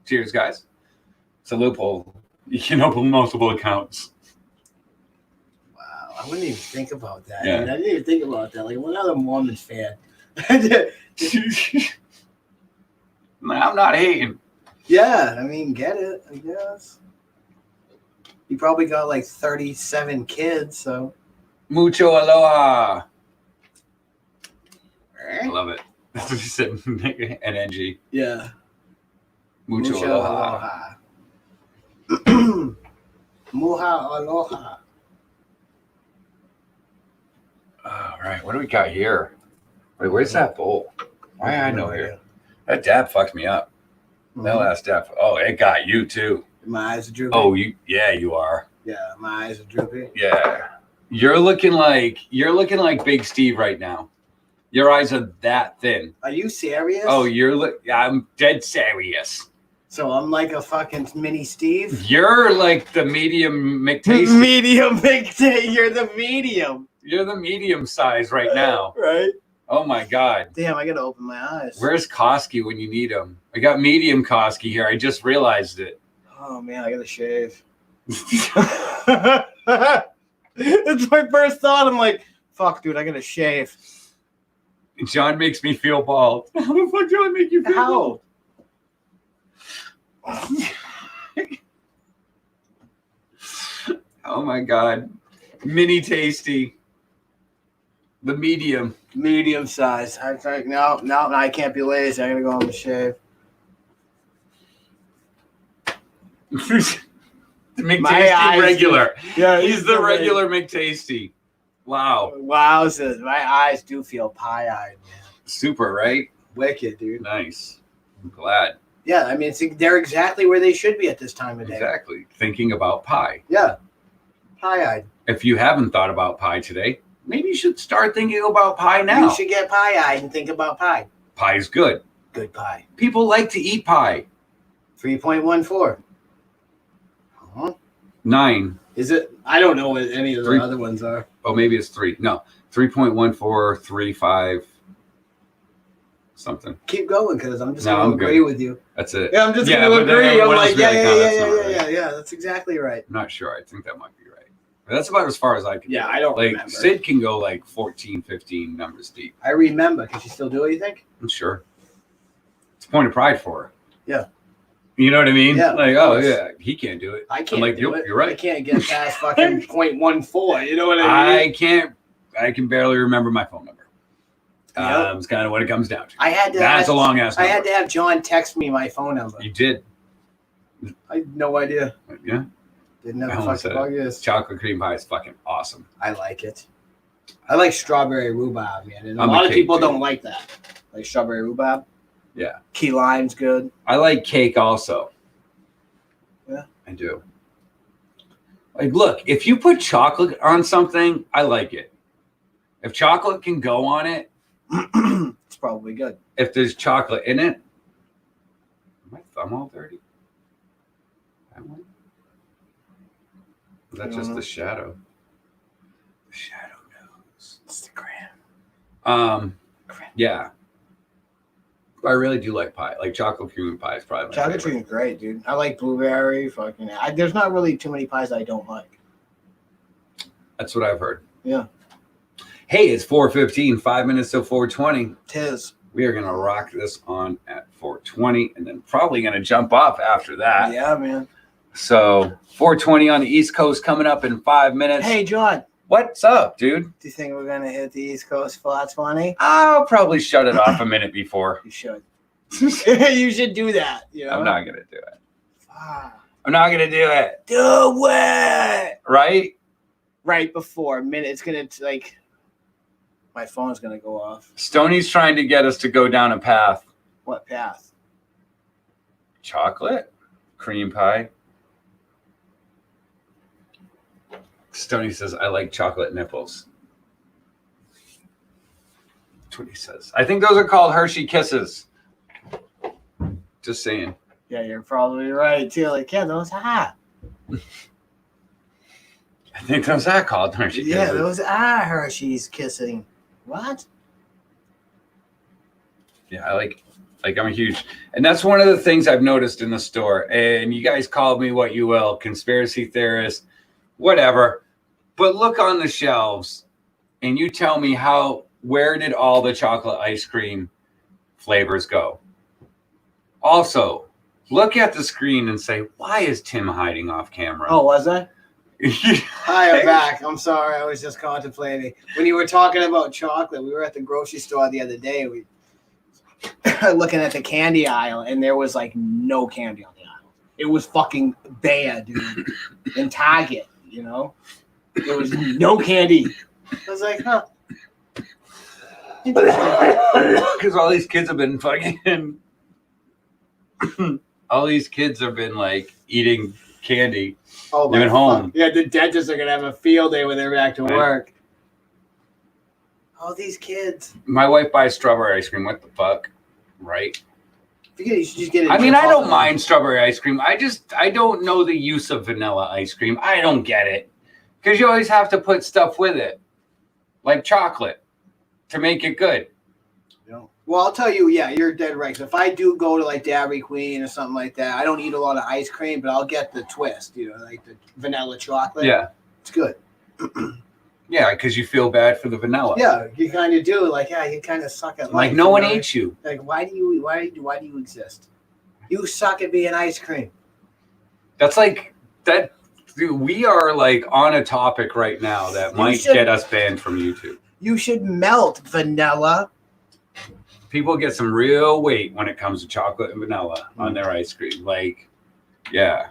Cheers, guys. It's a loophole. You can open multiple accounts. Wow, I wouldn't even think about that. Yeah. I didn't even think about that. Like, what other Mormons fan? I'm not hating. Yeah, I mean, get it, I guess. You probably got like 37 kids, so. Mucho aloha. I love it. That's what you said. NNG. Yeah. Mucho aloha. Muha aloha. All right, what do we got here? Wait, where's that bowl? Why I know here? That dab fucked me up. That last dab. Oh, it got you too. My eyes are droopy. Oh, you are. Yeah, my eyes are droopy. Yeah. You're looking like Big Steve right now. Your eyes are that thin. Are you serious? Oh, I'm dead serious. So I'm like a fucking mini Steve? You're like the medium McTasty. Medium big day. You're the medium. You're the medium size right now. Right? Oh my God. Damn, I gotta open my eyes. Where's Koski when you need him? I got medium Koski here. I just realized it. Oh man, I gotta shave. It's my first thought. I'm like, fuck, dude, I gotta shave. John makes me feel bald. How the fuck do I make you feel bald? Oh my God. Mini tasty. The medium. Medium size. I think no, I can't be lazy. I gotta go home and shave. The My McTasty eyes regular. Yeah, He's the regular McTasty. Wow. Wowzers. My eyes do feel pie-eyed, man. Super, right? Wicked, dude. Nice. I'm glad. Yeah, I mean, they're exactly where they should be at this time of day. Exactly. Thinking about pie. Yeah. Pie-eyed. If you haven't thought about pie today, maybe you should start thinking about pie now. You should get pie-eyed and think about pie. Pie's good. Good pie. People like to eat pie. 3.14. 9. Is it? I don't know what any of the 3. other ones are. Oh, maybe it's 3. No, 3.1435 something. Keep going, because I'm just No, going I'm to agree good. with you. That's it. Yeah, I'm just Yeah, going but to then agree. I'm everyone else like, be like, "Oh, that's not right." yeah. That's exactly right. I'm not sure. I think that might be right. But that's about as far as I can. Yeah, go. I don't like remember. Sid can go like 14, 15 numbers deep. I remember. Can she still do it, you think? I'm sure. It's a point of pride for her. Yeah. You know what I mean? Yeah, Like, of oh course. yeah, he can't do it. I I'm can't like, do it. You're right. I can't get past fucking 0.14. You know what I mean? I can't. I can barely remember my phone number. Yep. It's kind of what it comes down to. I had to. That's a long ass. I had to have John text me my phone number. You did. I had no idea. Yeah. Didn't have I a almost fucking said bug this. Chocolate cream pie is fucking awesome. I like it. I like strawberry rhubarb, man. And a I'm a lot of cake people dude. don't like that. Like strawberry rhubarb. Yeah. Key lime's good. I like cake also. Yeah. I do. Like, look, if you put chocolate on something, I like it. If chocolate can go on it, It's probably good. if there's chocolate in it, my thumb all dirty? That one? Is that I don't just know. the shadow? The shadow knows. It's the gram. Yeah. I really do like pie. Like chocolate cream pie is probably my Chocolate favorite. cream is great, dude. I like blueberry. Fucking. There's not really too many pies I don't like. That's what I've heard. Yeah. Hey, it's 4:15, 5 minutes till 4:20. Tis. We are going to rock this on at 4:20 and then probably going to jump off after that. Yeah, man. So 4:20 on the East Coast coming up in 5 minutes. Hey, John. What's up, dude? Do you think we're gonna hit the East Coast for 20? I'll probably shut it off a minute before. You should. You should do that. You know? I'm not going to do it. Fuck. I'm not going to do it. Do it Right? right before a minute. It's gonna like my phone's gonna go off. Stoney's trying to get us to go down a path. What path? Chocolate? Cream pie? Stoney says, I like chocolate nipples. That's what he says. I think those are called Hershey Kisses. Just saying. Yeah, you're probably right too. Like, yeah, those are. I think those are called Hershey Kisses. Yeah, those are Hershey's kissing. What? Yeah, I like I'm a huge, and that's one of the things I've noticed in the store. And you guys call me what you will, conspiracy theorist, whatever. But look on the shelves, and you tell me where did all the chocolate ice cream flavors go? Also, look at the screen and say, why is Tim hiding off camera? Oh, was I? Hi, I'm back. I'm sorry. I was just contemplating. When you were talking about chocolate, we were at the grocery store the other day. We looking at the candy aisle, and there was like no candy on the aisle. It was fucking bare, dude. In Target, you know, there was no candy. I was like, huh. Because all these kids have been fucking. All these kids have been like eating candy. Oh, They've been home. Yeah, the dentists are gonna have a field day when they're back to Right. work. All these kids. My wife buys strawberry ice cream. What the fuck? Right? You should just get it. I mean, I don't mind strawberry ice cream. I don't know the use of vanilla ice cream. I don't get it. Because you always have to put stuff with it. Like chocolate. To make it good. Well, I'll tell you, yeah, you're dead right. If I do go to like Dairy Queen or something like that, I don't eat a lot of ice cream, but I'll get the twist, you know, like the vanilla chocolate. Yeah. It's good. Yeah, because you feel bad for the vanilla. Yeah, you kind of do. Like, yeah, you kind of suck at life. Like no one you know? ate you. Like, why do you exist? You suck at being ice cream. That's like that. Dude, we are like on a topic right now that might get us banned from YouTube. You should melt vanilla. People get some real weight when it comes to chocolate and vanilla on their ice cream. Like, yeah.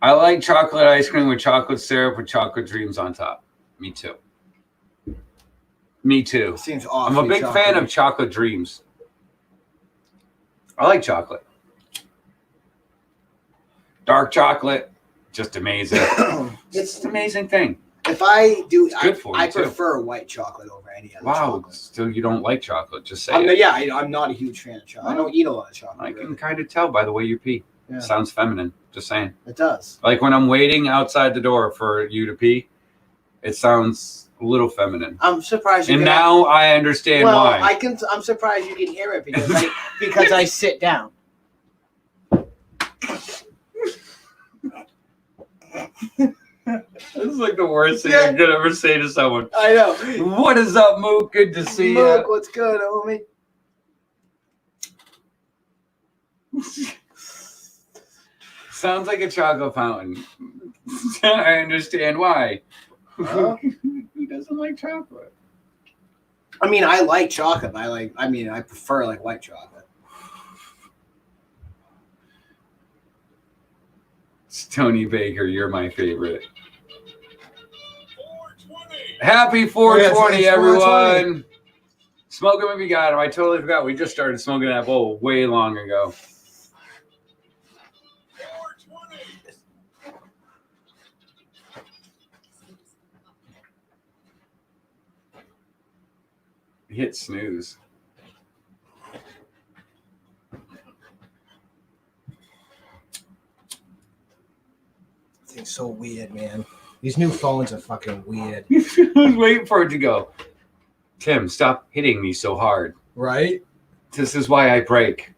I like chocolate ice cream with chocolate syrup with chocolate dreams on top. Me too. Me too. Seems I'm awful. a big fan of chocolate dreams. I like chocolate. Dark chocolate, just amazing. It's an amazing thing. If I do, good for you, I too. prefer white chocolate over any other Wow, chocolate. still you don't like chocolate? Just say it. Yeah, I'm not a huge fan of chocolate. I don't eat a lot of chocolate. I can kind of tell by the way you pee. Yeah. Sounds feminine. Just saying. It does. Like when I'm waiting outside the door for you to pee, it sounds a little feminine. I'm surprised. And now I understand why. I'm surprised you can hear it because I sit down. This is like the worst thing I could ever say to someone. I know. What is up, Mook? Good to see Mook, you. what's good, homie? Sounds like a chocolate fountain. I understand why. Huh? Who doesn't like chocolate? I mean, I like chocolate. But I prefer like white chocolate. Tony Baker, you're my favorite. Happy 420, Yes, it's 420. everyone. Smoking when we got him. I totally forgot. We just started smoking that bowl way long ago. Hit snooze. It's so weird, man. These new phones are fucking weird. I was waiting for it to go. Tim, stop hitting me so hard. Right? This is why I break.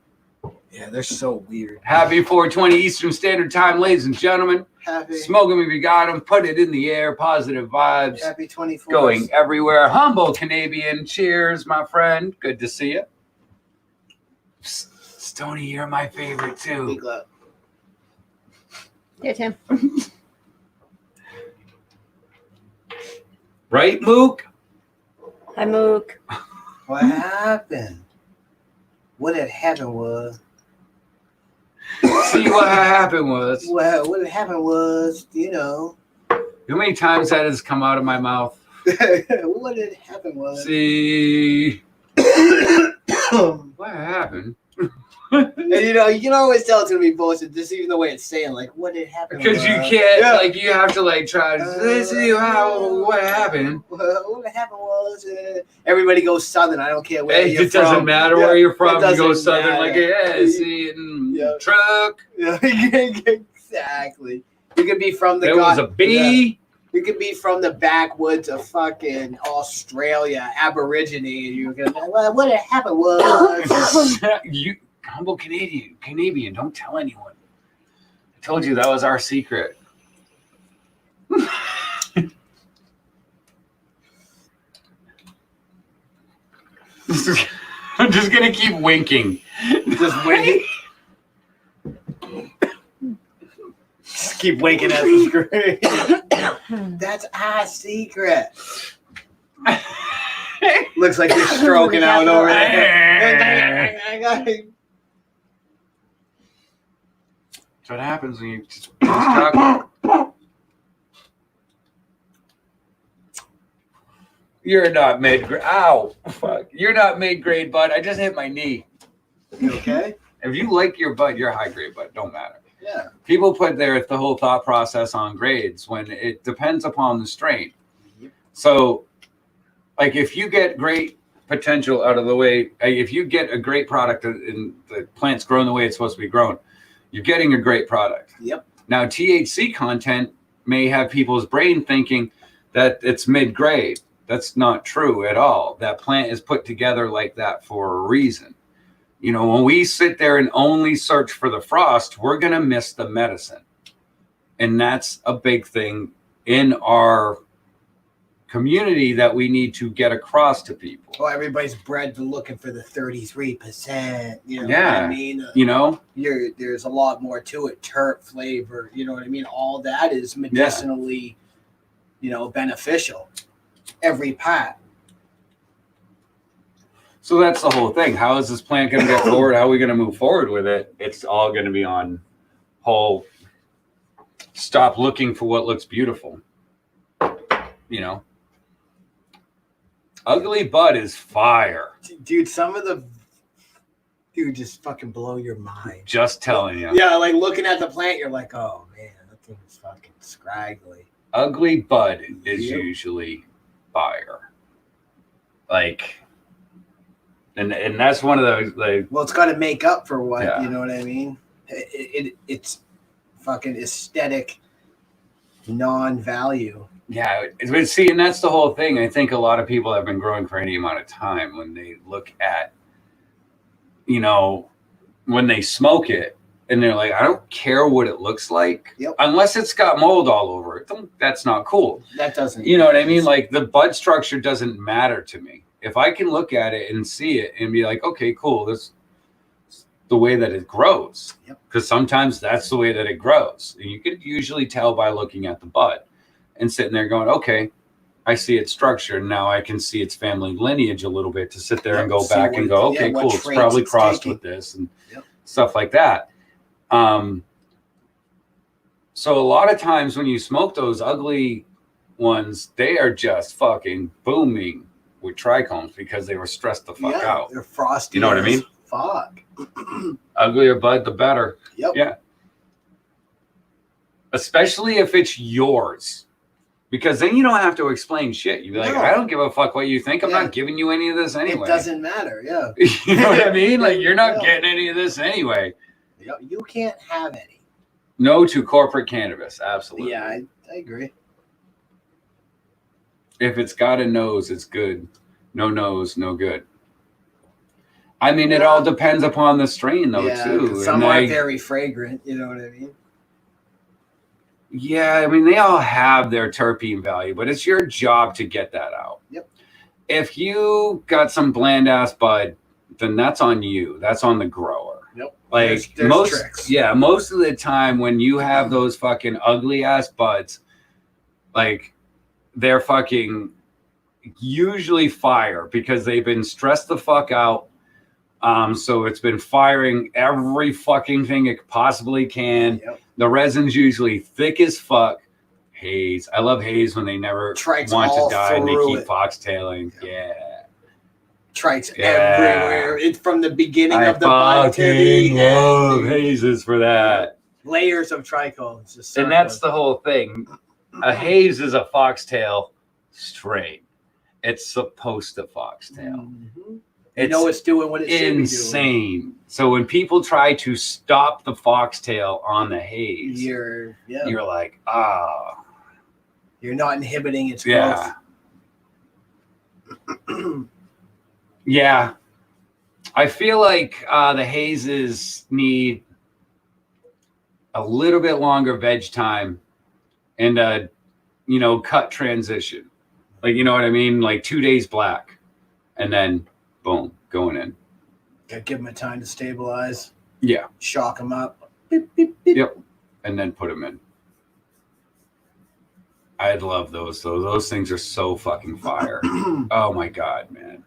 Yeah, they're so weird. Happy 420 Eastern Standard Time, ladies and gentlemen. Happy. Smoking when we got him. Put it in the air. Positive vibes. Happy 24. Going everywhere. Humble Canadian. Cheers, my friend. Good to see you. Stoney, you're my favorite too. Big love. Yeah, Tim. Right, Mook? Hi, Mook. What happened? What had happened was. See, what happened was. Well, what had happened was, You know how many times that has come out of my mouth? what had happened was. See. What happened? And you can always tell it's gonna be bullshit, just even the way it's saying, like, what had happened? Because you can't, you have to, try to see what happened. What happened was, everybody goes southern. I don't care where you're It doesn't from. matter where you're from. It You go doesn't southern, matter. see, truck. Yeah, exactly. You could be from the. There was a bee. You could be from the backwoods of fucking Australia, Aborigine, and you can. Well, what had happened was. You humble Canadian. Don't tell anyone. I told you that was our secret. I'm just gonna keep winking. Just wait. Just keep winking at the screen. That's our secret. Looks like you're stroking out over there. That's what happens when you just chocolate. You're not mid-grade. Ow. Fuck. You're not mid-grade, bud. I just hit my knee. You okay? If you like your bud, you're high-grade, bud. Don't matter. Yeah. People put the whole thought process on grades when it depends upon the strain. Yep. So, if you get great potential out of the way, if you get a great product and the plant's grown the way it's supposed to be grown, you're getting a great product. Yep. Now, THC content may have people's brain thinking that it's mid-grade. That's not true at all. That plant is put together like that for a reason. When we sit there and only search for the frost, we're going to miss the medicine. And that's a big thing in our community that we need to get across to people. Well, everybody's bred to looking for the 33%. You know Yeah. what I mean? There's a lot more to it. Terp flavor. You know what I mean? All that is medicinally, beneficial. Every part. So that's the whole thing. How is this plant going to get forward? How are we going to move forward with it? It's all going to be on whole. Stop looking for what looks beautiful. Ugly bud is fire. Dude, some of the just fucking blow your mind. Just telling you. Yeah, like looking at the plant, you're like, oh man, that thing is fucking scraggly. Ugly bud is usually fire. And that's one of those well, it's got to make up for what you know what I mean. It's fucking aesthetic, non-value. Yeah, but see, and that's the whole thing. I think a lot of people have been growing for any amount of time when they look at, when they smoke it, and they're like, I don't care what it looks like, unless it's got mold all over it. That's not cool. That doesn't. You know what I mean? Like the bud structure doesn't matter to me. If I can look at it and see it and be like, okay, cool, this is the way that it grows. Because sometimes that's the way that it grows. And you can usually tell by looking at the bud. and sitting there going, okay, I see its structure. Now I can see its family lineage a little bit to sit there and go back and go, okay, cool. It's probably crossed with this and stuff like that. So a lot of times when you smoke those ugly ones, they are just fucking booming with trichomes because they were stressed the fuck out. They're frosty. You know what I mean? Fuck. Uglier bud, the better. Yep. Yeah. Especially if it's yours. Because then you don't have to explain shit. You'd be like, I don't give a fuck what you think. I'm not giving you any of this anyway. It doesn't matter. Yeah. You know what I mean? Like, you're not getting any of this anyway. You can't have any. No to corporate cannabis. Absolutely. Yeah, I agree. If it's got a nose, it's good. No nose, no good. I mean, it all depends upon the strain, though, too. Some are very fragrant. You know what I mean? Yeah, I mean, they all have their terpene value, but it's your job to get that out. Yep. If you got some bland-ass bud, then that's on you. That's on the grower. Yep. Like, there's most tricks. Yeah, most of the time when you have those fucking ugly-ass buds, like, they're fucking usually fire because they've been stressed the fuck out. So it's been firing every fucking thing it possibly can. Yep. The resin's usually thick as fuck. Haze. I love haze when they never Trites want to all die and they through keep it. foxtailing. Yeah. Trites everywhere. It's from the beginning of the bud to fucking the love end. hazes for that. Layers of trichomes. Just And that's the whole thing. A haze is a foxtail strain. It's supposed to foxtail. Mm-hmm. It's it's doing what it should be doing. insane. So when people try to stop the foxtail on the haze, You're like, you're not inhibiting its yeah. growth. Yeah. I feel like the hazes need a little bit longer veg time and a, cut transition. Like, you know what I mean? Like 2 days black and then boom, going in. Gotta give them a time to stabilize. Yeah. Shock them up. Beep, beep, beep. Yep. And then put them in. I'd love those. Those things are so fucking fire. Oh my God, man.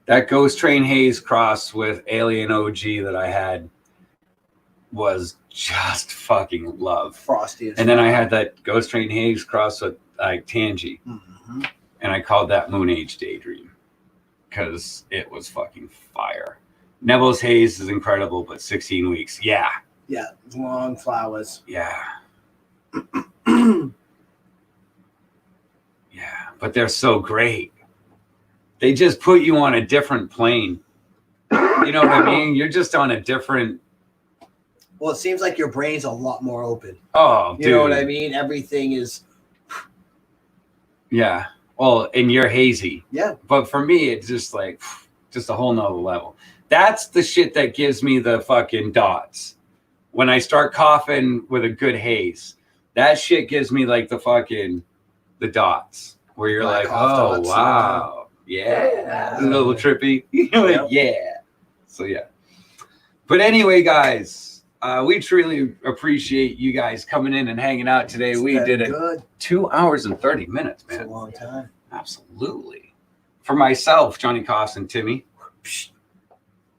That Ghost Train Haze cross with Alien OG that I had was just fucking love. Frosty. And then I had that Ghost Train Haze cross with like Tangy. Mm-hmm. And I called that Moon Age Daydream because it was fucking fire. Neville's Haze is incredible, but 16 weeks. Yeah. Yeah. Long flowers. Yeah. Yeah. But they're so great. They just put you on a different plane. You know what I mean? You're just on a different. Well, it seems like your brain's a lot more open. Oh, dude. You know what I mean? Everything is. Yeah. Well, and you're hazy. Yeah. But for me, it's just like, just a whole nother level. That's the shit that gives me the fucking dots. When I start coughing with a good haze, that shit gives me like the dots where you're like, oh, dots, wow. Yeah. A little trippy. Yeah. So, yeah. But anyway, guys, we truly appreciate you guys coming in and hanging out today. We did it. Good. 2 hours and 30 minutes, man. That's a long time. Absolutely. For myself, Johnny Koss and Timmy,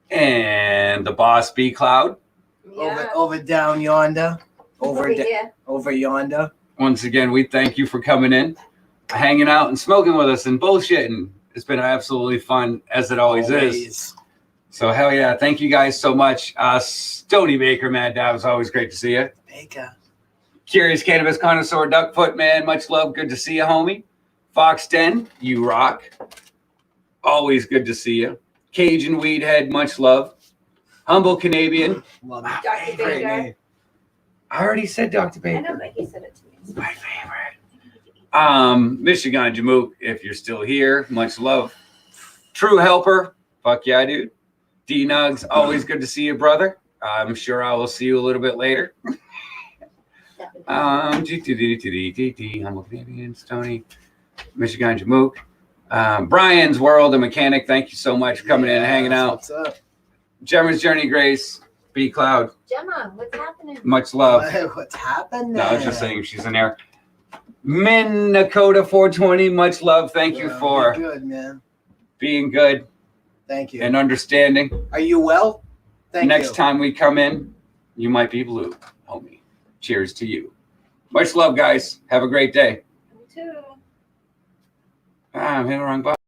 and the boss B Cloud. Yeah. Over down yonder. Here. Over yonder. Once again, we thank you for coming in, hanging out, and smoking with us and bullshitting. It's been absolutely fun, as it always is. So, hell yeah. Thank you guys so much. Stony Baker, Mad Dab, it's always great to see you. Baker. Curious Cannabis Connoisseur, Duckfoot, man, much love. Good to see you, homie. Fox Den, you rock. Always good to see you. Cajun Weedhead, much love. Humble Canadian. Love Dr. it. Great Baker. name. I already said Dr. Baker. I know, but he said it to me. My favorite. Michigan Jamook, if you're still here, much love. True Helper, fuck yeah, dude. D Nugs, always good to see you, brother. I'm sure I will see you a little bit later. Humble Canadian, Stony, Michigan Jamook. Brian's World, a mechanic, thank you so much for coming in and hanging out. What's up? Gemma's Journey Grace, B Cloud, Gemma, what's happening? much love. What's happening? No, I was just saying she's in there. Minnesota 420, much love. Thank you for You're good, man. being good Thank you. and understanding. Are you well? Thank you. Next time we come in, you might be blue, homie. Cheers to you. Much love, guys. Have a great day. Me too. I'm hitting the wrong button.